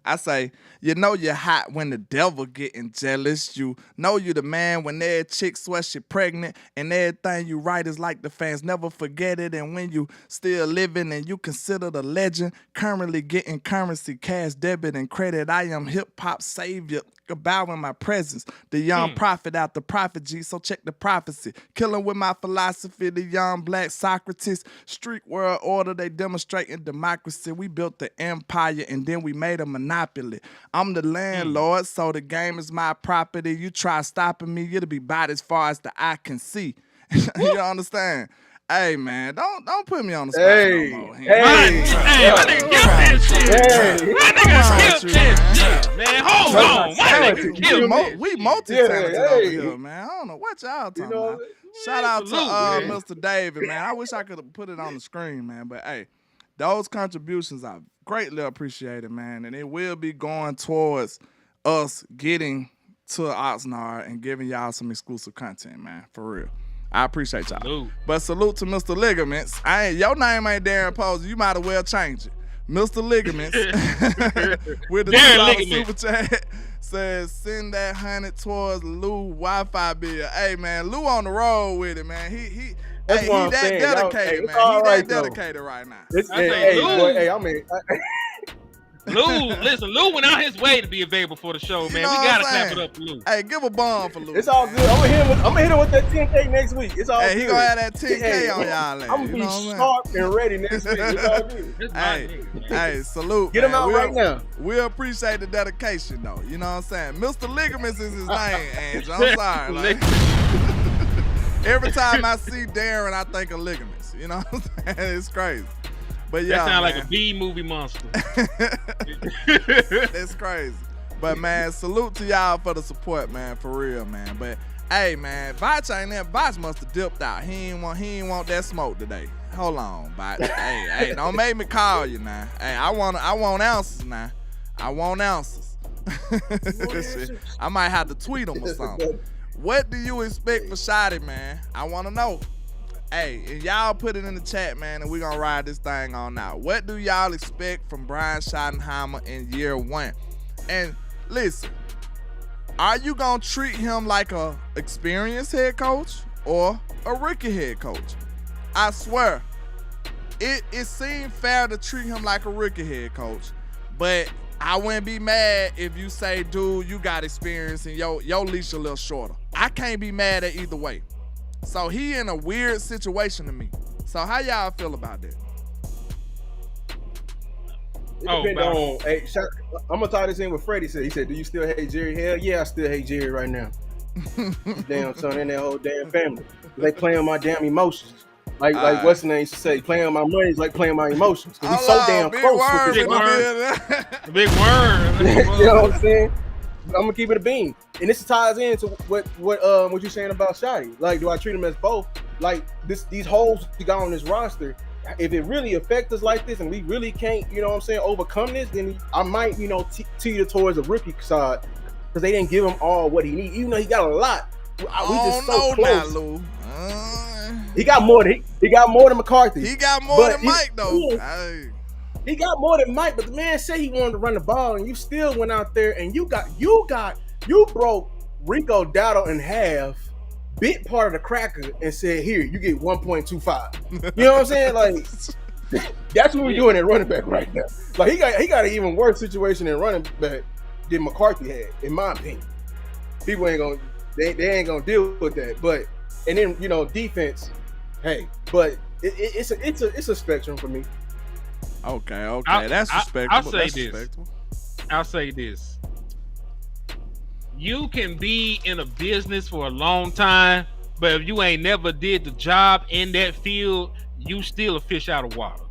I say, you know you're hot when the devil getting jealous. You know you the man when every chick swears she pregnant, and everything you write is like the fans never forget it. And when you still living and you consider the legend, currently getting currency, cash, debit, and credit. I am hip hop savior. Bowing my presence, the young prophet out the prophet G, so check the prophecy. Killing with my philosophy, the young black Socrates. Street world order, they demonstrating democracy. We built the empire and then we made a monopoly. I'm the landlord, so the game is my property. You try stopping me, it'll be about as far as the eye can see. You understand? Hey, man, don't put me on the spot no more. My nigga, kill that shit. My nigga, kill that shit, man. Hold on. My nigga, kill that. We multi-talented over here, man. I don't know what y'all talking about. Shout out to Mr. David, man. I wish I could have put it on the screen, man. But, hey, those contributions are greatly appreciated, man. And it will be going towards us getting to Oxnard and giving y'all some exclusive content, man. For real. I appreciate y'all. Salute. But salute to Mr. Ligaments. Your name ain't Darren Posey. You might as well change it. Mr. Ligaments with the $2 super chat says send that 100 towards Lou Wi-Fi bill. Hey man, Lou on the road with it, man. He that dedicated, man. He that dedicated right now. Lou went out his way to be available for the show, man. We gotta clap it up for Lou. Hey, give a bomb for Lou. It's all good. I'm gonna hit him with that 10K next week. It's all good. He gonna have that 10K on y'all. I'm gonna be sharp and ready next week. It's all good. Hey, salute. Get him out right now. We appreciate the dedication, though. You know what I'm saying? Mr. Ligaments is his name, Angel. I'm sorry. Like, every time I see Darren, I think of Ligaments. You know what I'm saying? It's crazy. But yeah, that sound like a B-movie monster. It's crazy. But man, salute to y'all for the support, man, for real, man. But hey, man, Botch ain't there. Botch must have dipped out. He ain't want that smoke today. Hold on, Botch. hey, don't make me call you now. Hey, I want ounces now. I want ounces. I might have to tweet him or something. What do you expect for Shotty, man? I want to know. Hey, and y'all put it in the chat, man, and we're going to ride this thing on out. What do y'all expect from Brian Schottenheimer in year one? And listen, are you going to treat him like a experienced head coach or a rookie head coach? I swear, it seemed fair to treat him like a rookie head coach, but I wouldn't be mad if you say, dude, you got experience and your leash a little shorter. I can't be mad at either way. So he in a weird situation to me. So how y'all feel about that? It depends on. Hey, I'm gonna tie this in with Freddie said. He said, "Do you still hate Jerry?" Hell yeah, I still hate Jerry right now. Damn son and that whole damn family. They playing my damn emotions. Like what's the name used to say? Playing my money is like playing my emotions. Cause he's so damn close. Big word. You know what I'm saying? gonna keep it a beam, and this ties into what you're saying about Shotty. Like, do I treat him as both? Like these holes we got on this roster. If it really affects us like this, and we really can't, you know what I'm saying, overcome this, then I might, you know, teeter towards a rookie side because they didn't give him all what he needs, even though he got a lot. We just so close. Now, Lou. He got more than McCarthy. He got more than Mike though. He got more than Mike, but the man said he wanted to run the ball, and you still went out there and you broke Rico Dowdle in half, bit part of the cracker, and said, "Here, you get 1.25." You know what I'm saying? Like, that's what we're doing at running back right now. Like, he got an even worse situation in running back than McCarthy had, in my opinion. People ain't gonna they ain't gonna deal with that. But and then, you know, defense, hey, but it's a spectrum for me. Okay, that's respectable. I'll say this. You can be in a business for a long time, but if you ain't never did the job in that field, you still a fish out of water.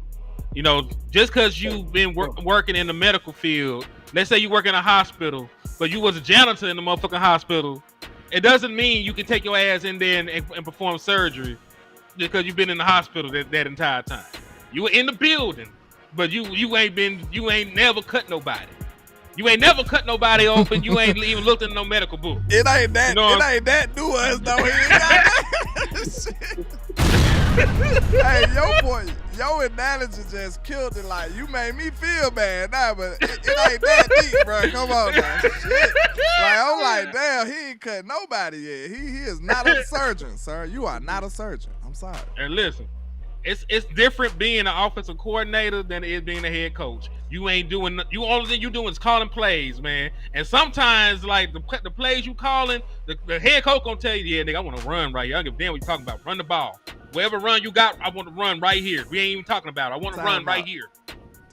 You know, just because you've been working in the medical field, let's say you work in a hospital, but you was a janitor in the motherfucking hospital, it doesn't mean you can take your ass in there and perform surgery because you've been in the hospital that entire time. You were in the building, but you ain't never cut nobody. You ain't never cut nobody open. You ain't even looked at no medical book. It ain't that. You know, it ain't that nuance though. He ain't got that. Hey, your analogy just killed it. Like, you made me feel bad now, but it ain't that deep, bro. Come on now. Shit. Like, I'm like, damn, he ain't cut nobody yet. He is not a surgeon, sir. You are not a surgeon. I'm sorry. And listen, it's different being an offensive coordinator than it is being a head coach. You ain't doing. Only thing you doing is calling plays, man. And sometimes, like the plays you calling, the head coach gonna tell you, yeah, nigga, I want to run right here. I don't give a damn what you talking about. Run the ball. Whatever run you got, I want to run right here. We ain't even talking about it. I want to run right here.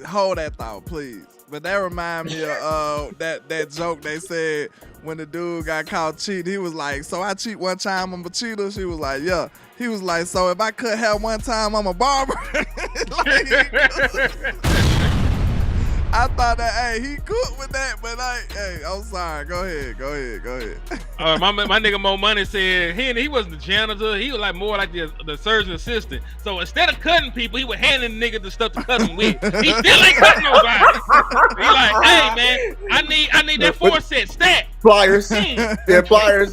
Hold that thought, please. But that remind me of that joke they said when the dude got caught cheating. He was like, so I cheat one time, I'm a cheater. She was like, yeah. He was like, so if I cut hair one time, I'm a barber. I thought that, hey, he good with that, but I'm sorry. Go ahead. My nigga Mo Money said he wasn't the janitor. He was like more like the surgeon assistant. So instead of cutting people, he was handing the nigga the stuff to cut them with. He still ain't cutting nobody. He like, hey man, I need that forceps stat. Pliers. Yeah, pliers.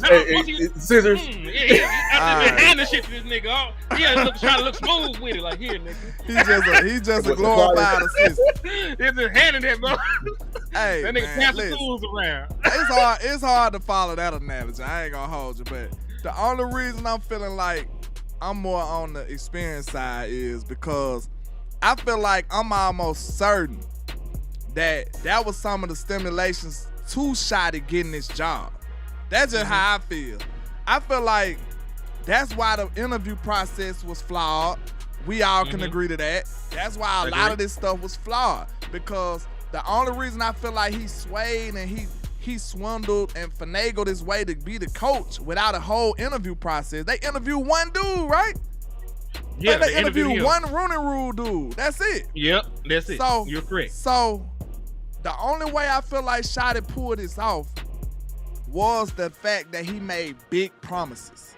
Scissors. I just been handing shit to this nigga. Trying to look smooth with it. Like, here, nigga. He's just a glorified assistant. He's just handing that, bro. Hey, that nigga pass the tools around. It's hard to follow that analogy. I ain't gonna hold you, but the only reason I'm feeling like I'm more on the experience side is because I feel like I'm almost certain that was some of the stimulations to Shotty getting this job. That's just how I feel. I feel like that's why the interview process was flawed. We all can agree to that. That's why a lot of this stuff was flawed, because the only reason I feel like he swayed and he swindled and finagled his way to be the coach without a whole interview process. They interviewed one dude, right? Yeah, they interviewed one Rooney Rule dude. That's it. Yep, that's it. So you're correct. So the only way I feel like Shotty pulled this off was the fact that he made big promises.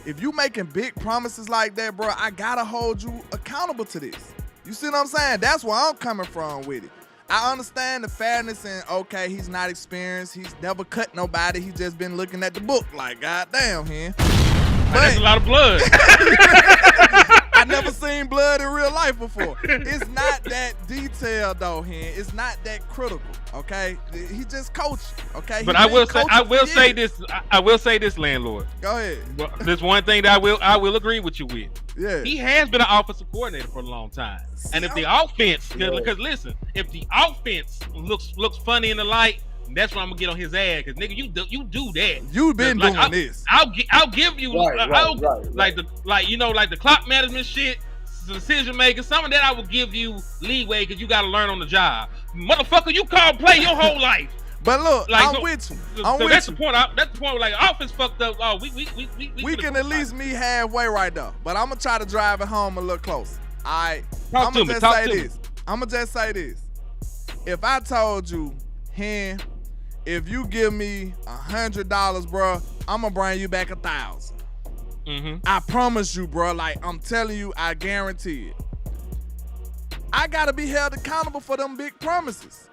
If you making big promises like that, bro, I gotta hold you accountable to this. You see what I'm saying? That's where I'm coming from with it. I understand the fairness and, okay, he's not experienced. He's never cut nobody. He's just been looking at the book like, goddamn, him. That's a lot of blood. I never seen blood in real life before. It's not that detailed though, Hen. It's not that critical, okay? He just coached, okay? But I will say this, landlord. Go ahead. Well, there's one thing that I will agree with you with. Yeah. He has been an offensive coordinator for a long time. And if the offense, because listen, if the offense looks funny in the light, that's when I'm gonna get on his ass. Cause nigga, you do that. You've been doing this. I'll give you right. the clock management shit, decision making. Some of that I will give you leeway because you got to learn on the job. Motherfucker, you call play your whole life. But look, I'm with you. That's the point. That's the point. Like, offense fucked up. Oh, we can at least meet halfway right there. But I'm gonna try to drive it home a little closer. All right. I'm gonna just say this. If I told you, Hen, if you give me $100, bro, I'm gonna bring you back 1,000. I promise you, bro. Like, I'm telling you, I guarantee it. I gotta be held accountable for them big promises.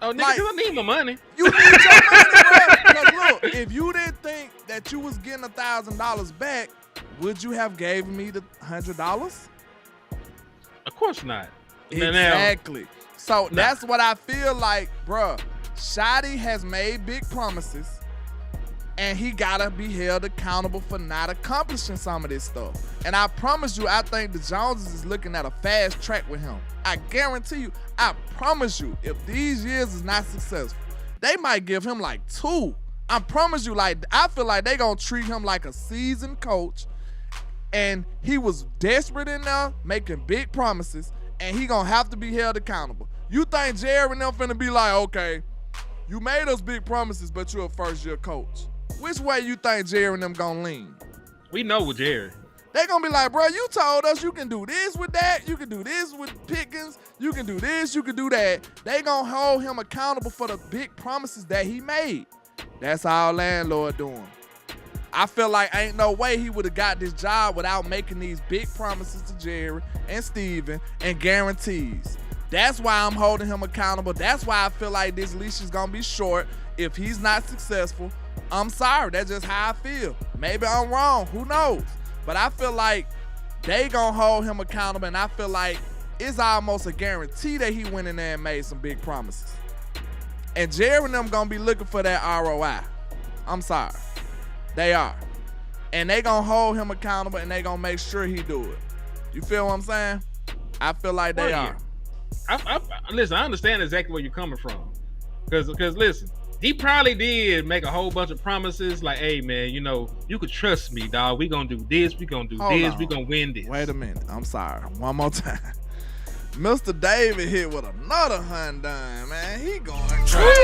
Oh, nigga, Like, I need my money. You need your money, bro. Because look, if you didn't think that you was getting $1,000 back, would you have gave me the $100? Of course not. Exactly. So that's what I feel like, bro. Shotty has made big promises, and he gotta be held accountable for not accomplishing some of this stuff. And I promise you, I think the Joneses is looking at a fast track with him. I guarantee you, I promise you, if these years is not successful, they might give him like 2. I promise you, like, I feel like they gonna treat him like a seasoned coach, and he was desperate in there, making big promises, and he gonna have to be held accountable. You think Jerry and them finna be like, okay, you made us big promises, but you're a first-year coach. Which way you think Jerry and them gonna lean? We know with Jerry. They gonna be like, bro, you told us you can do this with that, you can do this with Pickens, you can do this, you can do that. They gonna hold him accountable for the big promises that he made. That's how Landlord doing. I feel like ain't no way he would have got this job without making these big promises to Jerry and Steven and guarantees. That's why I'm holding him accountable. That's why I feel like this leash is gonna be short if he's not successful. I'm sorry, that's just how I feel. Maybe I'm wrong, who knows? But I feel like they gonna hold him accountable, and I feel like it's almost a guarantee that he went in there and made some big promises. And Jerry and them gonna be looking for that ROI. I'm sorry. They are. And they gonna hold him accountable, and they gonna make sure he do it. You feel what I'm saying? I feel like they are. Listen, I understand exactly where you're coming from. Because listen, he probably did make a whole bunch of promises like, hey, man, you know, you could trust me, dog. We gonna do this. We gonna do this. We gonna win this. Wait a minute. I'm sorry. One more time. Mr. David hit with another Hyundai, man. He going trap.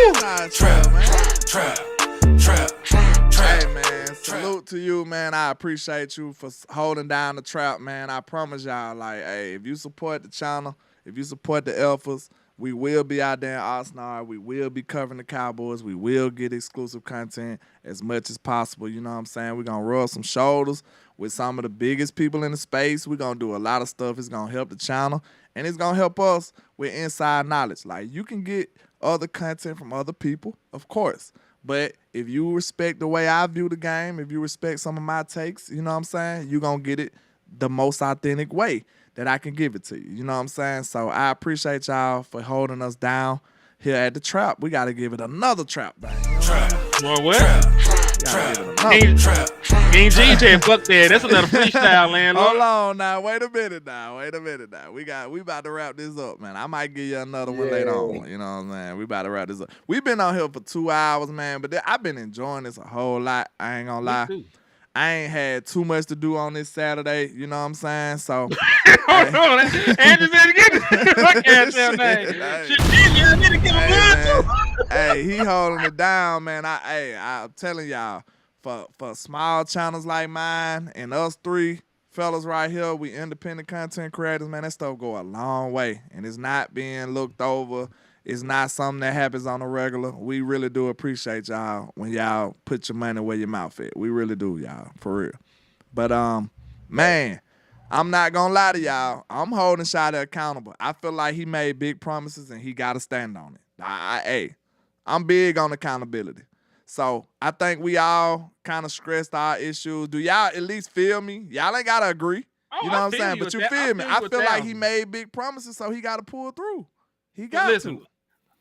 Hey, man, salute to you, man. I appreciate you for holding down the trap, man. I promise y'all, like, hey, if you support the channel, if you support the Alphas, we will be out there in Oxnard. We will be covering the Cowboys. We will get exclusive content as much as possible. You know what I'm saying? We're going to rub some shoulders with some of the biggest people in the space. We're going to do a lot of stuff. It's going to help the channel, and it's going to help us with inside knowledge. Like, you can get other content from other people, of course. But if you respect the way I view the game, if you respect some of my takes, you know what I'm saying, you're going to get it the most authentic way that I can give it to you. You know what I'm saying? So I appreciate y'all for holding us down here at the trap. We got to give it another trap, man. Well, what? King G, fuck that. That's another freestyle, Landlord. Hold on now. Wait a minute now. We about to wrap this up, man. I might give you another one later on. You know what I'm saying? We about to wrap this up. We've been on here for 2 hours, man, but I've been enjoying this a whole lot. I ain't gonna lie. I ain't had too much to do on this Saturday, you know what I'm saying? So hold on, Andrew said again. Hey, he holding it down, man. I'm telling y'all, for small channels like mine and us 3 fellas right here, we independent content creators, man, that stuff go a long way. And it's not being looked over. It's not something that happens on a regular. We really do appreciate y'all when y'all put your money where your mouth at. We really do, y'all, for real. But, man, I'm not going to lie to y'all. I'm holding Shotty accountable. I feel like he made big promises, and he got to stand on it. I'm big on accountability. So I think we all kind of stressed our issues. Do y'all at least feel me? Y'all ain't got to agree. You know what I'm saying? But you feel me. I feel like he made big promises, so he got to pull through. He got to.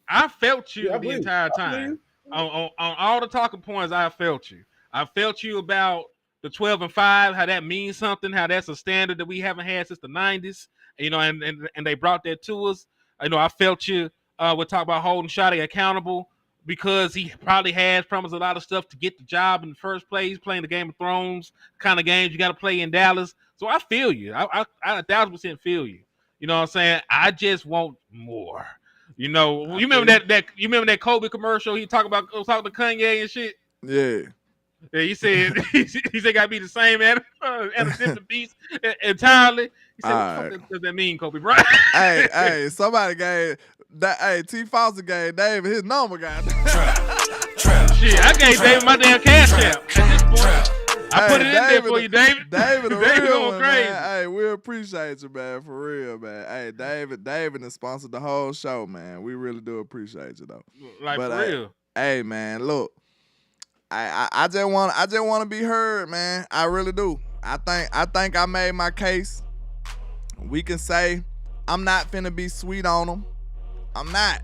I felt you the entire time. On all the talking points, I felt you. I felt you about the 12-5, how that means something, how that's a standard that we haven't had since the 90s, you know, and they brought that to us. You know, I felt you would talk about holding Shotty accountable because he probably has promised a lot of stuff to get the job in the first place, playing the Game of Thrones kind of games you got to play in Dallas. So I feel you. I 1,000% feel you. You know what I'm saying? I just want more. You know, you remember that Kobe commercial? He talking to Kanye and shit. Yeah. Yeah, he said he said got to be the same at a different piece entirely. He said, All "What the right. fuck does that mean, Kobe Bryant?" Hey, somebody gave that. Hey, T. Foster gave David his number, guy. Shit, I gave David my damn cash app at this point. I put it in there for you, David. David, a David real going one, crazy. man. Hey, we appreciate you, man, for real, man. Hey, David has sponsored the whole show, man. We really do appreciate you, though. Like, But, for real. Hey, man, look, I just want to be heard, man. I really do. I think I made my case. We can say I'm not finna be sweet on them. I'm not.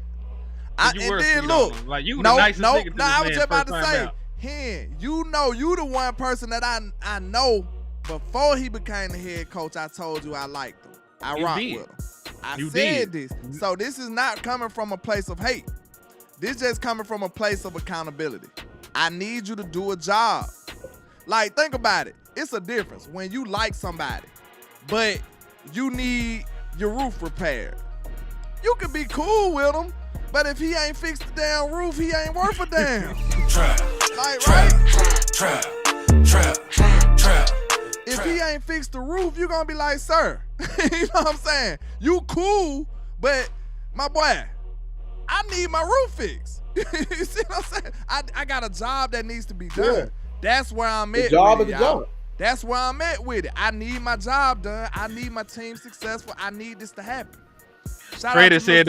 You were sweet on him. Like, you the nicest nigga to this I was man just about to first time say, out. Hen, you know you the one person that I know before he became the head coach, I told you I liked him. I You rock did. with him. I You said did. this. So this is not coming from a place of hate. This just coming from a place of accountability. I need you to do a job. Like, think about it. It's a difference when you like somebody, but you need your roof repaired. You can be cool with him, but if he ain't fixed the damn roof, he ain't worth a damn. Like, right? If he ain't fixed the roof, you gonna be like, sir, you know what I'm saying? You cool, but my boy, I need my roof fixed. You see what I'm saying? I got a job that needs to be done. Yeah. That's where I'm at. The job with is it, the y'all. job. That's where I'm at with it. I need my job done. I need my team successful. I need this to happen. Freddie said,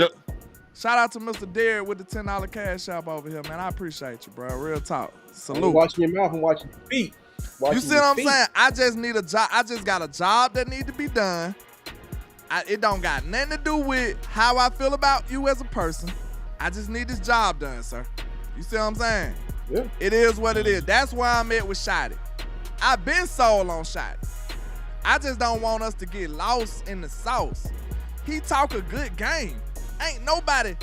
Shout out to Mr. Derek with the $10 cash shop over here, man. I appreciate you, bro. Real talk. I'm Salute. watching your mouth and watching your feet. You see what I'm saying? I just need a job. I just got a job that need to be done. It don't got nothing to do with how I feel about you as a person. I just need this job done, sir. You see what I'm saying? Yeah. It is what it is. That's where I'm at with Shotty. I've been sold on Shotty. I just don't want us to get lost in the sauce. He talk a good game. Ain't nobody,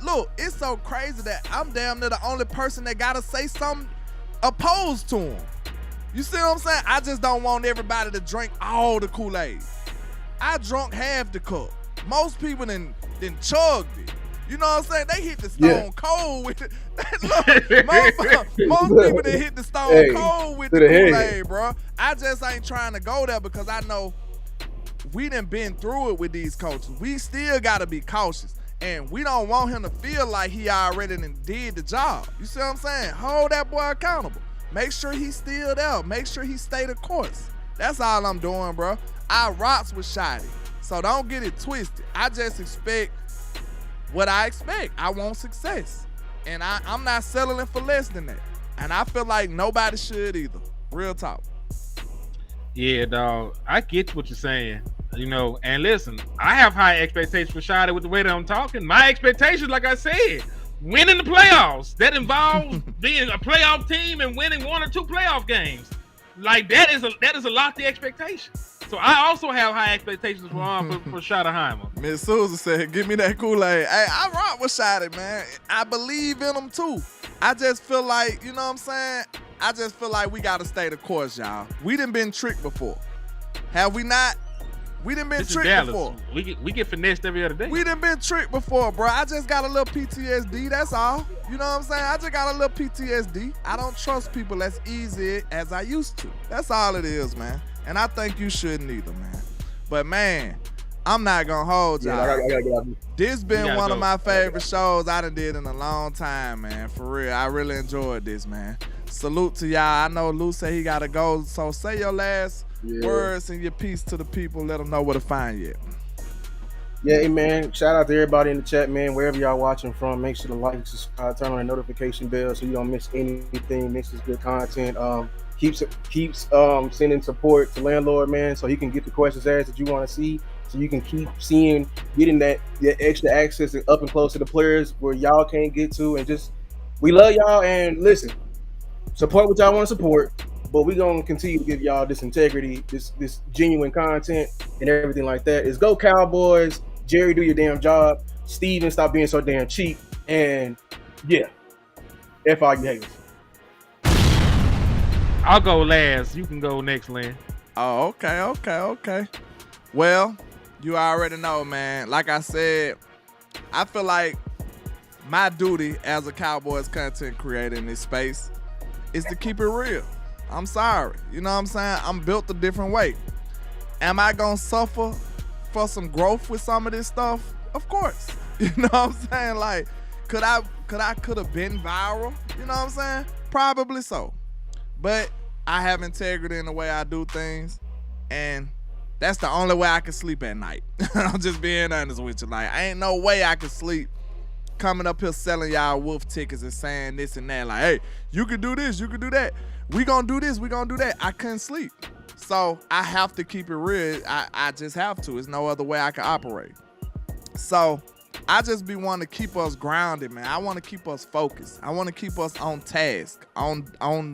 look, it's so crazy that I'm damn near the only person that gotta say something opposed to him. You see what I'm saying? I just don't want everybody to drink all the Kool-Aid. I drunk half the cup. Most people then chugged it. You know what I'm saying? They hit the stone cold with it. Look, most people that hit the stone cold with the Kool-Aid, bro. I just ain't trying to go there because I know we done been through it with these coaches. We still got to be cautious. And we don't want him to feel like he already done did the job. You see what I'm saying? Hold that boy accountable. Make sure he's still there. Make sure he stay the course. That's all I'm doing, bro. I rocks with Shotty. So don't get it twisted. I just expect what I expect. I want success. And I'm not settling for less than that. And I feel like nobody should either. Real talk. yeah, dog, I get what you're saying. You know, and listen, I have high expectations for Shotty with the way that I'm talking. My expectations, like I said, winning the playoffs. That involves being a playoff team and winning 1 or 2 playoff games. Like that is a lofty expectation. So I also have high expectations for Schottenheimer. Miss Susan said, give me that Kool-Aid. Hey, I rock with Shotty, man. I believe in him too. I just feel like, you know what I'm saying? I just feel like we got to stay the course, y'all. We done been tricked before. Have we not? We done been This is tricked Dallas. before. We get finessed every other day. We done been tricked before, bro. I just got a little PTSD, that's all. You know what I'm saying? I just got a little PTSD. I don't trust people as easy as I used to. That's all it is, man. And I think you shouldn't either, man. But, man, I'm not going to hold y'all. I gotta get out of here. This been gotta one go. of my favorite shows I done did in a long time, man. For real. I really enjoyed this, man. Salute to y'all. I know Lou said he got to go, so say your last words and your piece to the people. Let them know where to find you. Yeah, hey, man. Shout out to everybody in the chat, man. Wherever y'all watching from, make sure to like, subscribe, turn on the notification bell so you don't miss anything. Miss this good content. Keeps sending support to Landlord, man, so he can get the questions asked that you want to see, so you can keep getting that extra access and up and close to the players where y'all can't get to. And just, we love y'all, and listen, support what y'all want to support, but we're going to continue to give y'all this integrity, this genuine content and everything like that. Is go Cowboys. Jerry, do your damn job. Steven, stop being so damn cheap. And yeah, F all you haters. I'll go last. You can go next, Lynn. Oh, okay. Well, you already know, man. Like I said, I feel like my duty as a Cowboys content creator in this space is to keep it real. I'm sorry. You know what I'm saying? I'm built a different way. Am I gonna suffer for some growth with some of this stuff? Of course. You know what I'm saying? Like, could have been viral? You know what I'm saying? Probably so. But I have integrity in the way I do things, and that's the only way I can sleep at night. I'm just being honest with you. Like, ain't no way I can sleep coming up here selling y'all wolf tickets and saying this and that. Like, hey, you can do this, you can do that. We gonna do this, we gonna do that. I couldn't sleep. So I have to keep it real. I just have to. There's no other way I can operate. So I just be wanting to keep us grounded, man. I want to keep us focused. I want to keep us on task, on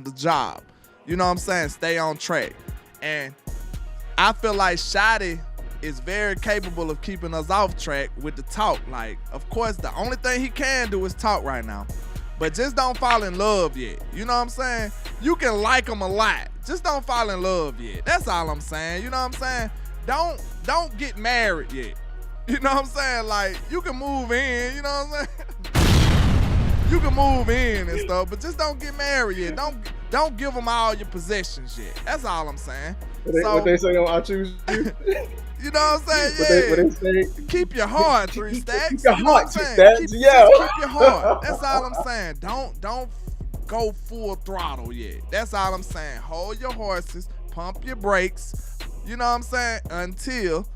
the job. You know what I'm saying? Stay on track. And I feel like Shotty is very capable of keeping us off track with the talk. Like, of course, the only thing he can do is talk right now. But just don't fall in love yet. You know what I'm saying? You can like him a lot. Just don't fall in love yet. That's all I'm saying. You know what I'm saying? Don't get married yet. You know what I'm saying? Like, you can move in, you know what I'm saying? You can move in and stuff, but just don't get married yet. Don't give them all your possessions yet. That's all I'm saying. What they say on I Choose You? You know what I'm saying? What they say? Keep your heart, Three Stacks. Keep your You know what heart, I'm saying? Stacks. Yeah. Keep your heart. That's all I'm saying. Don't go full throttle yet. That's all I'm saying. Hold your horses, pump your brakes. You know what I'm saying? Until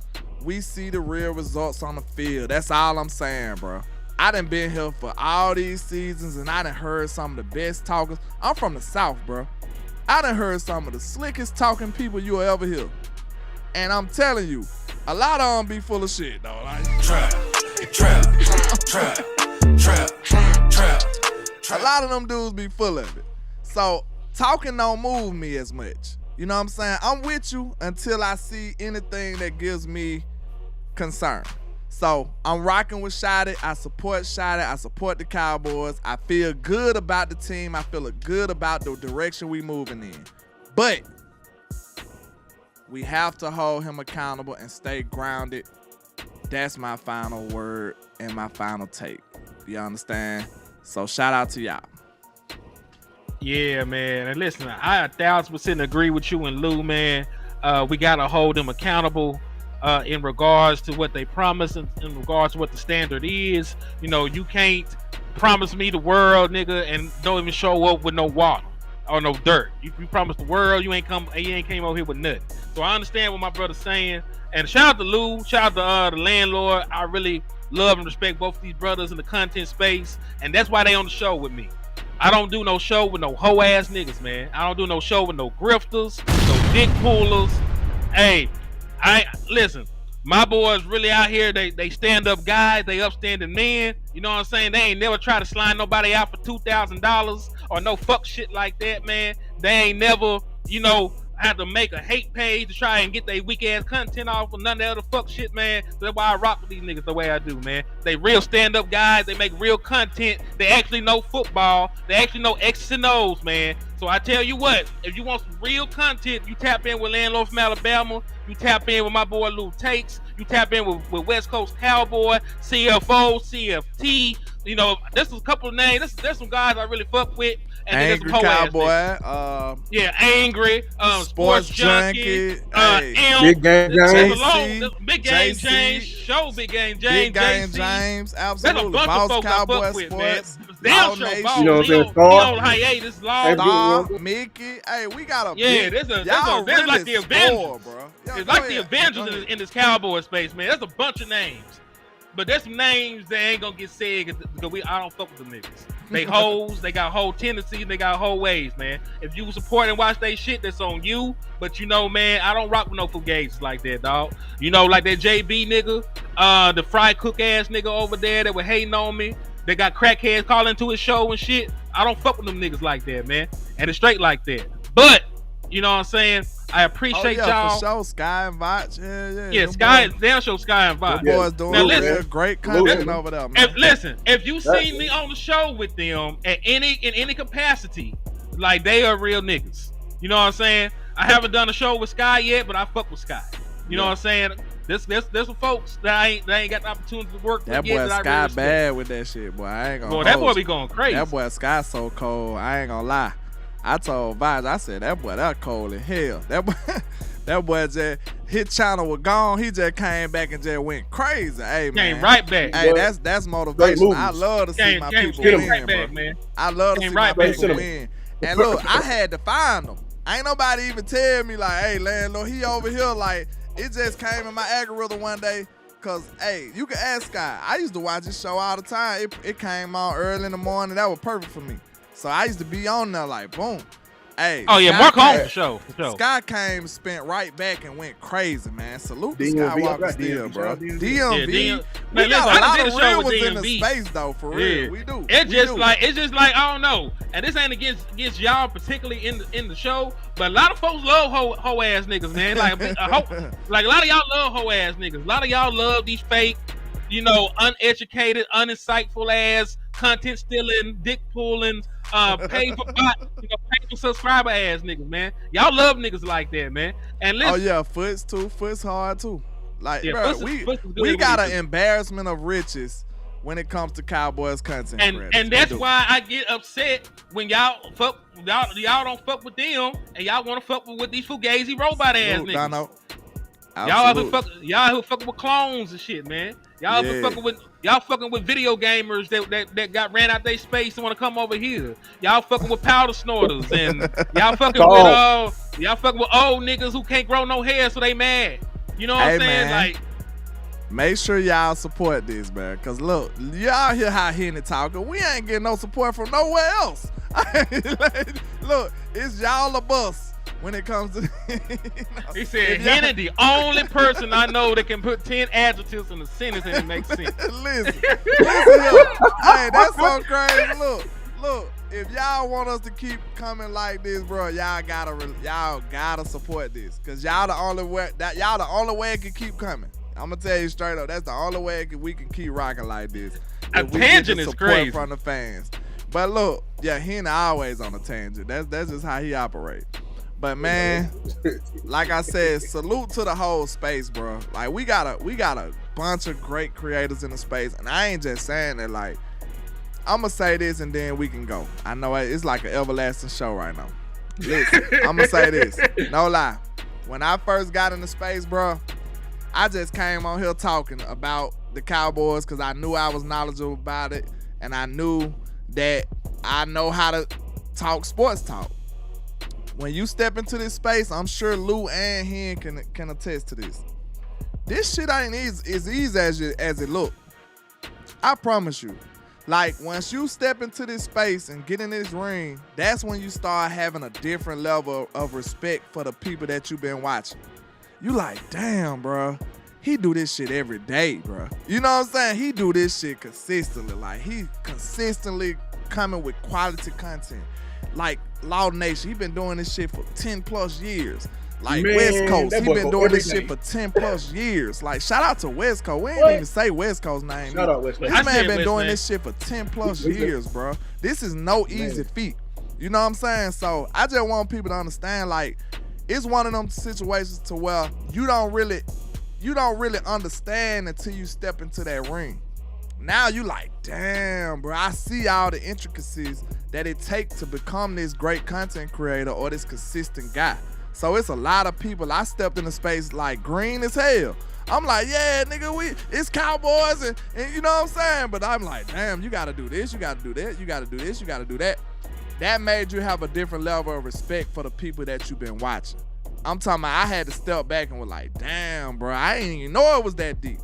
we see the real results on the field. That's all I'm saying, bro. I done been here for all these seasons, and I done heard some of the best talkers. I'm from the South, bro. I done heard some of the slickest talking people you'll ever hear. And I'm telling you, a lot of them be full of shit, though. Like, Trap. A lot of them dudes be full of it. So talking don't move me as much. You know what I'm saying? I'm with you until I see anything that gives me concern. So I'm rocking with Shotty. I support Shotty. I support the Cowboys. I feel good about the team. I feel good about the direction we moving in. But we have to hold him accountable and stay grounded. That's my final word and my final take. You understand? So shout out to y'all. Yeah, man. And listen, I 1,000% agree with you and Lou, man. We gotta hold them accountable in regards to what they promise and in regards to what the standard is. You know, you can't promise me the world, nigga, and don't even show up with no water or no dirt. You promise the world, you ain't came over here with nothing. So I understand what my brother's saying. And shout out to Lou, shout out to the Landlord. I really love and respect both of these brothers in the content space, and that's why they on the show with me. I don't do no show with no hoe ass niggas, man. I don't do no show with no grifters, no dick pullers. Hey, listen, my boys really out here, they stand up guys, they upstanding men. You know what I'm saying? They ain't never try to slide nobody out for $2,000 or no fuck shit like that, man. They ain't never, you know, had to make a hate page to try and get their weak ass content off or none of that other fuck shit, man. So that's why I rock with these niggas the way I do, man. They real stand up guys. They make real content. They actually know football. They actually know X's and O's, man. So I tell you what, if you want some real content, you tap in with Landlord from Alabama. You tap in with my boy Lou Takes. You tap in with West Coast Cowboy, CFO, CFT. You know, there's a couple of names. There's some guys I really fuck with. And Angry Cowboy, Angry, Sports Junkie, Big Game James, Big Game James, show Big Game James, Big Game James, absolutely. There's a bunch of folks Cowboy I fuck with, man. Law Show, Nation. Boss, You know what I'm saying? on hiatus, Law. Star, Mickey. Hey, we got a there's really like the Avengers, bro. It's like the Avengers in this Cowboy space, man. There's a bunch of names. But there's some names that ain't gonna get said because I don't fuck with them niggas. They hoes, they got whole tendencies, they got whole ways, man. If you support and watch they shit, that's on you. But you know, man, I don't rock with no fugazes like that, dog. You know, like that JB nigga, the fry cook ass nigga over there that was hating on me. They got crackheads calling to his show and shit. I don't fuck with them niggas like that, man. And it's straight like that. But you know what I'm saying? I appreciate y'all. For sure, Sky and Vach. Yeah. Sky, they'll show Sky and Vach. The boys doing real great content over there, man. If you see me on the show with them in any capacity, like they are real niggas. You know what I'm saying? I haven't done a show with Sky yet, but I fuck with Sky. You know what I'm saying? There's some folks that ain't got the opportunity to work with. That boy Sky bad with that shit, boy. I ain't gonna. Boy, that boy be going crazy. That boy Sky so cold. I ain't gonna lie. I told Vaz, I said, that boy, that cold as hell. That boy just, his channel was gone. He just came back and just went crazy. Hey, man. Came right back. Hey, that's motivation. I love to see my people win, right bro. back, man. I love to see my back. people win. And look, I had to find them. Ain't nobody even tell me like, hey, Landlord, he over here. Like, it just came in my algorithm one day. Cause, hey, you can ask Sky. I used to watch this show all the time. It came on early in the morning. That was perfect for me. So I used to be on there like, boom. Hey. Oh yeah, Mark Holmes for sure. Sky came, spent right back and went crazy, man. Salute to DMV, Skywalker still, bro. DMV. Man, We got a lot of real ones in the DMV. space though, for real. We do. It's just like I don't know. And this ain't against y'all particularly in the show, but a lot of folks love hoe ass niggas, man. Like like a lot of y'all love hoe ass niggas. A lot of y'all love these fake, uneducated, uninsightful ass content stealing, dick pulling, pay for subscriber ass niggas, man. Y'all love niggas like that, man. And listen, oh yeah, Foot's hard too. Like, yeah, bro, Foot's we got an embarrassment of riches when it comes to Cowboys content. And that's why I get upset when y'all don't fuck with them and y'all want to fuck with these fugazi robot ass niggas. Y'all fucking with clones and shit, man. Y'all fucking with video gamers that got ran out their space and want to come over here. Y'all fucking with powder snorters and y'all fucking with old niggas who can't grow no hair, so they mad. You know what I'm saying? Man. Like, make sure y'all support this, man. Cause look, y'all hear how Henny talking. We ain't getting no support from nowhere else. Look, it's y'all a bus when it comes to. He said Henny, the only person I know that can put 10 adjectives in a sentence and it makes sense. listen here. Hey, that's so crazy. Look. If y'all want us to keep coming like this, bro, y'all gotta support this, cause y'all the only way it can keep coming. I'm gonna tell you straight up, that's the only way we can keep rocking like this. A tangent is crazy from the fans. But look, yeah, he ain't always on a tangent. That's just how he operates. But man, like I said, salute to the whole space, bro. Like we got a bunch of great creators in the space, and I ain't just saying that. Like, I'm gonna say this and then we can go. I know it's like an everlasting show right now. Listen, I'm gonna say this, no lie. When I first got into space, bro, I just came on here talking about the Cowboys because I knew I was knowledgeable about it, and I knew that I know how to talk sports talk. When you step into this space, I'm sure Lou and Hen can attest to this. This shit ain't as easy as it look. I promise you. Like, once you step into this space and get in this ring, that's when you start having a different level of respect for the people that you've been watching. You like, damn, bro, he do this shit every day, bro. You know what I'm saying? He do this shit consistently. Like, he consistently coming with quality content. Like Law Nation, he been doing this shit for 10 plus years. Like, Man, West Coast, he been doing this day. shit for 10 plus years. Like, shout out to West Coast. We ain't even say West Coast name. Shout out West Coast. This man been doing this shit for 10 plus years, bro. This is no easy feat. You know what I'm saying? So I just want people to understand, like, it's one of them situations to where you don't really understand until you step into that ring. Now you like, damn, bro, I see all the intricacies that it takes to become this great content creator or this consistent guy. So it's a lot of people. I stepped in the space like green as hell. I'm like, yeah, nigga, it's Cowboys and you know what I'm saying? But I'm like, damn, you gotta do this, you gotta do that, you gotta do this, you gotta do that. That made you have a different level of respect for the people that you've been watching. I'm talking about I had to step back and was like, damn, bro, I didn't even know it was that deep.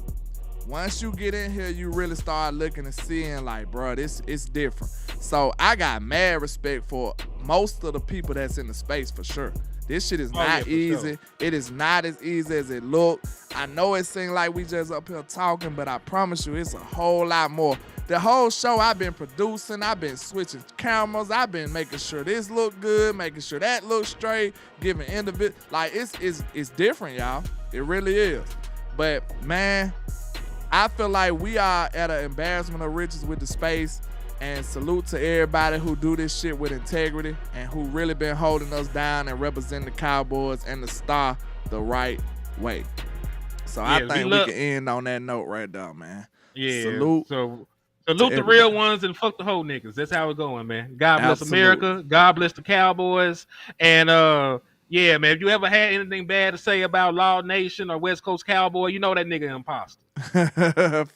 Once you get in here, you really start looking and seeing like, bro, it's different. So I got mad respect for most of the people that's in the space for sure. This shit is not easy. Sure. It is not as easy as it look. I know it seems like we just up here talking, but I promise you it's a whole lot more. The whole show I've been producing, I've been switching cameras, I've been making sure this look good, making sure that looks straight, giving individual, like it's different, y'all. It really is. But man, I feel like we are at an embarrassment of riches with the space, and salute to everybody who do this shit with integrity and who really been holding us down and representing the Cowboys and the Star the right way. So I think we can end on that note right there, man. Yeah. Salute. So Salute the real ones and fuck the whole niggas. That's how it's going, man. God bless America. God bless the Cowboys. And yeah, man, if you ever had anything bad to say about Law Nation or West Coast Cowboy, you know that nigga imposter.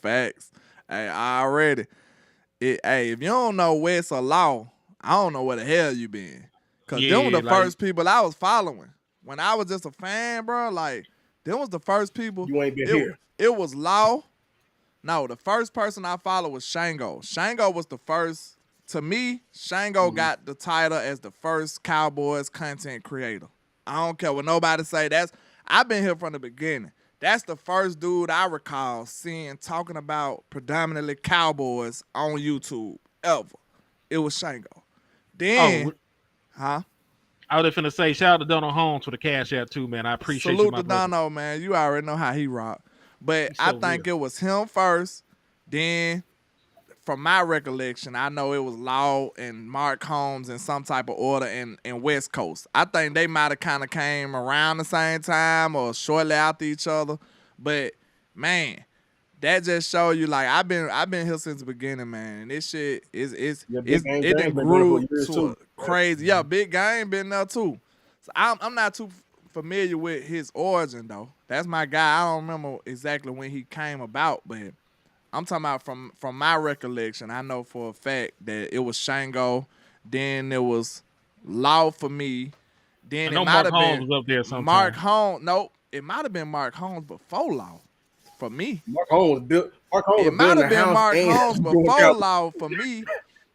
Facts. Hey, already. Hey, if you don't know West or Law, I don't know where the hell you been. Cause them were the first people I was following. When I was just a fan, bro, like, them was the first people. You ain't been here. It was Law. No, the first person I followed was Shango. Shango was the first. To me, Shango got the title as the first Cowboys content creator. I don't care what nobody say. I've been here from the beginning. That's the first dude I recall seeing talking about predominantly Cowboys on YouTube ever. It was Shango. Then, I was just finna say, shout out to Donald Holmes for the cash out too, man. I appreciate salute you, my to brother. Dono, man. You already know how he rock. But So I think it was him first. Then, from my recollection, I know it was Law and Mark Holmes in some type of order in West Coast. I think they might have kind of came around the same time or shortly after each other. But man, that just show you, like, I've been here since the beginning, man. And this shit it done grew to crazy. Yeah, Big Game been there too. So I'm not too familiar with his origin though. That's my guy. I don't remember exactly when he came about, but I'm talking about from my recollection. I know for a fact that it was Shango, then it was Law for me, then it might have been was up there sometime. Mark Holmes. Nope, it might have been Mark Holmes before Law for me. Mark Holmes It might have been Mark Holmes before Law for me.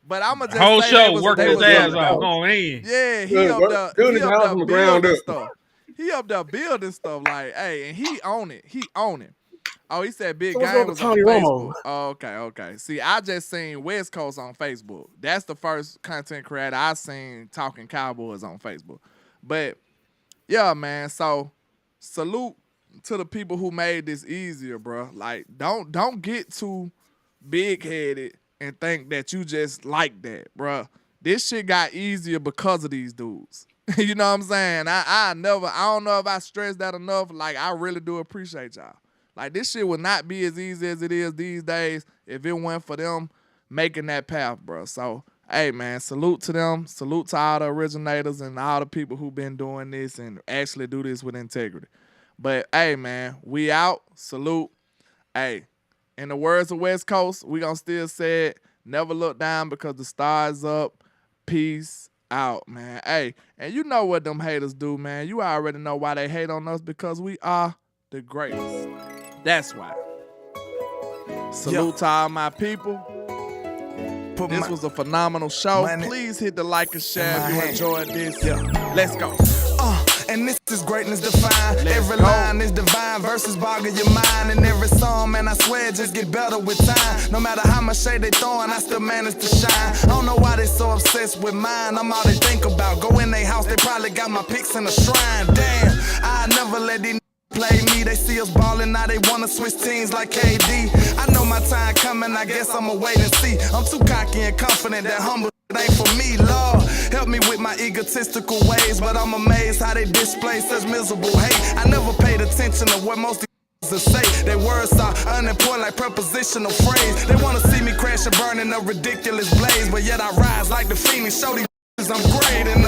But I'ma just whole say show working his ass off, going in. Yeah, he up there building stuff. He up there building stuff like, hey, and he own it. He own it. Oh, he said Big Game was on Facebook. Oh, okay. See, I just seen West Coast on Facebook. That's the first content creator I seen talking Cowboys on Facebook. But yeah, man. So salute to the people who made this easier, bro. Like, don't get too big headed and think that you just like that, bro. This shit got easier because of these dudes. You know what I'm saying? I don't know if I stressed that enough. Like, I really do appreciate y'all. Like, this shit would not be as easy as it is these days if it weren't for them making that path, bro. So, hey, man, salute to them. Salute to all the originators and all the people who been doing this and actually do this with integrity. But, hey, man, we out. Salute. Hey, in the words of West Coast, we gonna still say it. Never look down because the star's up. Peace out, man. Hey, and you know what them haters do, man. You already know why they hate on us, because we are the greatest. That's why. Salute to all my people. This was a phenomenal show. Please hit the like and share if you enjoyed this. Let's go. And this is greatness defined. Every line is divine, verses boggle your mind. And every song, man, I swear, just get better with time. No matter how much shade they throwing, I still manage to shine. I don't know why they so obsessed with mine. I'm all they think about. Go in their house, they probably got my pics in a shrine. Damn, I never let these play me. They see us ballin', now they wanna switch teams like KD. I know my time coming, I guess I'ma wait and see. I'm too cocky and confident that humble ain't for me, Lord. Help me with my egotistical ways, but I'm amazed how they display such miserable hate. I never paid attention to what most to say. Their words are unimportant like prepositional phrase. They wanna see me crash and burn in a ridiculous blaze, but yet I rise like the Phoenix. Show these I'm great and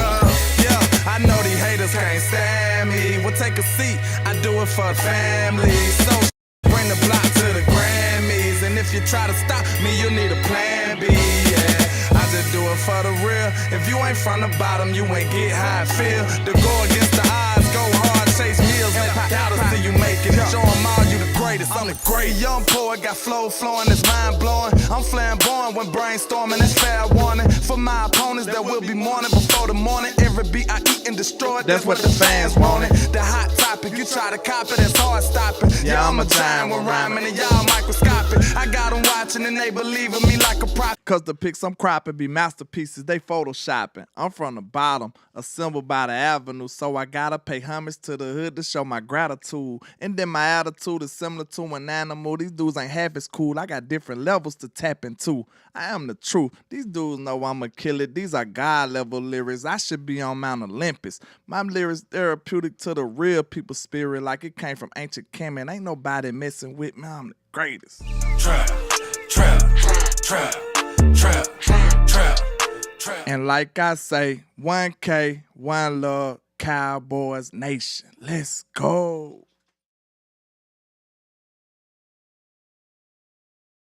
yeah, I know these haters can't stand me. Well, take a seat, I do it for the family. So bring the block to the Grammys, and if you try to stop me, you need a plan B. Yeah, I just do it for the real. If you ain't from the bottom, you ain't get how I feel. To go against the odds, go hard, chase meals, and doubters till you make it. Show 'em all you the greatest. I'm the great young poet, got flow flowing, it's mind blowing. I'm flamboyant when brainstorming, that's fair warning. For my opponents, there will be mourning before the morning. Every beat I eat and destroy, that's what the fans wanted. The hot topic, you try to copy, that's hard stopping. Yeah, I'm a giant when rhyming and y'all microscopic. I got them watching and they believe in me like a prophet. Cause the pics I'm cropping be masterpieces, they photoshopping. I'm from the bottom, assembled by the avenue, so I gotta pay homage to the hood to show my gratitude. And then my attitude is similar to an animal. These dudes ain't half as cool, I got different levels to tap into. I am the truth, these dudes know I'ma kill it. These are God level lyrics, I should be on Mount Olympus. My lyrics therapeutic to the real people's spirit, like it came from ancient Kemet. Ain't nobody messing with me, I'm the greatest. Trap, trap, trap, trap, trap, trap. And like I say, 1K, 1 love, Cowboys Nation. Let's go.